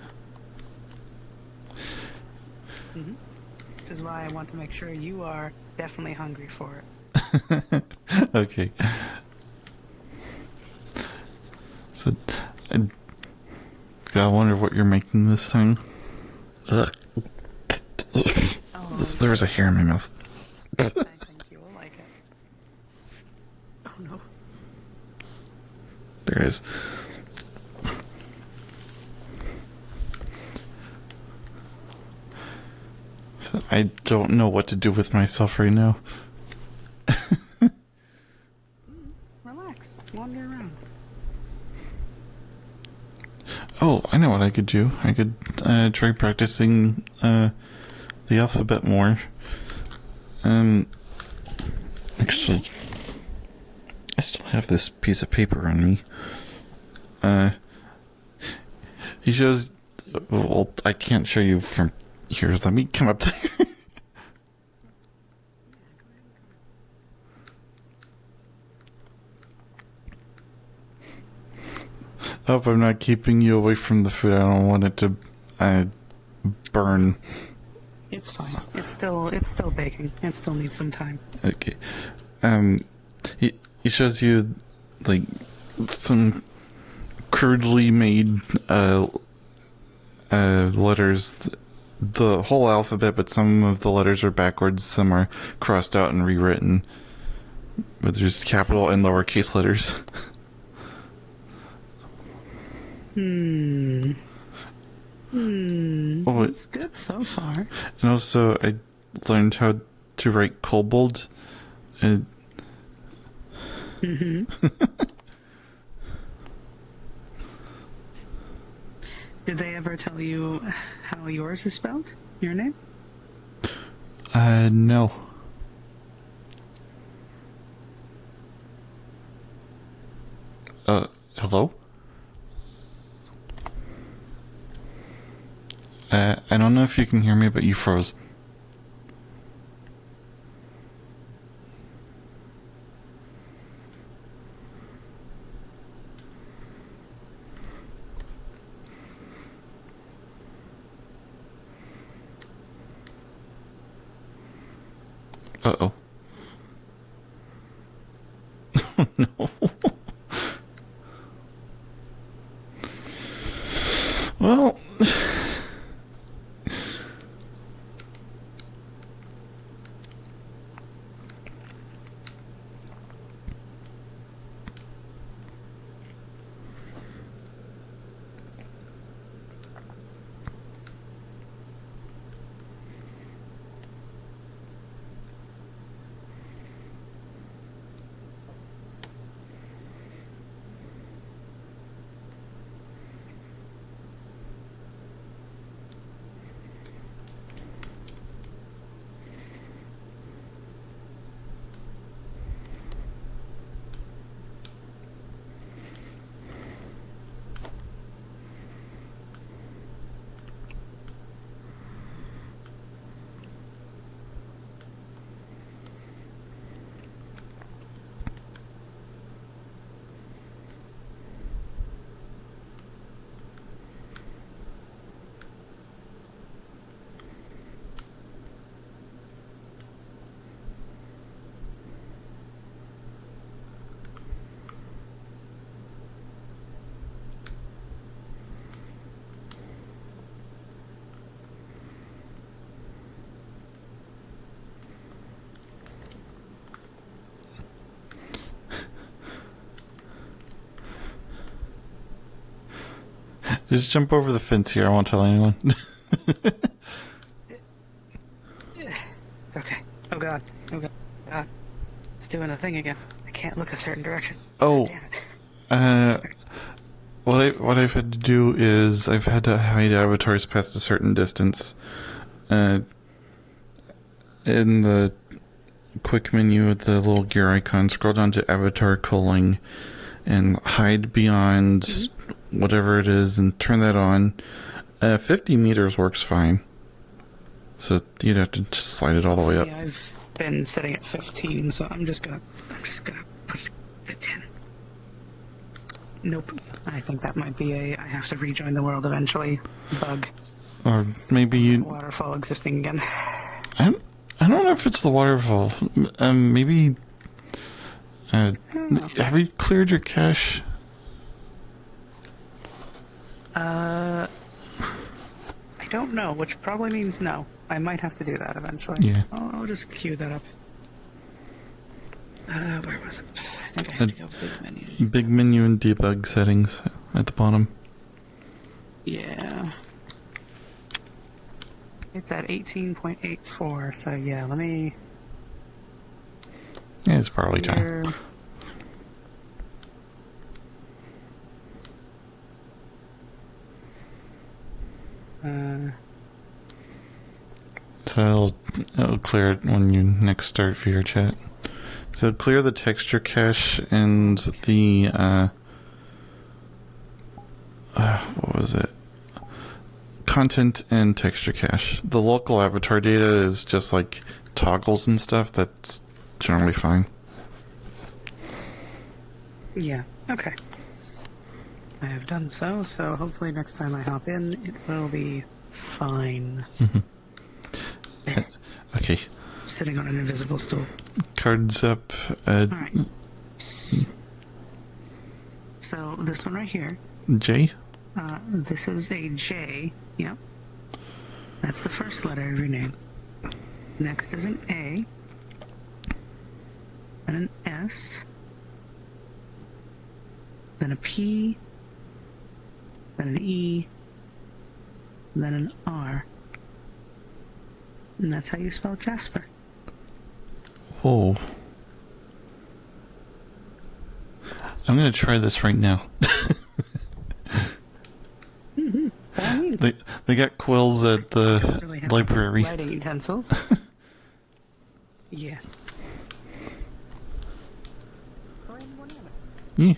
Which is why I want to make sure you are definitely hungry for it.
Okay. So, I wonder what you're making this time. Ugh. There's a hair in my mouth.
I think you will like it. Oh no.
There is. So I don't know what to do with myself right now.
Relax. Wander around.
Oh, I know what I could do. I could try practicing the alphabet more. Actually, I still have this piece of paper on me. He shows. Well, I can't show you from here. Let me come up there. I hope I'm not keeping you away from the food. I don't want it to burn.
It's fine. It's still baking. It still needs some time.
Okay. He shows you like some crudely made letters, the whole alphabet, but some of the letters are backwards, some are crossed out and rewritten. But there's capital and lowercase letters. Oh,
It's good so far.
and also, I learned how to write kobold.
Mm-hmm. Did they ever tell you how yours is spelled? Your name?
No. Hello? I don't know if you can hear me, but you froze. Uh-oh. Oh, no. Well... Just jump over the fence here. I won't tell anyone.
Okay. Oh god. Oh god. God. It's doing a thing again. I can't look a certain direction.
Oh. What I've had to do is I've had to hide avatars past a certain distance. In the quick menu with the little gear icon, scroll down to avatar culling and hide beyond whatever it is and turn that on. 50 meters works fine. So you'd have to just slide it all the way up.
Yeah, I've been setting at 15, so I'm just gonna push the 10. Nope. I think that might be I have to rejoin the world eventually bug.
Or maybe you...
Waterfall existing again.
I don't know if it's the waterfall. Maybe... have you cleared your cache?
I don't know, which probably means no. I might have to do that eventually.
Yeah.
I'll just queue that up. Where was it? I think I had to go big menu.
Big menu and debug settings at the bottom.
Yeah. It's at 18.84, so yeah, let me...
Yeah, it's probably time. So it'll clear it when you next start VR chat. So clear the texture cache and the what was it? Content and texture cache. The local avatar data is just like toggles and stuff. That's generally fine.
Yeah, okay. I have done so, so hopefully next time I hop in, it will be fine.
Okay.
Sitting on an invisible stool.
Cards up.
Alright. So, this one right here.
J?
This is a J. Yep. That's the first letter of your name. Next is an A. Then an S. Then a P. Then an E. then an R. And that's how you spell Jasper.
Whoa. I'm gonna try this right now. They got quills at the
Really have
library.
writing utensils. Yeah.
Yeah.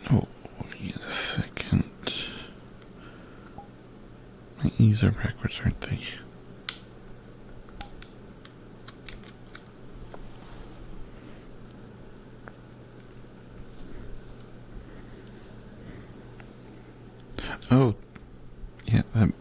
Oh, wait a second. My E's are backwards, aren't they? Oh, yeah, that.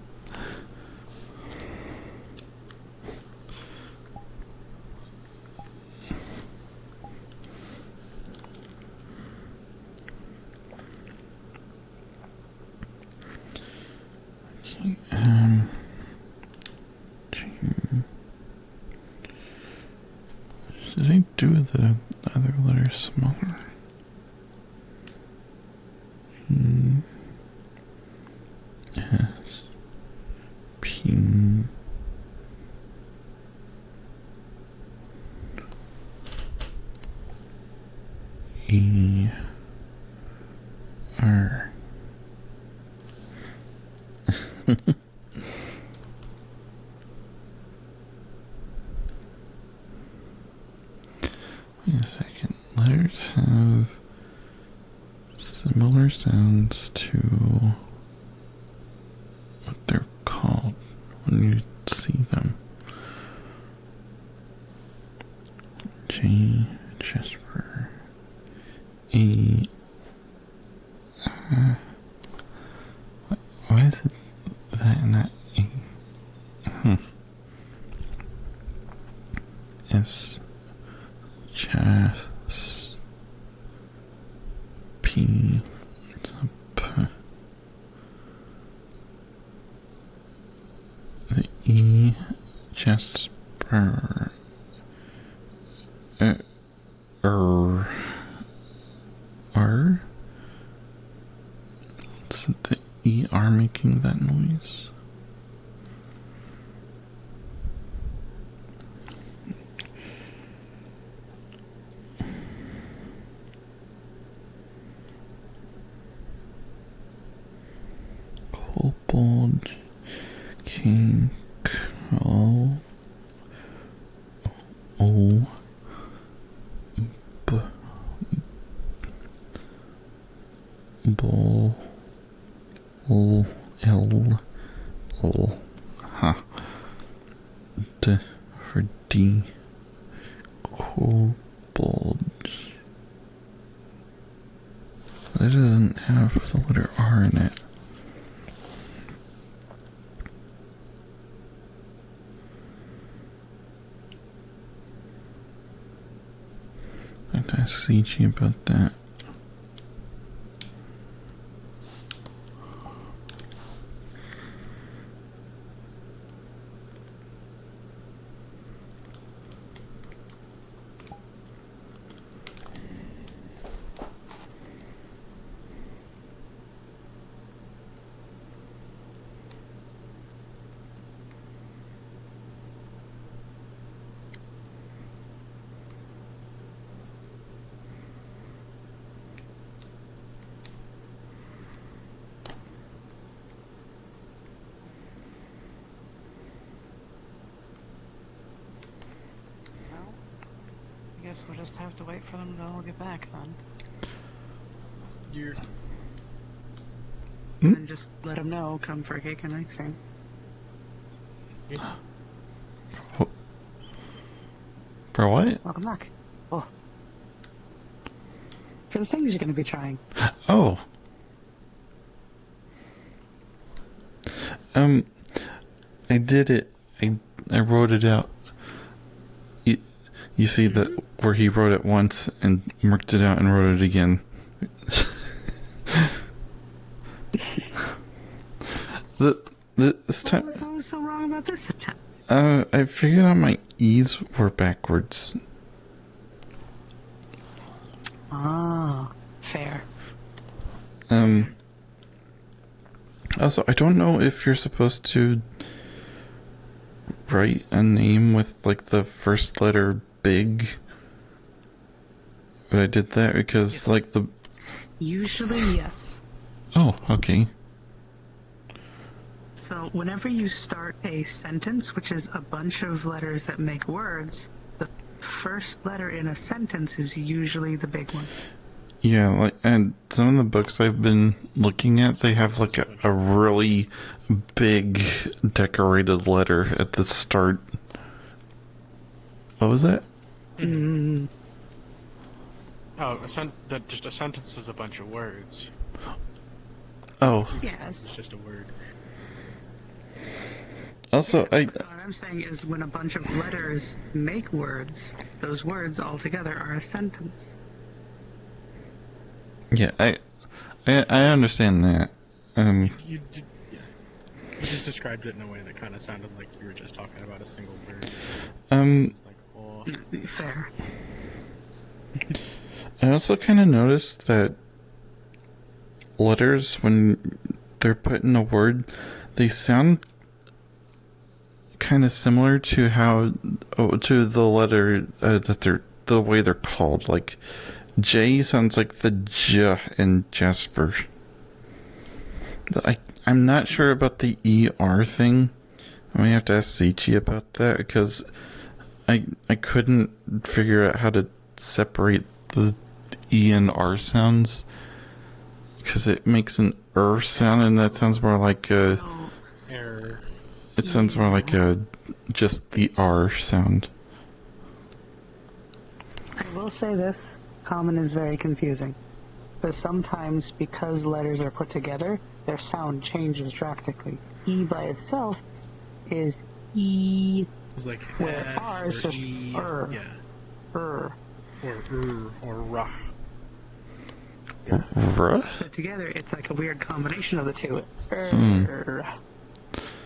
Okay, did I do the other letter smaller? S P E R. Wait a second. Letters have similar sounds to what they're called when you see them. J. Jasper. A. Why is it that and not A? S. Jas. P. P. The E. Jasper. R. Isn't the ER making that noise? Kobold, King, O, O, B, Bull, L, L, L, huh, D for D, Kobold. That doesn't have the letter R in it. I have to ask CG about that.
guess we'll just have to wait for them to all get back then.
You're...
And just let them know, come for cake and ice cream.
For what?
Welcome back. Oh. For the things you're going to be trying.
Oh. I did it. I wrote it out. You see that where he wrote it once and marked it out and wrote it again. This time.
What was so wrong about this attempt?
I figured out my E's were backwards.
Ah, fair.
Also, I don't know if you're supposed to write a name with, like, the first letter big. But I did that because, like, the...
Usually, yes.
Oh, okay.
So, whenever you start a sentence, which is a bunch of letters that make words, the first letter in a sentence is usually the big one.
Yeah, like, and some of the books I've been looking at, they have, like, a really big decorated letter at the start. What was that?
Mm.
Oh, just a sentence is a bunch of words.
Oh.
Yes.
It's just a word.
Also,
What I'm saying is when a bunch of letters make words, those words all together are a sentence.
Yeah, I understand that.
You just described it in a way that kind of sounded like you were just talking about a single word. It's like, oh.
Fair.
I also kind of noticed that letters, when they're put in a word, they sound kind of similar to to the letter that the way they're called. Like J sounds like the J in Jasper. I'm not sure about the ER thing. I may have to ask Zichi about that because I couldn't figure out how to separate the E and R sounds because it makes an sound, and that sounds more like a
error.
It sounds more like just the R sound.
I will say this, common is very confusing. Because sometimes, because letters are put together, their sound changes drastically. E by itself is E,
It's like
where R is just
E,
er.
yeah.
Er.
Or rah.
Ruh?
Put together, it's like a weird combination of the two.
Hmm.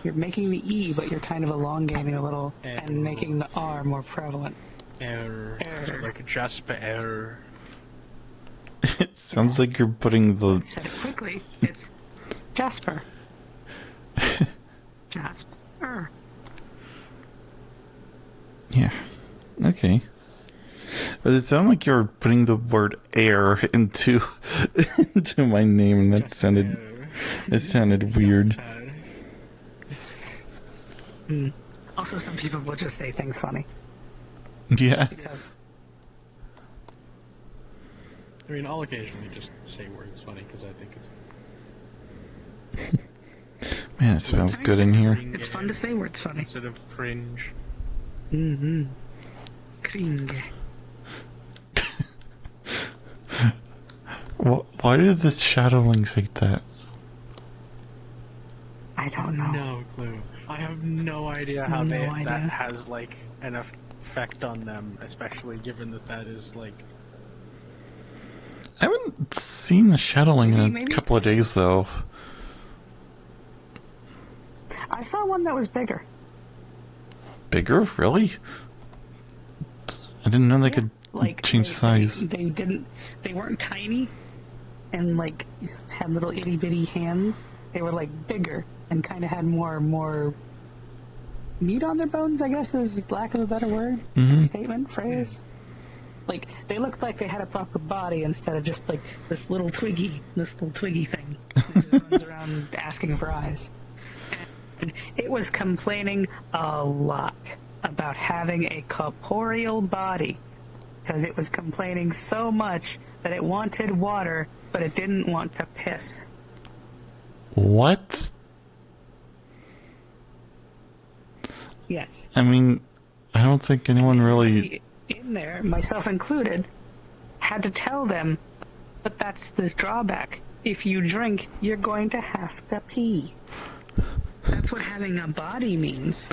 You're making the E, but you're kind of elongating a little and making the R more prevalent.
Error. Like Jasper error.
It sounds like you're putting the...
Said it quickly. It's Jasper. Jasper.
Yeah. Okay. But it sounded like you were putting the word air into into my name, and that sounded weird.
Also, some people will just say things funny.
Yeah.
Because
I mean, I'll occasionally just say words funny because I think it's...
Man, it smells good in here.
it's fun to say words funny.
Instead of cringe.
Mm-hmm. Cringe.
Why did the shadowlings hate that?
I don't know.
No clue. I have no idea how that has, like, an effect on them, especially given that is, like...
I haven't seen a shadowling in a couple of days, though.
I saw one that was bigger.
Bigger? Really? I didn't know they could change size.
They weren't tiny and, like, had little itty-bitty hands. They were, like, bigger and kind of had more meat on their bones, I guess is lack of a better word, statement, phrase. Like, they looked like they had a proper body instead of just, like, this little twiggy thing that just runs around asking for eyes. And it was complaining a lot about having a corporeal body. because it was complaining so much that it wanted water, but it didn't want to piss.
What?
Yes.
I mean, I don't think anyone really...
In there, myself included, had to tell them, but that's the drawback. If you drink, you're going to have to pee. That's what having a body means.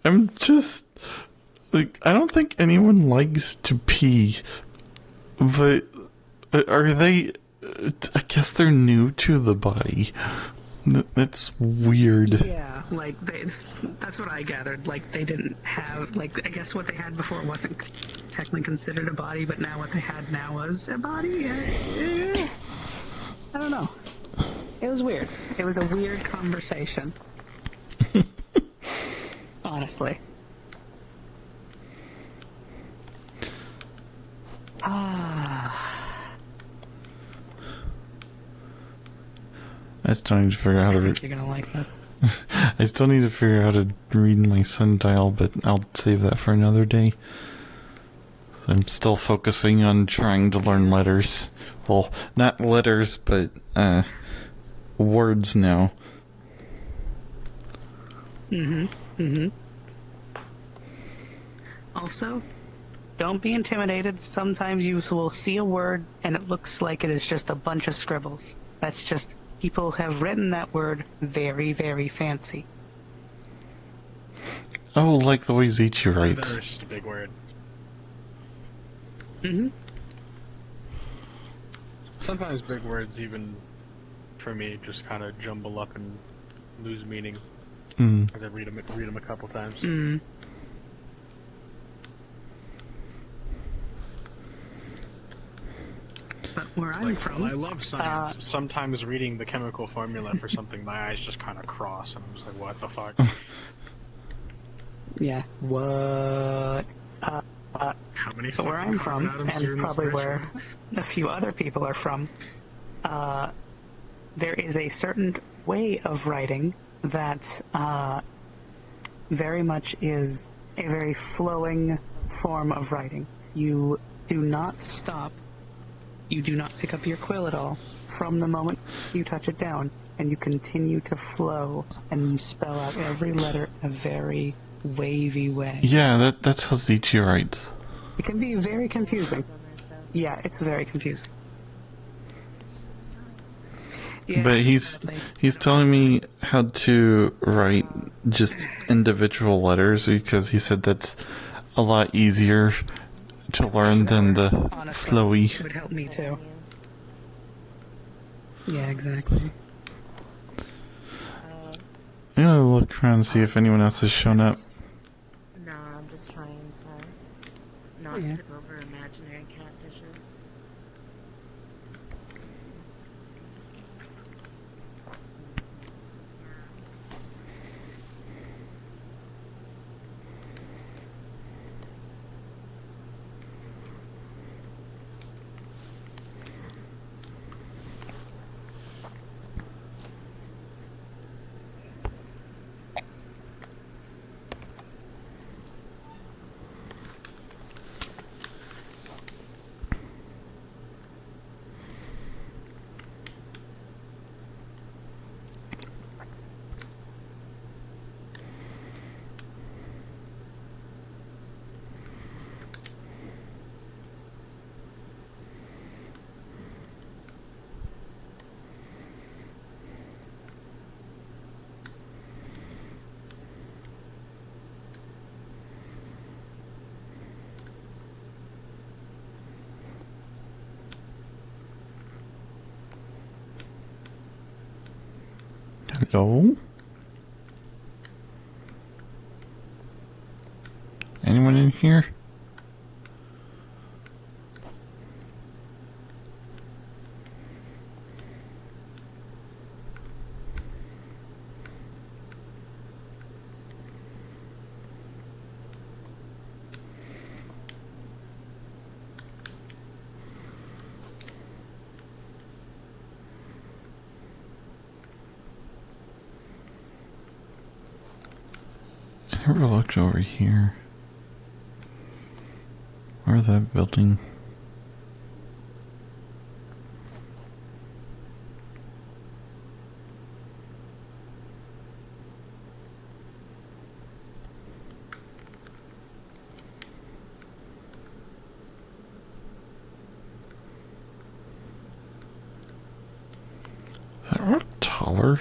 I'm just... Like, I don't think anyone likes to pee, but are they... I guess they're new to the body. That's weird.
Yeah, like, that's what I gathered. Like, they didn't have, like, I guess what they had before wasn't technically considered a body, but now what they had now was a body? I don't know. It was weird. It was a weird conversation. Honestly.
I still need to figure out how
I
to...
think you're gonna like this.
I still need to figure out how to read my sundial, but I'll save that for another day. So I'm still focusing on trying to learn letters. Well, not letters, but words now.
Also, don't be intimidated. Sometimes you will see a word and it looks like it is just a bunch of scribbles. That's just people have written that word very, very fancy.
Oh, like the way Zichi
That
writes.
is just a big word. Sometimes big words, even for me, just kind of jumble up and lose meaning as I read them a couple times.
But where I'm from,
I love science. Sometimes reading the chemical formula for something, my eyes just kind of cross, and I'm just like, what the fuck?
yeah, what?
How many
But where
fucking
I'm
carbon
from,
atoms are
and
in this
probably
first
where
one?
a few other people are from, there is a certain way of writing that very much is a very flowing form of writing. You do not stop. You do not pick up your quill at all from the moment you touch it down, and you continue to flow, and you spell out every letter in a very wavy way.
Yeah, that's how Zichi writes.
It can be very confusing. Yeah, it's very confusing. Yeah,
But he's telling me how to write just individual letters because he said that's a lot easier to learn than the
honestly,
flowy.
it would help me too. Yeah, exactly.
I'm gonna look around and see if anyone else has shown up.
No, I'm just trying to not tip over imaginary catfishes.
Hello? Anyone in here? I never looked over here. Or that building. Is that road taller?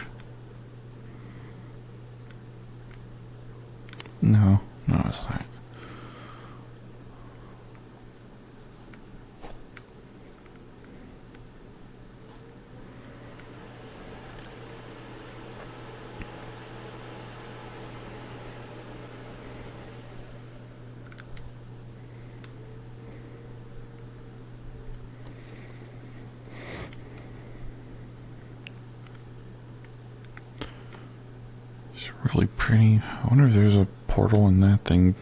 No, no, it's not. It's really pretty. I wonder if there's a portal in that thing.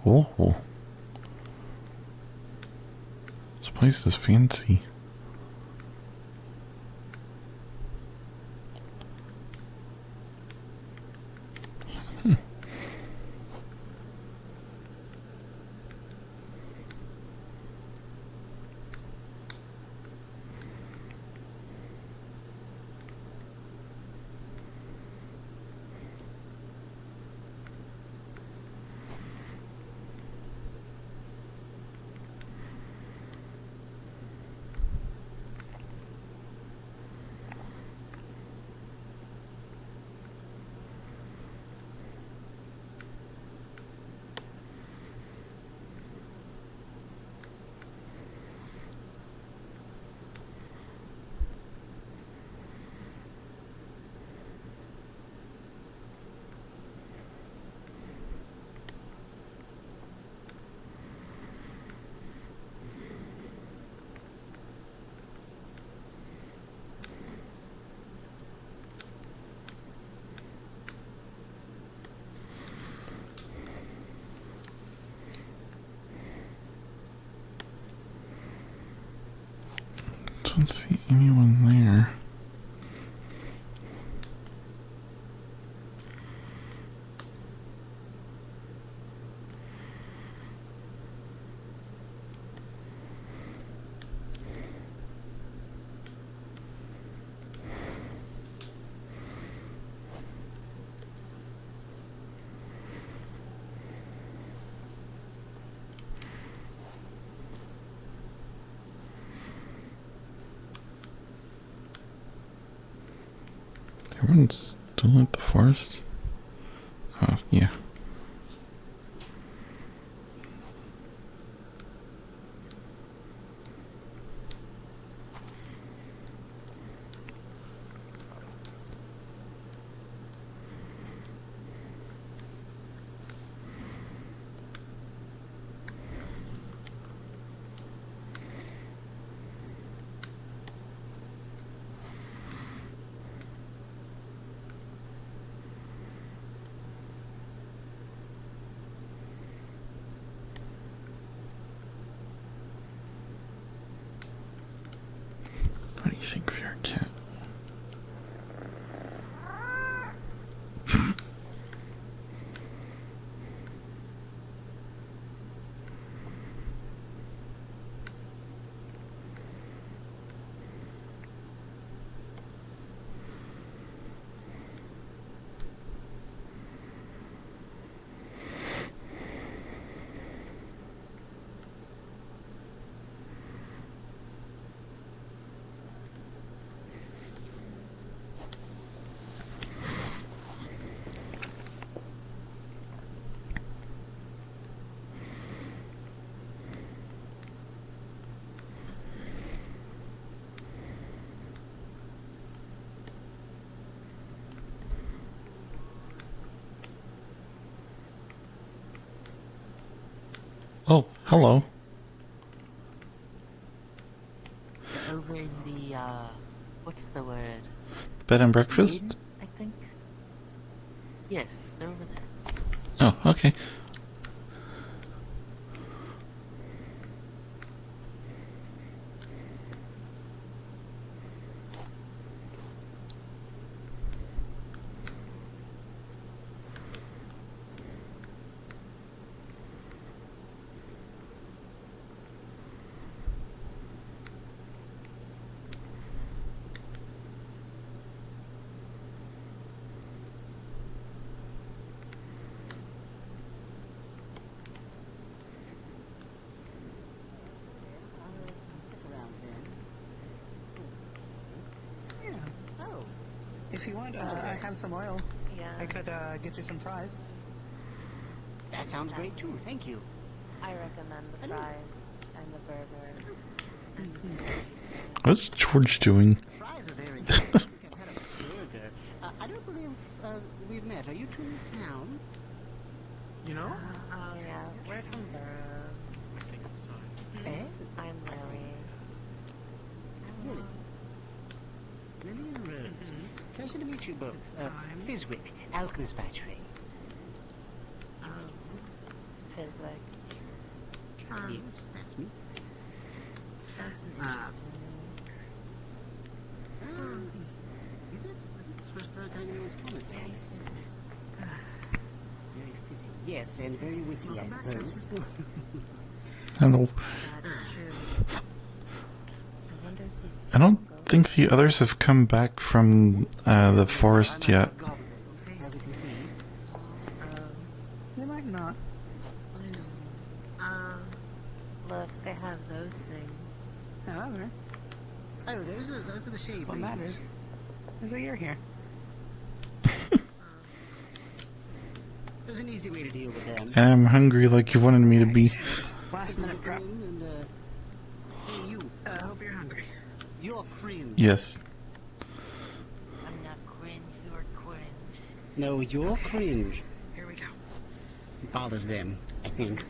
Oh, this place is fancy. Don't see anyone there. Everyone's still at the forest? Oh, yeah. What do you think for your cat? Oh, hello.
Over in the, what's the word?
Bed and breakfast?
Inn, I think? Yes, they're over there.
Oh, okay.
If you want, I have some oil.
Yeah.
I could get you some fries.
That sounds great too. Thank you.
I recommend the fries and the burger. And
What's George doing?
Fries are very good. I think I've had a burger. I don't believe we've met. Are you two in town?
You know?
oh yeah, we're from Borough.
I think it's time.
Eh?
I'm Lily.
Lily. Lily and Rose. Pleasure to meet you both. Fizwick, Alchemist by trade.
Fizwick.
Yes, that's me.
That's an interesting
Is it? I think it's the first time anyone's commented. Very fizzy. Yes, and very witty, I suppose.
Hello.
That's true. I wonder if he's
I don't think the others have come back from the forest yet.
As you can see.
They might not.
Look, they have those things.
However,
Oh, those are the shade
what
babies.
matters is that you're here.
There's an easy way to deal with them.
And I'm hungry like you wanted me to be.
Last minute prep.
And, hey, you. I hope you're hungry. You're cringe.
Yes.
I'm not cringe, you're cringe.
No, you're cringe.
Here we go.
It bothers them, I think.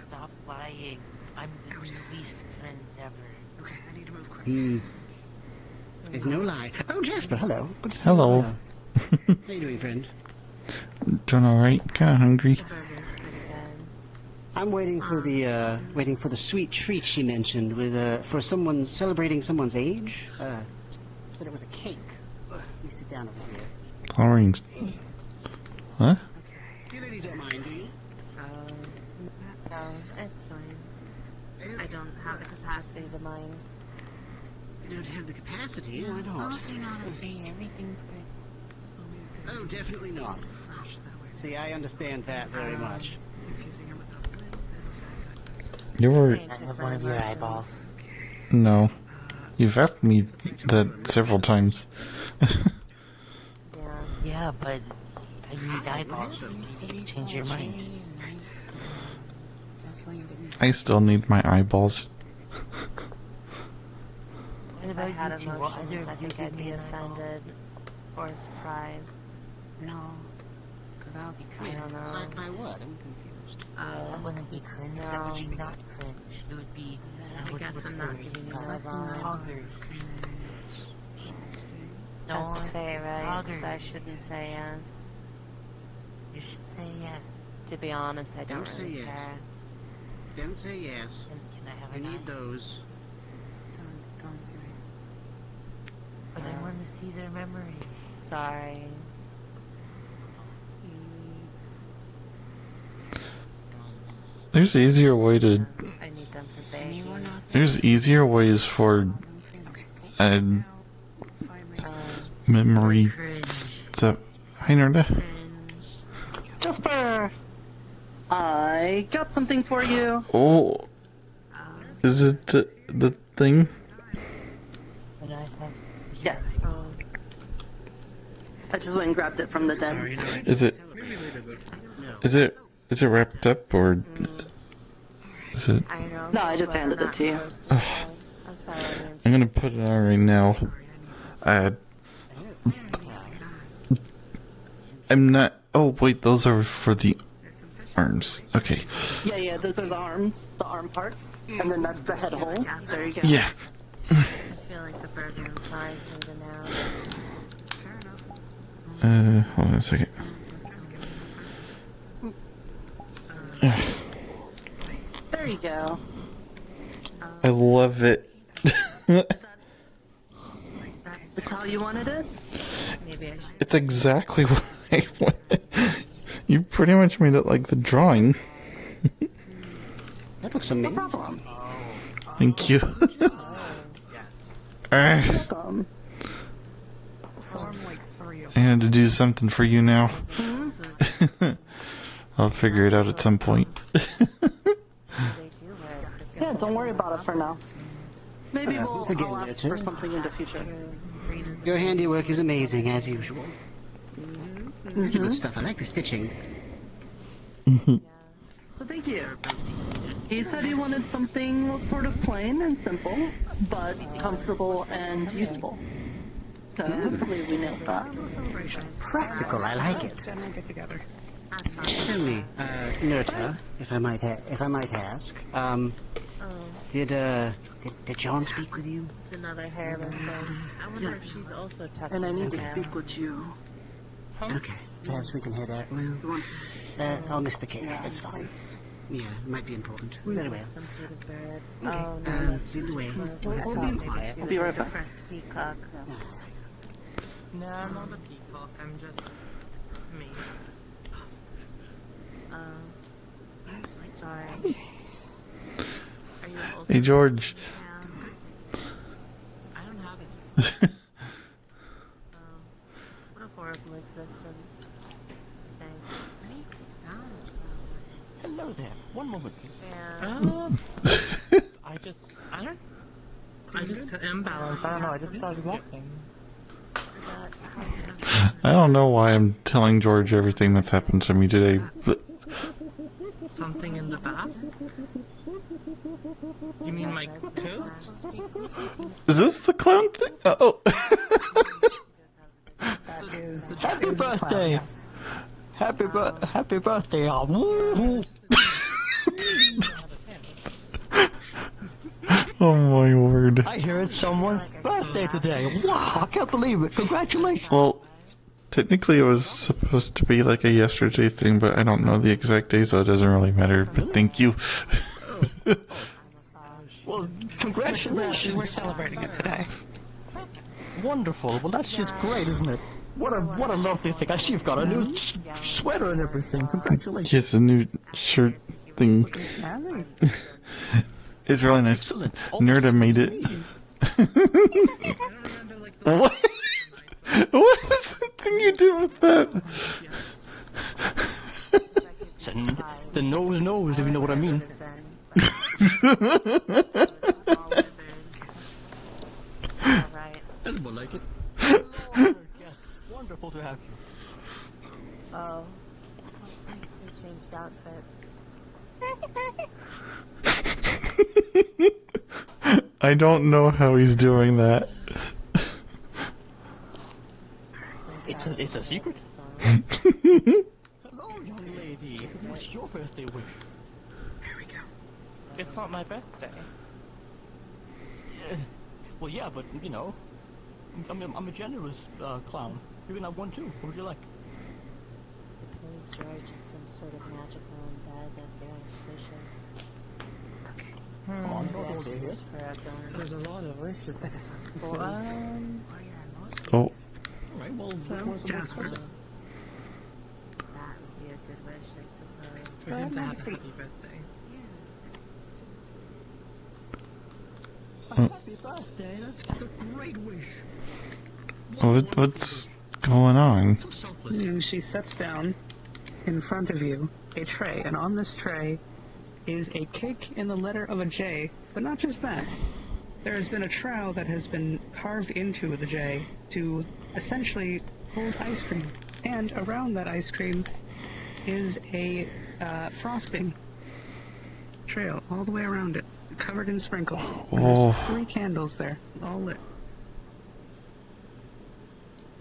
Stop lying. I'm the least friend ever.
Okay, I need to move quick.
It's no lie. Oh, Jasper, hello. Good to see
Hello.
you. How you doing, friend?
Doing alright. Kinda hungry.
Burger's pretty good.
I'm waiting for the sweet treat she mentioned for someone celebrating someone's age. Said it was a cake. Let me sit down over here.
Flowering. What?
You ladies don't mind, do you?
No, it's fine. I don't have the capacity to mind.
You don't have the capacity. Why
As
not?
long as you're not a fee, everything's good.
Oh, definitely not. See, I understand that very much.
You were.
I have one of your eyeballs.
No. You've asked me that several times.
Yeah, but I need eyeballs. You can change your mind.
I still need my eyeballs.
If I had emotions, I think I'd be offended or surprised.
No, because I'll be
I don't know.
By what? I'm confused.
That wouldn't be cringe. That would be not cringe. It would be.
I guess I'm not giving you my vibes.
No,
That's fair, right? 'Cause I
poggers.
shouldn't say yes.
You should say yes.
To be honest, I don't
Don't say
really
yes.
care.
Don't say yes.
Can I have
You
an
need
eye?
those.
Don't do it.
But I want to see their memory.
Sorry.
There's easier way to.
I need them for baby.
There's easier ways for memory stuff. Hi, Nerda.
Jasper, I got something for you.
Oh, is it the thing?
But I have.
Yes. I just went and grabbed it from the den.
Is it? Is it wrapped up or is it?
No, I just handed it to you.
I'm gonna put it on right now. I'm not. Oh wait, those are for the arms. Okay.
Yeah, those are the arms, the arm parts, and then that's the head hole. There you go.
Yeah.
I feel like the burger and fries need an hour.
Hold on a second.
There you go.
I love it.
That's how you wanted it?
Maybe I should.
It's exactly what I wanted. You pretty much made it like the drawing.
That looks amazing.
No problem.
Thank you. I
Welcome.
had to do something for you now. I'll figure it out at some point.
Yeah, don't worry about it for now. Maybe
it's a game
I'll
there,
ask
too.
for something in the future.
Your handiwork is amazing, as usual. Good stuff. I like the stitching.
Well, thank you. He said he wanted something sort of plain and simple, but comfortable and useful. So hopefully we nailed that.
Practical. I like it. Tell me, Nerta, if I might ask, did John speak with you?
It's another hairless thing. I wonder if she's also tucking
And I need to
them
speak
out.
with you.
Okay, perhaps we can head out. Well, I'll miss the cake. That's fine. Yeah, it might be important. Very well.
Some sort of bird.
Okay,
Oh no, that's
lead
just
the way.
I
We'll
thought
be
maybe
quiet.
she
I'll
was
be
a
right back.
depressed peacock.
No, I'm not a peacock. I'm just me.
Sorry. Are you also
Hey George.
in town?
I don't have it.
What a horrible existence. Thanks.
Hello there. One moment.
Yeah.
I just am balanced. I don't know. I just started walking.
I don't know why I'm telling George everything that's happened to me today, but
Something in the bath? You mean my coat?
is this the clown thing? Oh.
Happy birthday! Happy birthday! Woo!
Oh my word.
I hear it's someone's birthday today. Wow, I can't believe it. Congratulations.
Well, technically it was supposed to be like a yesterday thing, but I don't know the exact day, so it doesn't really matter. But thank you.
Well,
We're
congratulations.
celebrating it today.
Wonderful. Well, that's just great, isn't it? What a lovely thing. I see you've got a new sweater and everything. Congratulations.
Yes, a new shirt thing. It's really nice. Nerda made it. What? What was the thing you did with that?
The nose knows, if you know what I mean.
Alright.
Doesn't like it. Wonderful to have you.
Oh. We changed outfits.
I don't know how he's doing that.
It's a secret. Hello, young lady. What's your birthday wish?
There we go. It's not my birthday.
Yeah. Well, yeah, but you know, I'm a generous clown. You can have one too. What would you like?
Suppose George is some sort of magical undead that grants wishes.
Okay.
Come on, don't hold it here.
There's a lot of wishes that is
Oh.
Alright, well,
So, Jasper.
That would be a good wish, I suppose.
for him to have a happy birthday.
Happy birthday. That's a great wish.
What's going on?
And she sets down in front of you a tray, and on this tray is a cake in the letter of a J. But not just that. There has been a trowel that has been carved into the J to essentially hold ice cream. And around that ice cream is a frosting trail all the way around it, covered in sprinkles.
Oh.
There's 3 candles there, all lit.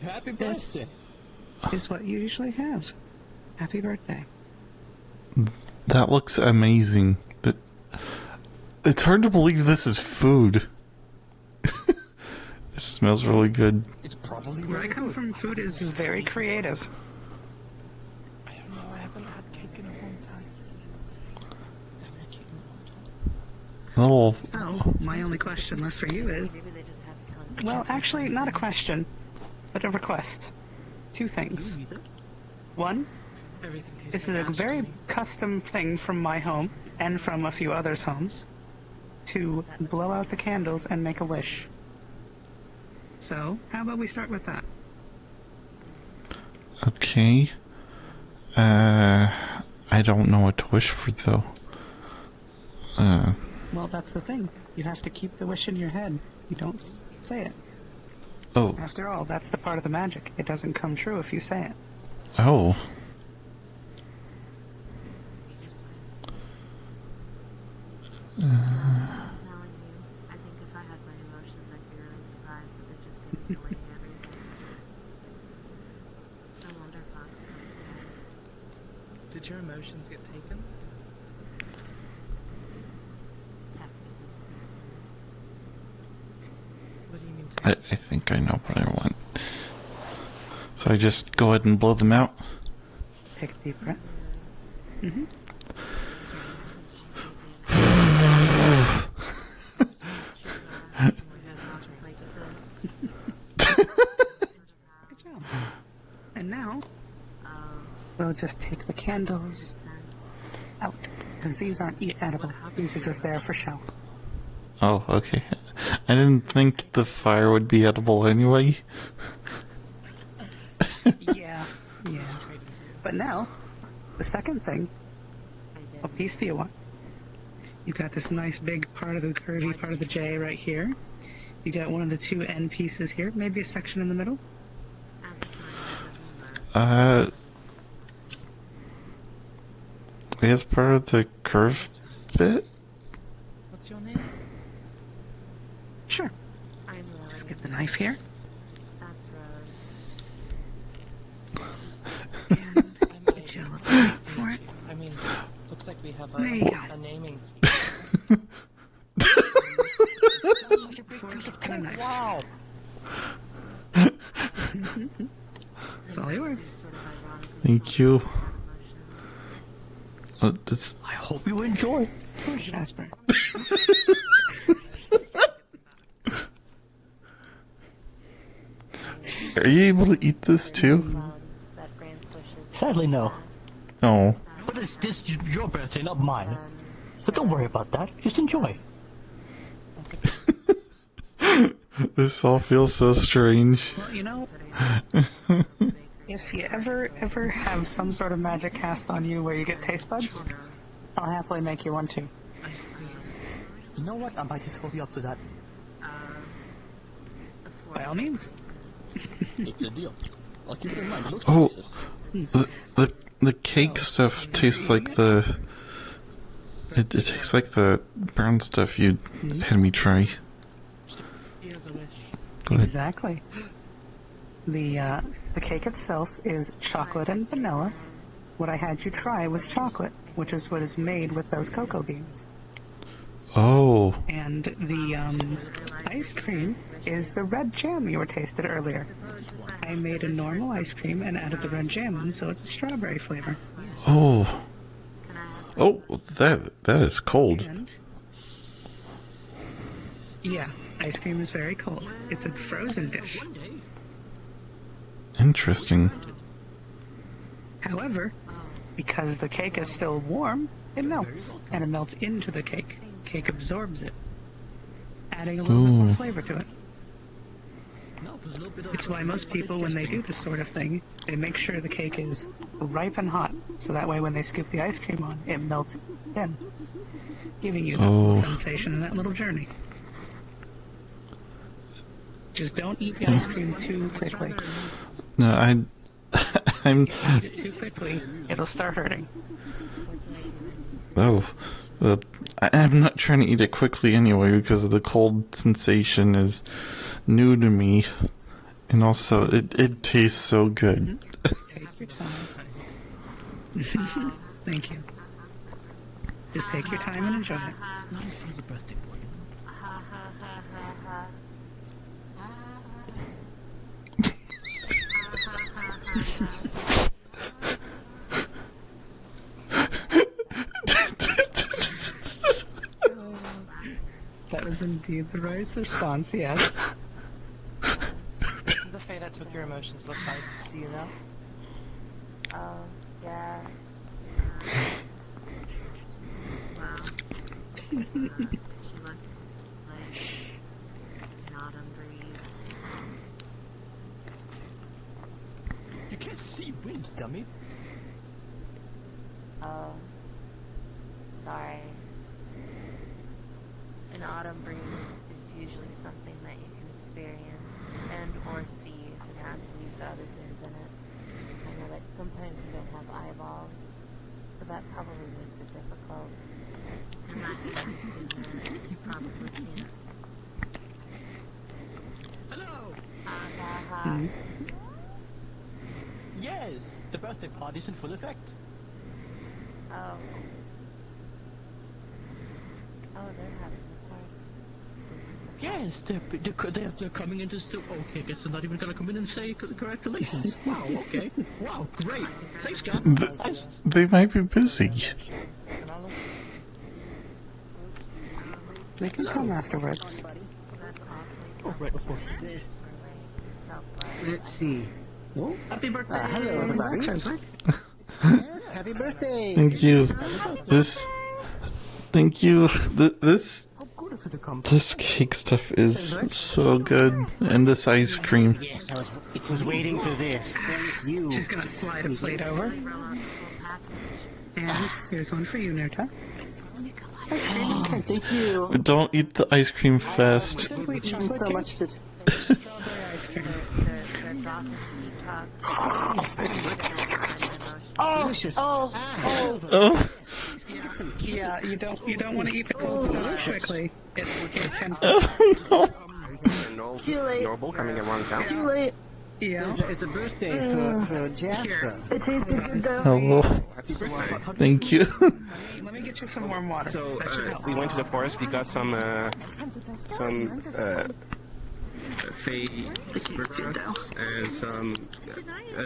Happy
This
birthday.
is what you usually have. Happy birthday.
That looks amazing. But it's hard to believe this is food. It smells really good.
It's probably
Where I come from, food is very creative.
I don't know, I haven't had cake in a long time.
Little.
So, my only question left for you is... Well, actually, not a question, but a request. 2 things. One, this is a very custom thing from my home, and from a few others' homes, to blow out the candles and make a wish. So, how about we start with that?
Okay. I don't know what to wish for though.
Well, that's the thing. You have to keep the wish in your head. You don't say it.
Oh.
After all, that's the part of the magic. It doesn't come true if you say it.
Oh.
I'm telling you, I think if I had my emotions, I'd be really surprised that they're just giving away everything. No wonder Fox comes here.
Did your emotions get taken?
Technically speaking.
What do you mean
I think I know what I want. So I just go ahead and blow them out.
Take a deep breath. Mm-hmm. Good job. And now, we'll just take the candles out, because these aren't edible. These are just there for show.
Oh, okay. I didn't think the fire would be edible anyway.
Yeah. But now, the second thing, what piece do you want? You got this nice big part of the curvy part of the J right here. You got one of the 2 end pieces here, maybe a section in the middle.
I guess part of the curve bit?
What's your name?
Sure.
I'm Lily.
Let's get the knife here.
That's Rose.
Get you a little knife for it.
I mean, looks like we have
There you go.
a naming scheme.
And a knife.
Wow.
It's all yours.
Thank you.
I hope you enjoy.
Poor Jasper.
Are you able to eat this too?
Sadly, no.
No.
But this is your birthday, not mine. So don't worry about that. Just enjoy.
This all feels so strange.
Well, you know, if you ever have some sort of magic cast on you where you get taste buds, I'll happily make you one too.
I see.
You know what? I might just hold you up to that.
By all means.
It's a deal. I'll keep it in mind. It looks
Oh,
delicious.
the cake stuff tastes like the. It tastes like the brown stuff you had me try. Go ahead.
Exactly. The cake itself is chocolate and vanilla. What I had you try was chocolate, which is what is made with those cocoa beans.
Oh.
And the ice cream is the red jam you were tasted earlier. I made a normal ice cream and added the red jam in, so it's a strawberry flavor.
Oh. Oh, that is cold.
And yeah, ice cream is very cold. It's a frozen dish.
Interesting.
However, because the cake is still warm, it melts, and it melts into the cake. Cake absorbs it, adding a little bit more flavor to it. It's why most people, when they do this sort of thing, they make sure the cake is ripe and hot, so that way when they scoop the ice cream on, it melts in, giving you that little sensation and that little journey. Just don't eat the ice cream too quickly.
No, I'm.
If you eat it too quickly, it'll start hurting.
Oh, I'm not trying to eat it quickly anyway because the cold sensation is new to me, and also it tastes so good.
Just take your time. Thank you. Just take your time and enjoy it. That was indeed the right response, yes.
This is the fate that took your emotions look like. Do you know?
Oh, yeah. Wow. She looked like an autumn breeze.
You can't see wind, dummy.
Oh. Sorry. An autumn breeze is usually something that you can experience and or see if it has leaves or other things in it. I know that sometimes you don't have eyeballs, so that probably makes it difficult. I'm not even skin you probably can't.
Hello!
Ha ha ha.
Yes, the birthday party's in full effect.
Oh. Oh, they're having a party.
Yes, they're coming in to still. Okay, guess they're not even gonna come in and say congratulations. Wow, okay. Wow, great. Thanks, God.
They might be busy.
They can come afterwards.
Oh, right, of course.
Let's see.
Oh, happy birthday!
Hello, everybody. Yes, happy birthday.
Thank you. Thank you. This cake stuff is so good, and this ice cream.
Yes, I was waiting for this. Thank you.
She's gonna slide a plate over. And here's one for you, Nurta. Ice cream and cake.
Thank you.
Don't eat the ice cream fast.
Thank you so much.
Strawberry ice cream.
Oh.
Yeah, you don't want to eat the cold stuff quickly. It tends to.
Oh no.
Too late.
Normal coming around town.
Too late.
Yeah.
It's a birthday for Jasper.
It tasted good though.
Hello. Thank you.
Let me get you some warm water.
So
That should help.
we went to the forest. We got some fey grass and some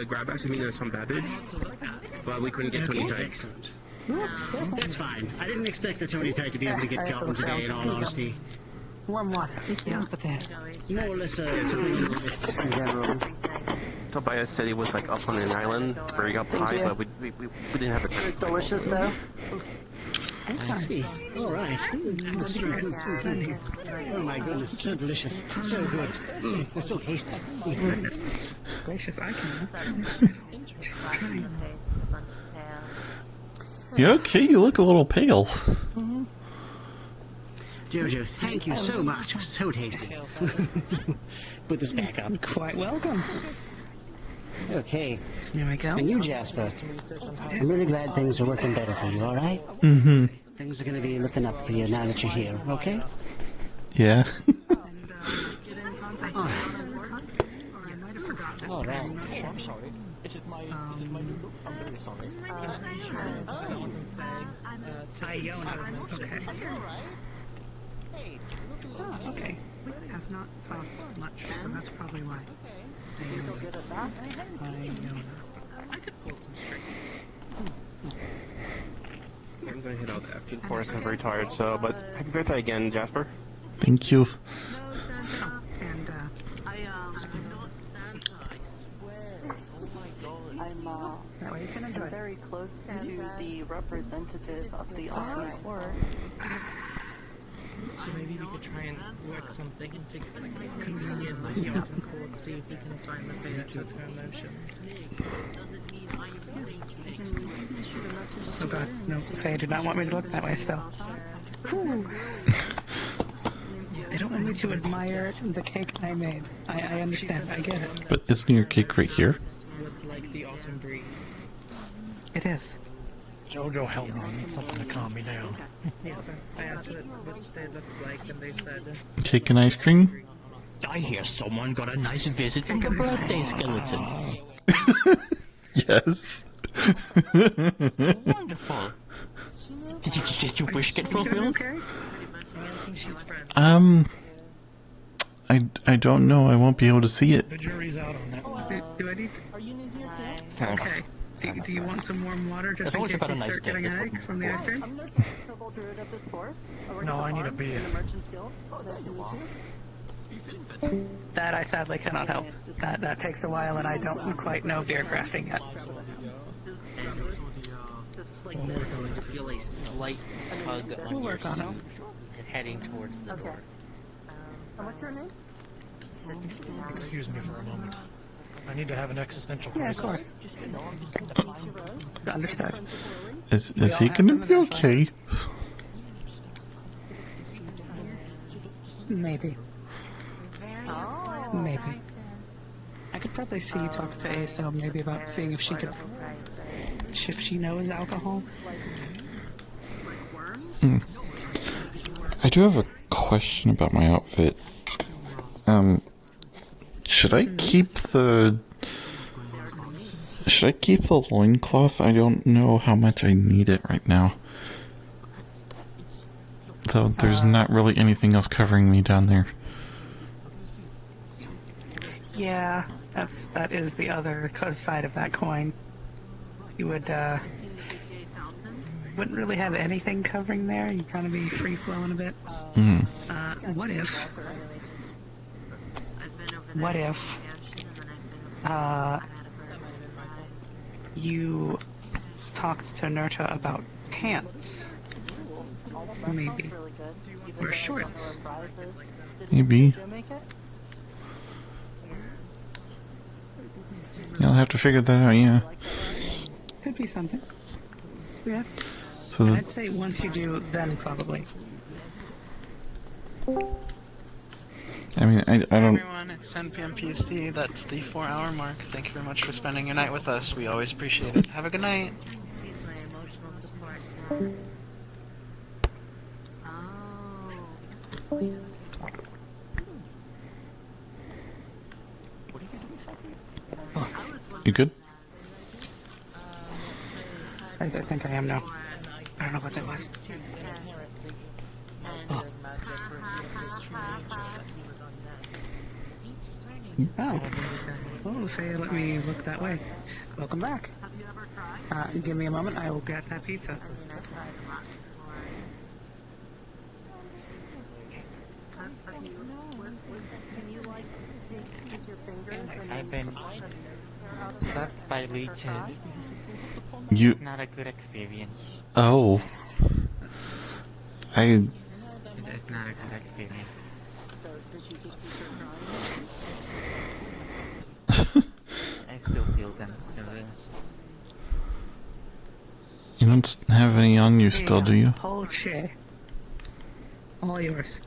grass. I mean, some babbage, but we couldn't get Tony Tide.
That's fine. I didn't expect the Tony Tide to be able to get goblins a day, in all honesty.
Warm water. Yeah, but that.
More or less something in general.
Tobias said he was like up on an island, very up high, but we didn't have a chance.
It's delicious though.
I see. All right. Oh my goodness, so delicious, so good. It's so tasty.
Goodness gracious, I can.
You okay? You look a little pale.
Jojo, thank you so much. So tasty. Put this back up.
Quite welcome.
Okay.
Here we go.
And you, Jasper. I'm really glad things are working better for you, alright?
Mm-hmm.
Things are gonna be looking up for you now that you're here, okay?
Yeah.
All right.
I'm sorry. Is it my new look? I'm very sorry.
Iona. Okay. Okay. We have not talked much, so that's probably why. Iona. I could pull some strings.
I'm gonna head out after the forest. I'm very tired, so, but happy birthday again, Jasper.
Thank you.
And, that way you can enjoy it.
Very close to the representative of the ultimate court.
So maybe we could try and work something to convenient like the Autumn Court, see if we can find the thing that took her emotions. Oh god, no, Faye did not want me to look that way still. Whew. They don't want me to admire the cake I made. I understand, I get it.
But isn't your cake right here?
Was like the autumn breeze. It is.
Jojo helped me. I need something to calm me down.
Yes, sir. I asked what they looked like, and they said...
Cake and ice cream?
I hear someone got a nice visit from the birthday skeleton.
Yes.
Wonderful. Did your wish get fulfilled?
I don't know. I won't be able to see it.
The jury's out on that.
Do I need... Okay. Do you want some warm water just in case you start getting an egg from the ice cream?
No, I need a beer.
That I sadly cannot help. That takes a while, and I don't quite know beer crafting yet.
You feel a slight tug on
We'll
your
work on
suit and heading towards the door.
What's your name?
Excuse me for a moment. I need to have an existential
Yeah, of
crisis.
course. Understood.
Is he gonna be okay?
Maybe. Maybe. I could probably see you talk to ASL maybe about seeing if she could... if she knows alcohol.
I do have a question about my outfit. Should I keep the loincloth? I don't know how much I need it right now. Though there's not really anything else covering me down there.
Yeah, that is the other side of that coin. You would wouldn't really have anything covering there. You'd kind of be free flowing a bit. What if you talked to Nurta about pants? Maybe. Or shorts.
Maybe. I'll have to figure that out, yeah.
Could be something. Yeah.
So
I'd say once you do, then probably.
I mean, I don't...
Everyone, it's 10 p.m. PST. That's the 4-hour mark. Thank you very much for spending your night with us. We always appreciate it. Have a good night.
You good?
I think I am now. I don't know what that was. Oh. Oh, Faye, let me look that way. Welcome back. Give me a moment. I will get that pizza.
I've been sucked by leeches.
You...
It's not a good experience.
Oh.
It's not a good experience. I still feel them.
You don't have any on you still, do you?
Whole chair. All yours.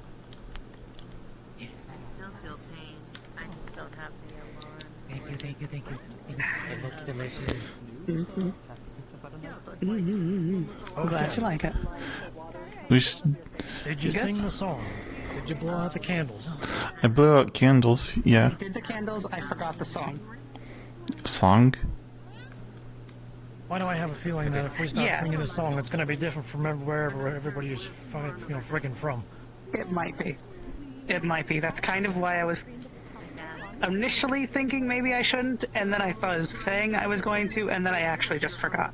Yes, I still feel pain. I just don't have the alarm.
Maybe thank you. It looks delicious.
I'm glad you like it.
We should...
Did you sing the song? Did you blow out the candles?
I blew out candles, yeah.
Did the candles? I forgot the song.
Song?
Why do I have a feeling that if we start
Yeah.
singing this song, it's going to be different from wherever everybody is, friggin' from?
It might be. It might be. That's kind of why I was initially thinking maybe I shouldn't, and then I thought I was saying I was going to, and then I actually just forgot.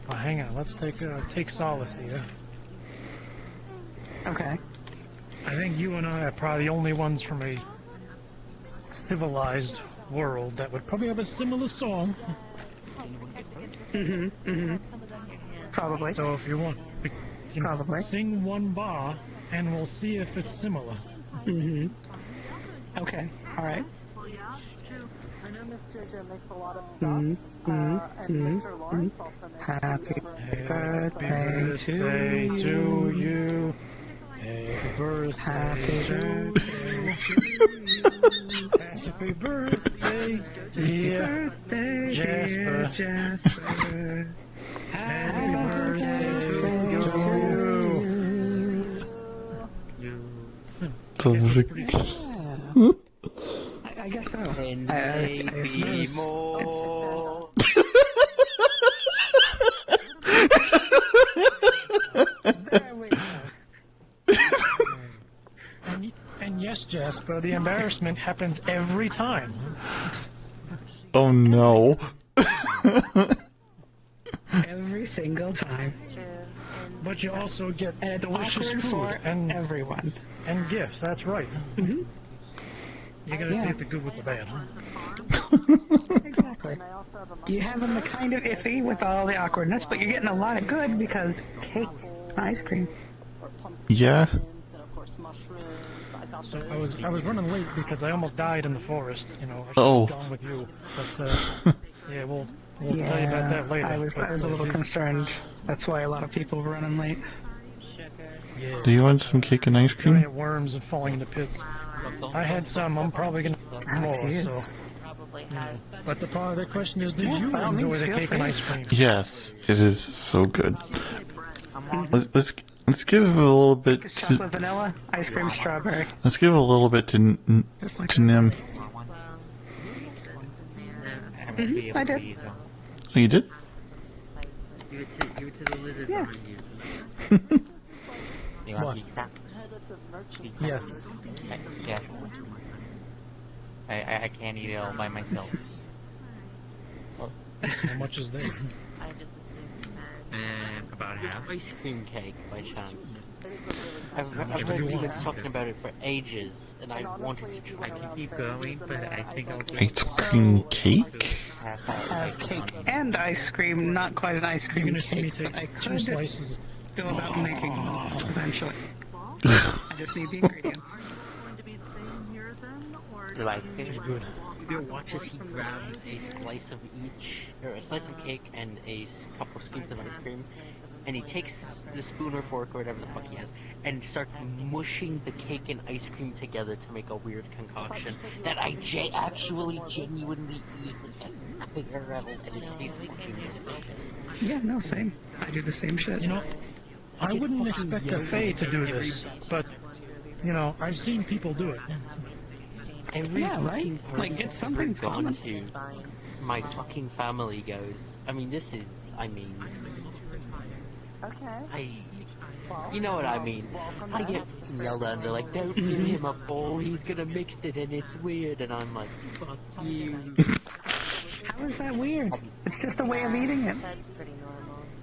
Well, hang on. Let's take solace here.
Okay.
I think you and I are probably the only ones from a civilized world that would probably have a similar song.
Probably.
So if you want, we can
Probably.
sing one bar, and we'll see if it's similar.
Okay. All right.
I know Miss JoJo makes a lot of stuff, and Mr. Lawrence also makes
Happy
Birthday to you. Happy birthday to you. Happy birthday, dear Jasper. Happy birthday to you.
I guess so.
And
maybe
more.
And yes, Jasper, the embarrassment happens every time.
Oh no.
Every single time.
But you also get
And it's
delicious
awkward
food
for
and
everyone.
and gifts. That's right.
Mm-hmm.
You gotta
Yeah.
take the good with the bad.
Exactly. You have them kind of iffy with all the awkwardness, but you're getting a lot of good because cake, ice cream.
Yeah.
So I was running late because I almost died in the forest. You know, I should
Oh.
have gone with you. But yeah, we'll tell you about that later.
I was a little concerned. That's why a lot of people were running late.
Yeah.
Do you want some cake and ice cream?
Giant worms and falling into pits. I had some. I'm probably gonna have more.
jeez.
So. Yeah. But the question is, did
Yeah,
you
by all
enjoy
means,
the
feel
cake and
free.
ice cream?
Yes, it is so good. Let's give it a little bit
It's
to,
chocolate vanilla, ice cream strawberry.
let's give it a little bit to to Nim.
I did.
Oh, you did?
Give it to the lizard
Yeah.
behind you. You want
What?
pizza? Pizza?
Yes.
Yes. I can't eat it all by myself.
How much is there?
About half.
Ice cream cake, by chance.
I've heard you been talking about it for ages, and I wanted to try.
I can keep going, but I think I'll
Ice cream cake?
I have cake and ice cream, not quite an ice cream
You're gonna see me
cake, but I
take 2
could
slices.
go about making one eventually. I just need the ingredients.
You like it?
Good. You watch as he grabbed a slice of each, or a slice of cake and a couple of scoops of ice cream, and he takes the spoon or fork or whatever the fuck he has, and starts mushing the cake and ice cream together to make a weird concoction that I actually genuinely eat at bigger levels, and it tastes fucking delicious.
Yeah, no, same. I do the same shit.
You know, I wouldn't expect a Fae to do this, but, you know, I've seen people do it.
Every
Yeah, right?
fucking
Like,
party
it's
I've ever
something's
gone
common.
to, my fucking family goes. I mean, this is. I mean, I. You know what I mean? I get fucking yelled at, and they're like, "Don't give him a bowl. He's gonna mix it, and it's weird." And I'm like, "Fuck you."
How is that weird? It's just a way of eating it.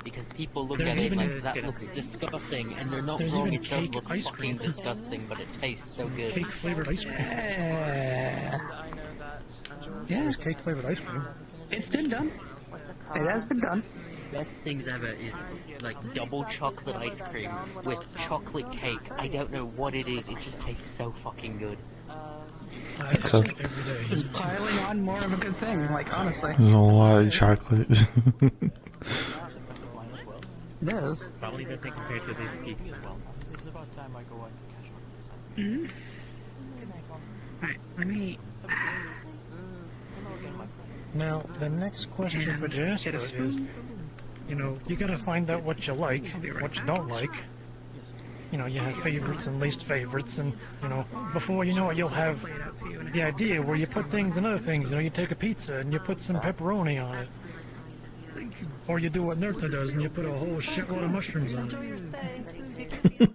Because people look
There's
at it
even-
like that looks disgusting, and they're not
There's
wrong.
even
It does
cake
look
ice
fucking
cream.
disgusting, but it tastes so good.
Cake flavored ice cream.
Yeah. Yeah.
There's cake flavored ice cream.
It's been done. It has been done.
Best things ever is like double chocolate ice cream with chocolate cake. I don't know what it is. It just tastes so fucking good.
It's
So-
just it's piling on more of a good thing, like, honestly.
There's a lot of chocolate.
It is.
Probably nothing compared to this piece as well.
It's about time I go and catch
Alright, let me
Now, the next question for Jasper is, you know, you gotta find out what you like, what you don't like. You know, you have favorites and least favorites, and, you know, before you know it, you'll have the idea where you put things in other things. You know, you take a pizza and you put some pepperoni on it. Or you do what Nerta does and you put a whole shitload of mushrooms on it.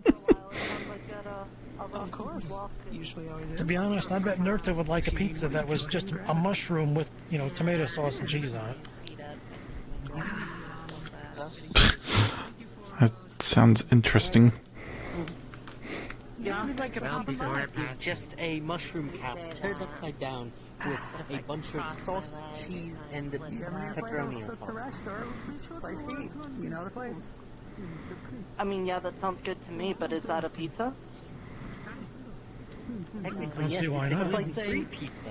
Of course.
Usually always
To be honest, I bet Nerta would like a pizza that was just a mushroom with, you know, tomato sauce and cheese on it.
That sounds interesting.
Yeah, like a pizza is just a mushroom cap turned upside down with a bunch of sauce, cheese, and pepperoni on top.
Place to eat. You know the place.
I mean, yeah, that sounds good to me, but is that a pizza?
Technically,
I
yes,
see why not.
it's like saying pizza.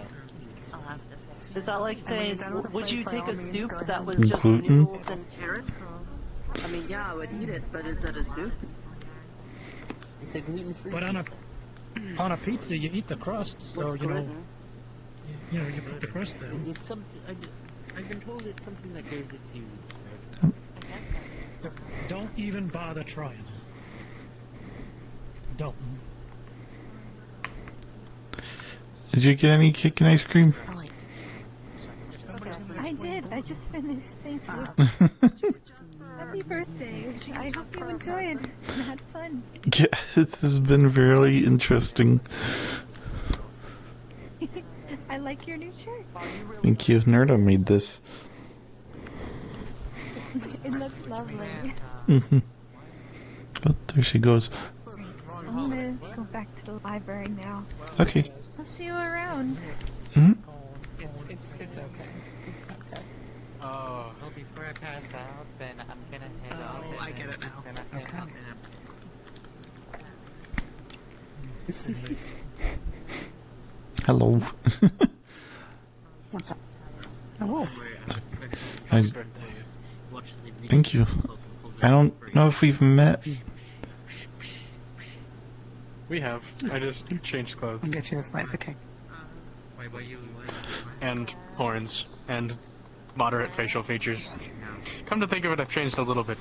Is that like saying, would you take a soup that was just
Gluten?
noodles and carrot? I mean, yeah, I would eat it, but is that a soup?
It's a gluten-free
But on a pizza, you eat the crust, so,
What's
you know,
gluten?
you know, you put the crust down.
It's something. I've been told it's something that goes into.
Don't even bother trying. Don't.
Did you get any cake and ice cream?
I did. I just finished. Thank you. Happy birthday. I hope you enjoyed. Had fun.
Yeah, this has been very interesting.
I like your new shirt.
Thank you. Nerda made this.
It looks lovely.
Mm-hmm. Oh, there she goes.
I'm gonna go back to the library now.
Okay.
I'll see you around.
Hmm?
It's okay. It's okay. So before I pass out, then I'm gonna head out.
Oh, I get it now.
Okay.
Hello.
What's up? Hello.
Thank you. I don't know if we've met.
We have. I just changed clothes.
I'll get you a slice of cake.
And horns. And moderate facial features. Come to think of it, I've changed a little bit.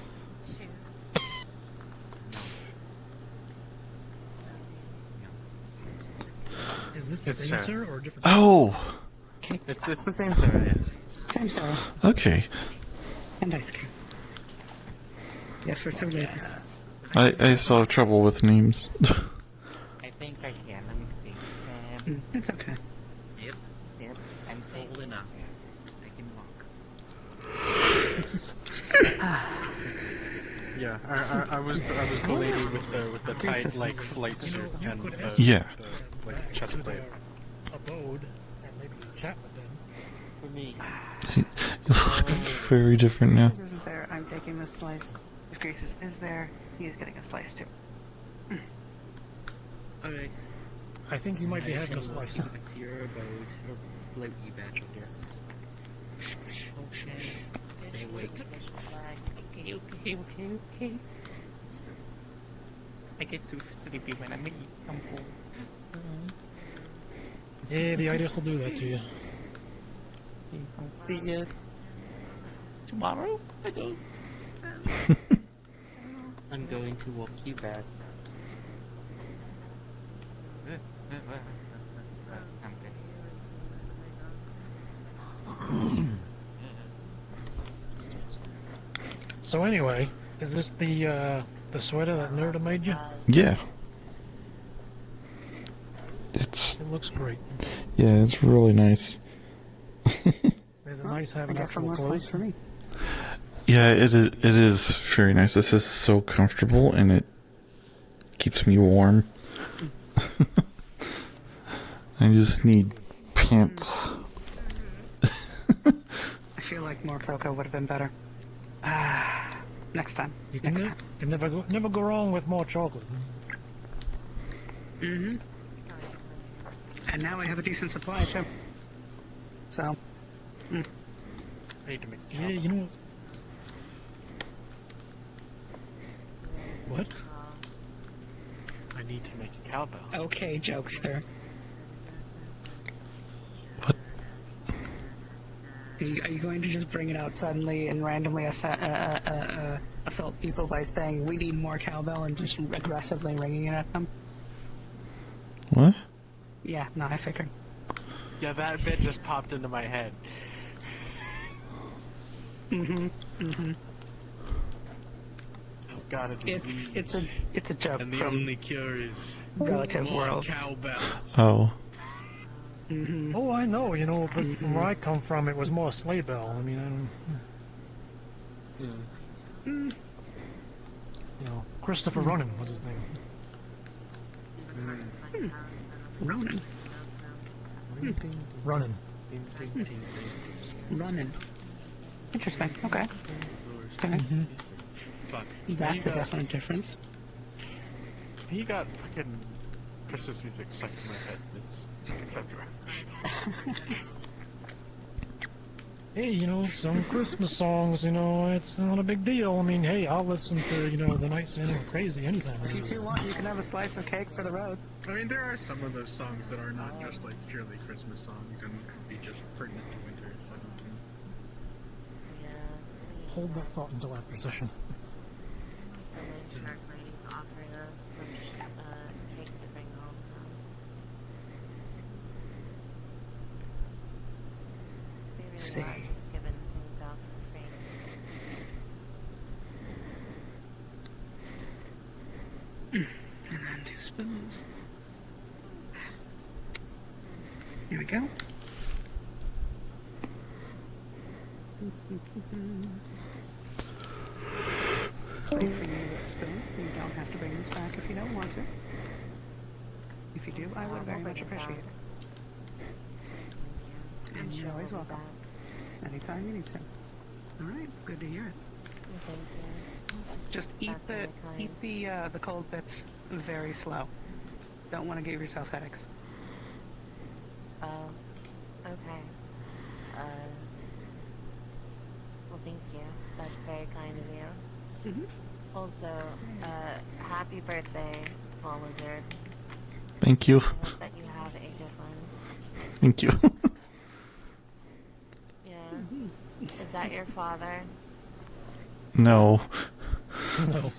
Is this the same, sir, or a different?
Oh!
It's the same Sarah, yes.
Same Sarah.
Okay.
And ice cream. Yes, for two later.
I still have trouble with names.
I think I can. Let me see.
It's okay.
Yep. I'm old enough. I can walk.
Yeah, I was the lady with the tight like flight suit and the,
Yeah.
the like chest plate.
Abode, and maybe chat with them.
For me.
You look very different now.
Grease isn't there. I'm taking this slice. If Grease is there, he's getting a slice too.
Alright.
I think you might be having a slice.
Back to your abode, or float you back, I guess. Okay. Stay awake.
Okay. I get too sleepy when I'm full.
Yeah, the itis will do that to you.
I'll see you tomorrow. I don't.
I'm going to walk you back.
So anyway, is this the sweater that Nerda made you?
Yeah.
It looks great.
Yeah, it's really nice.
Is it nice having
I got some
actual
more
clothes?
slice for me.
Yeah, it is very nice. This is so comfortable and it keeps me warm. I just need pants.
I feel like more cocoa would have been better. Next time.
You can,
Next time.
can never go wrong with more chocolate.
Mm-hmm. And now I have a decent supply too. So.
I need to make
Yeah, you know what?
I need to make a cowbell.
Okay, jokester. Are you going to just bring it out suddenly and randomly assault people by saying we need more cowbell and just aggressively ringing it at them?
What?
Yeah, no, I figured.
Yeah, that bit just popped into my head. Oh God,
It's a joke
and the
from
only cure is
relative
more
world.
cowbell.
Oh.
Oh, I know, but from where I come from, it was more sleigh bell. I mean, Christopher Ronan was his name.
Ronan.
Running.
Running. Interesting. Okay. Okay.
Fuck.
That's a definite difference.
He got fucking Christmas music stuck in my head. It's February.
Hey, some Christmas songs, it's not a big deal. I mean, hey, I'll listen to, The Night Santa Went Crazy anytime.
If you two want, you can have a slice of cake for the road.
I mean, there are some of those songs that are not just like purely Christmas songs and could be just pertinent to winter. So.
Hold that thought until after session.
The Shark Lady's offering us some cake to bring home now. We really
See.
are just giving things out for free.
And then 2 spoons. Here we go. Wait for you to spoon. You don't have to bring this back if you don't want to. If you do, I would very much appreciate it. And you're always welcome. Anytime you need to. Alright, good to hear it. Just eat the cold bits very slow. Don't want to give yourself headaches.
Oh, okay. Well, thank you. That's very kind of you. Also, happy birthday, Small Wizard.
Thank you.
I hope that you have a good one.
Thank you.
Yeah. Is that your father?
No.
No.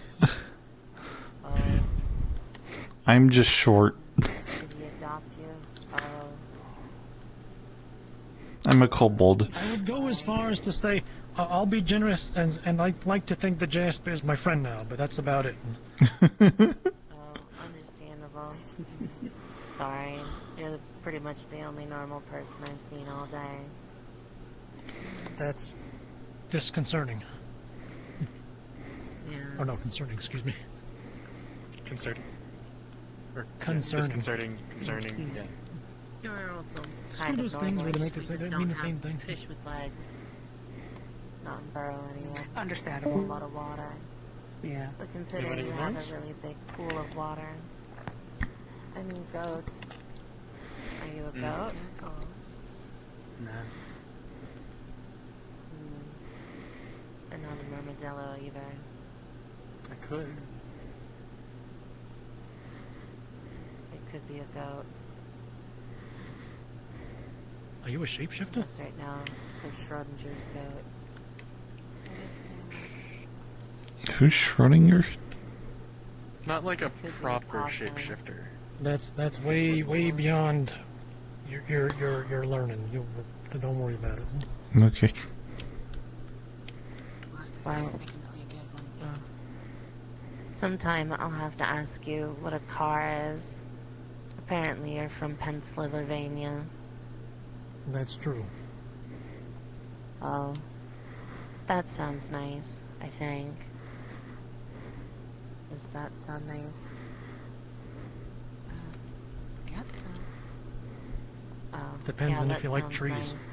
I'm just short.
Did he adopt you? Oh.
I'm a kobold.
I would go as far as to say, I'll be generous, and I'd like to think that Jasper is my friend now, but that's about it.
Oh, understandable. Sorry. You're pretty much the only normal person I've seen all day.
That's disconcerting.
Yeah.
Oh no, concerning, excuse me.
Concerning. Or,
Concerning.
Disconcerting, concerning, yeah.
You're also
It's
kind
one of
of
those things where they
normal-ish.
make
We
it say
just
they mean
don't
the same
have
thing.
fish with legs. Not in burrow anyway.
Understandable.
A lot of water.
Yeah.
But considering
Anybody
you
with
have
horns?
a really big pool of water. I mean, goats. Are you a goat? Oh.
Nah.
And not an armadillo either.
I could.
It could be a goat.
Are you a shapeshifter?
Yes, right now, there's Schrodinger's goat.
Who's Schrodinger?
Not like a
Could be a
proper
possum.
shapeshifter.
That's way beyond your learning. Don't worry about it.
Okay.
Well, sometime I'll have to ask you what a car is. Apparently you're from Pennsylvania.
That's true.
Oh, that sounds nice, I think. Does that sound nice?
Guess so.
Oh,
Depends
yeah,
on if
that
you like
sounds
trees.
nice.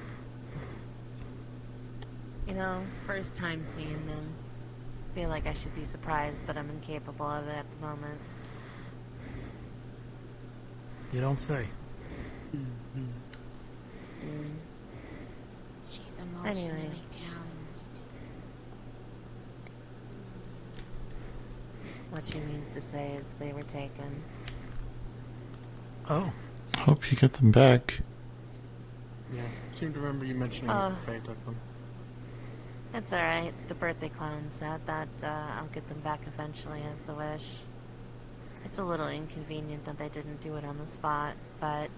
You know, first time seeing them. Feel like I should be surprised, but I'm incapable of it at the moment.
You don't say.
She's emotionally
Anyway.
challenged.
What she means to say is they were taken.
Oh.
Hope you get them back.
Yeah. seem to remember you mentioning
Oh.
that the Fae took them.
It's alright. The birthday clown said that I'll get them back eventually as the wish. It's a little inconvenient that they didn't do it on the spot, but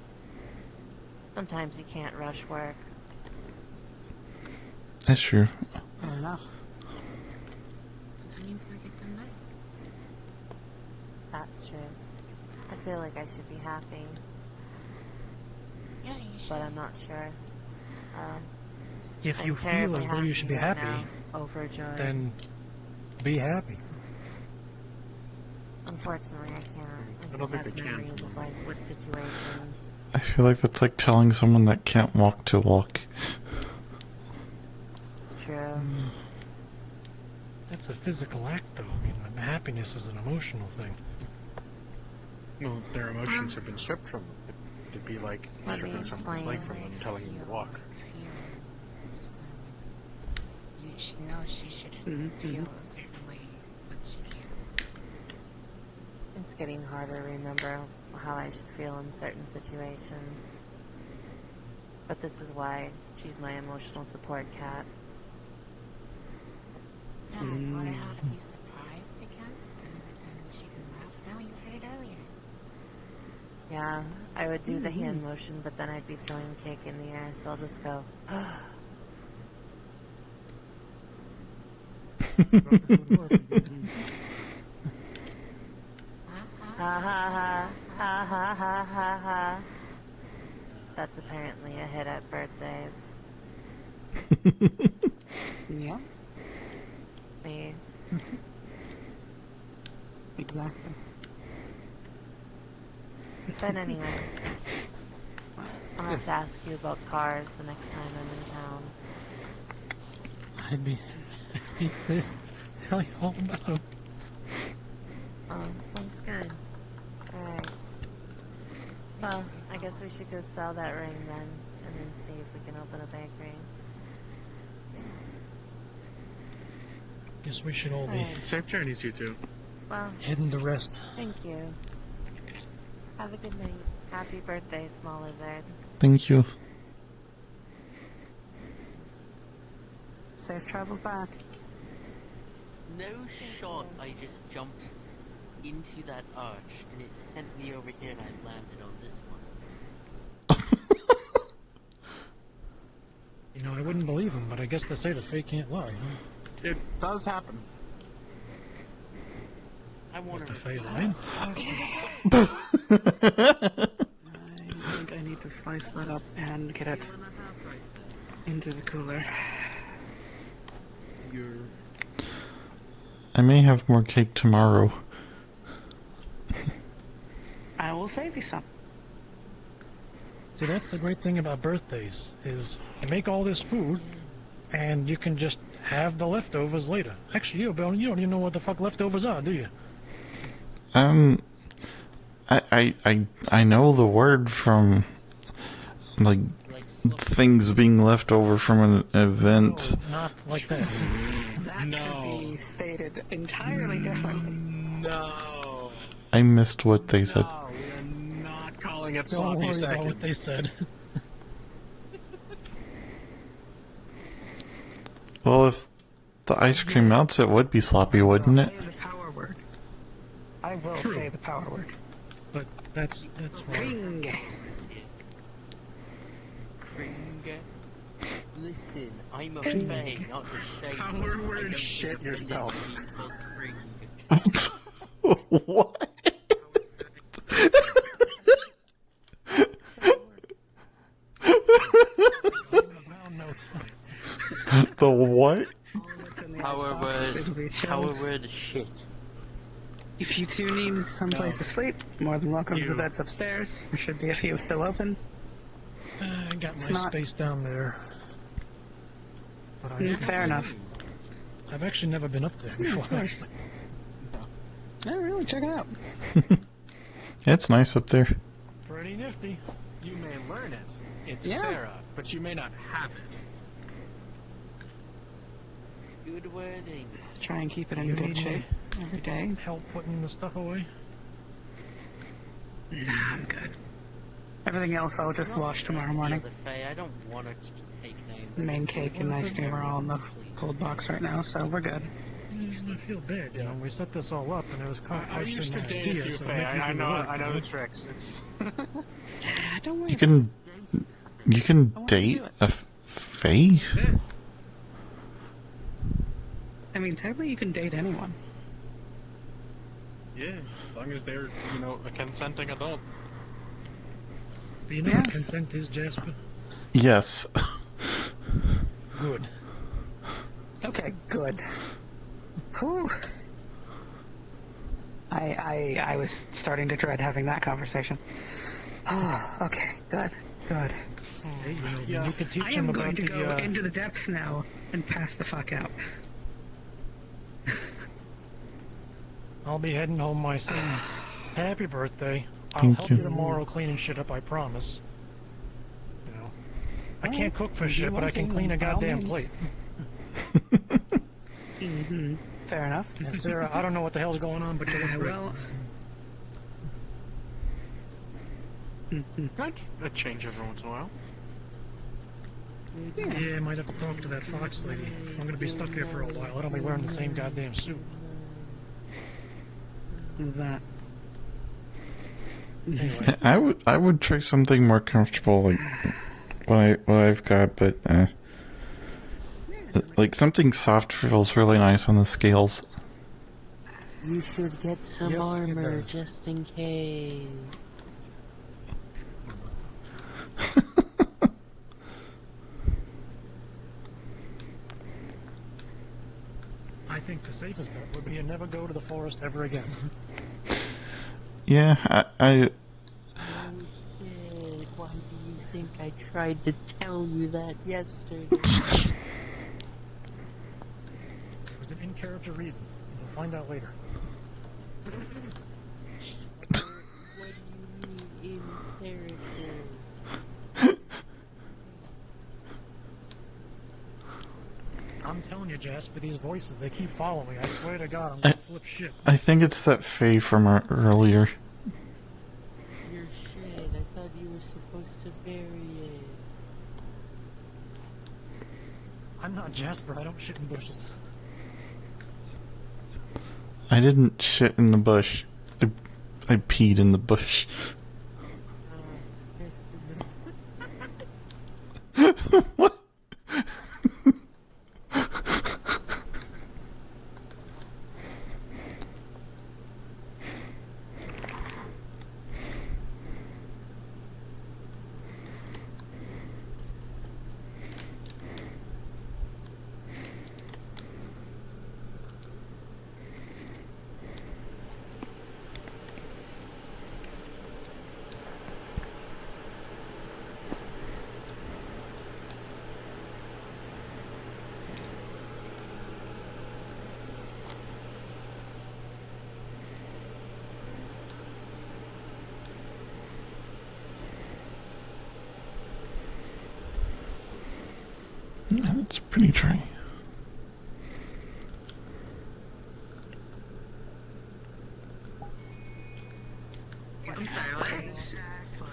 sometimes you can't rush work.
That's true.
Fair enough.
That means I get them back. That's true. I feel like I should be happy. Yeah, you should. But I'm not sure.
If
I'm
you feel
terribly
as though you should be
right
happy,
now, overjoyed.
then be happy.
Unfortunately, I can't. I
don't
just
think
have
they can.
memories of like what situations.
I feel like that's like telling someone that can't walk to walk.
It's true.
That's a physical act, though. I mean, happiness is an emotional thing.
Well, their emotions have been stripped from them. It'd be like
Let me
stripping someone's
explain.
leg from them, telling them to walk.
She knows she should feel a certain way, but she can't. It's getting harder to remember how I should feel in certain situations. But this is why she's my emotional support cat.
No, I taught her how to be surprised again, and she can laugh. Now you heard it earlier.
Yeah, I would do the hand motion, but then I'd be throwing cake in the air, so I'll just go, ha ha ha ha ha ha ha. That's apparently a hit at birthdays.
Yeah,
Me.
exactly.
But anyway, I'll have to ask you about cars the next time I'm in town.
I'd be happy to tell you all about them.
Oh, that's good. Alright. Well, I guess we should go sell that ring then, and then see if we can open a bakery.
Guess we should all be
Safe journeys, you two.
Well,
heading to rest.
thank you. Have a good night. Happy birthday, small lizard.
Thank you.
Safe travels back.
No shot, I just jumped into that arch and it sent me over here and I landed on this one.
You know, I wouldn't believe them, but I guess they say the fate can't lie, huh?
It does happen.
I want
The
to
fate line?
I think I need to slice that up and get it into the cooler.
I may have more cake tomorrow.
I will save you some.
See, that's the great thing about birthdays, is you make all this food, and you can just have the leftovers later. Actually, you, Bill, you don't even know what the fuck leftovers are, do you?
I know the word from like things being left over from an event.
Not like that.
That could be stated entirely differently.
No.
I missed what they said.
No, we are not calling it
Don't
sloppy
worry about
seconds.
what they said.
Well, if the ice cream melts, it would be sloppy, wouldn't it?
Say the power word. I will
True.
say the power word.
But that's why.
Ring.
Listen, I'm a fae, not a shade.
Power word shit yourself.
What? The what?
Power word shit.
If you two need someplace to sleep, more than welcome to the beds upstairs. There should be a few still open.
I got my
If not-
space down there. But
Fair enough.
I've actually never been up there before.
of course. Yeah, really, check it out.
It's nice up there.
Pretty nifty.
You may learn it. It's
Yeah.
Sarah, but you may not have it.
Good wording.
Try and keep it in
You
good
need
shape every day.
Help putting the stuff away?
Nah, I'm good.
Everything else I'll just wash tomorrow morning.
Faye, I don't want her to take names.
Main cake and ice cream are all in the cold box right now, so we're good.
I feel bad, you know. We set this all up, and it was kind of
I used to date a few Faye. I know the tricks. It's
Don't worry.
You can date a Fae?
I mean, technically, you can date anyone.
yeah, as long as they're a consenting adult.
Do you know what consent is, Jasper?
Yes.
Good.
Okay, good. Whew. I was starting to dread having that conversation. Oh, okay, good.
Hey, you could teach
I
him
am going
about
to
the,
go into the depths now and pass the fuck out.
I'll be heading home myself. Happy birthday. I'll
Thank
help
you.
you tomorrow cleaning shit up, I promise. You know, I can't cook for shit, but I can clean a goddamn plate.
Mm-hmm. Fair enough.
And Sarah, I don't know what the hell's going on, but you're gonna
Well,
A change every once in a while.
Yeah, I might have to talk to that fox lady. If I'm gonna be stuck here for a while, I don't be wearing the same goddamn suit.
that.
Anyway,
I would try something more comfortable, like what I've got, but like something soft feels really nice on the scales.
You should get some
Yes, it
armor
does.
just in case.
I think the safest bet would be to never go to the forest ever again.
Yeah, I
Why do you think I tried to tell you that yesterday?
It was an in-character reason. We'll find out later.
What do you mean in character?
I'm telling you, Jasper, these voices, they keep following me. I swear to God, I'm gonna flip shit.
I think it's that Fae from earlier.
Your shit, I thought you were supposed to bury it.
I'm not Jasper, I don't shit in bushes.
I didn't shit in the bush. I peed in the bush. What? That's pretty dry.
I'm sorry,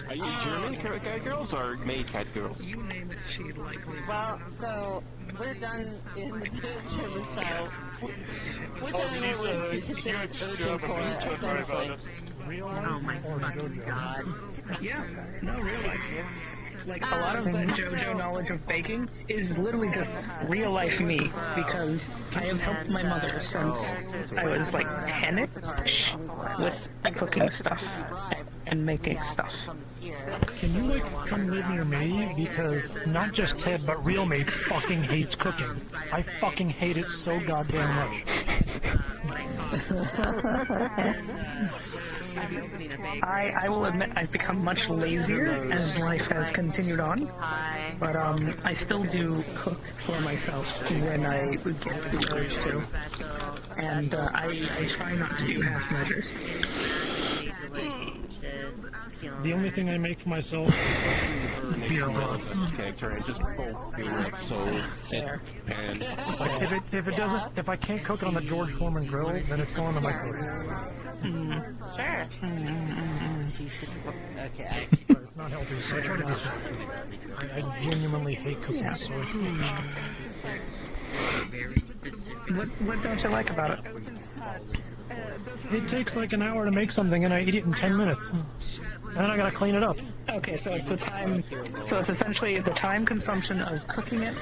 Are you German cat girls or May cat girls?
You name it, she's likely.
Well, so we're done in the German style. Which I know was considered urgent core, essentially.
Oh my fucking god. Yeah, no, real life. Like, a lot of the JoJo knowledge of baking is literally just real life me, because I have helped my mother since I was like 10-ish with cooking stuff and making stuff.
Can you, like, come live near me? Because not just Ted, but real me fucking hates cooking. I fucking hate it so goddamn much.
I will admit I've become much lazier as life has continued on, but I still do cook for myself when I would get the urge to, and I try not to do half measures.
The only thing I make for myself is beer broths.
Character and just both being like so and
Like, if I can't cook it on the George Foreman grill, then it's going to the microwave.
Sure. You should. Okay, actually,
not healthy, so I try to be smart. I genuinely hate cooking soy.
What don't you like about it?
It takes like an hour to make something, and I eat it in 10 minutes. And then I gotta clean it up.
Okay, so it's the time. So it's essentially the time consumption of cooking it,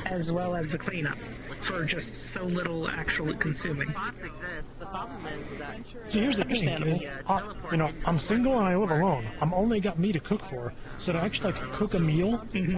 as well as the cleanup, for just so little actual consuming.
The problem is that
See, here's the thing, is, I'm single and I live alone. I'm only got me to cook for, so to actually like cook a meal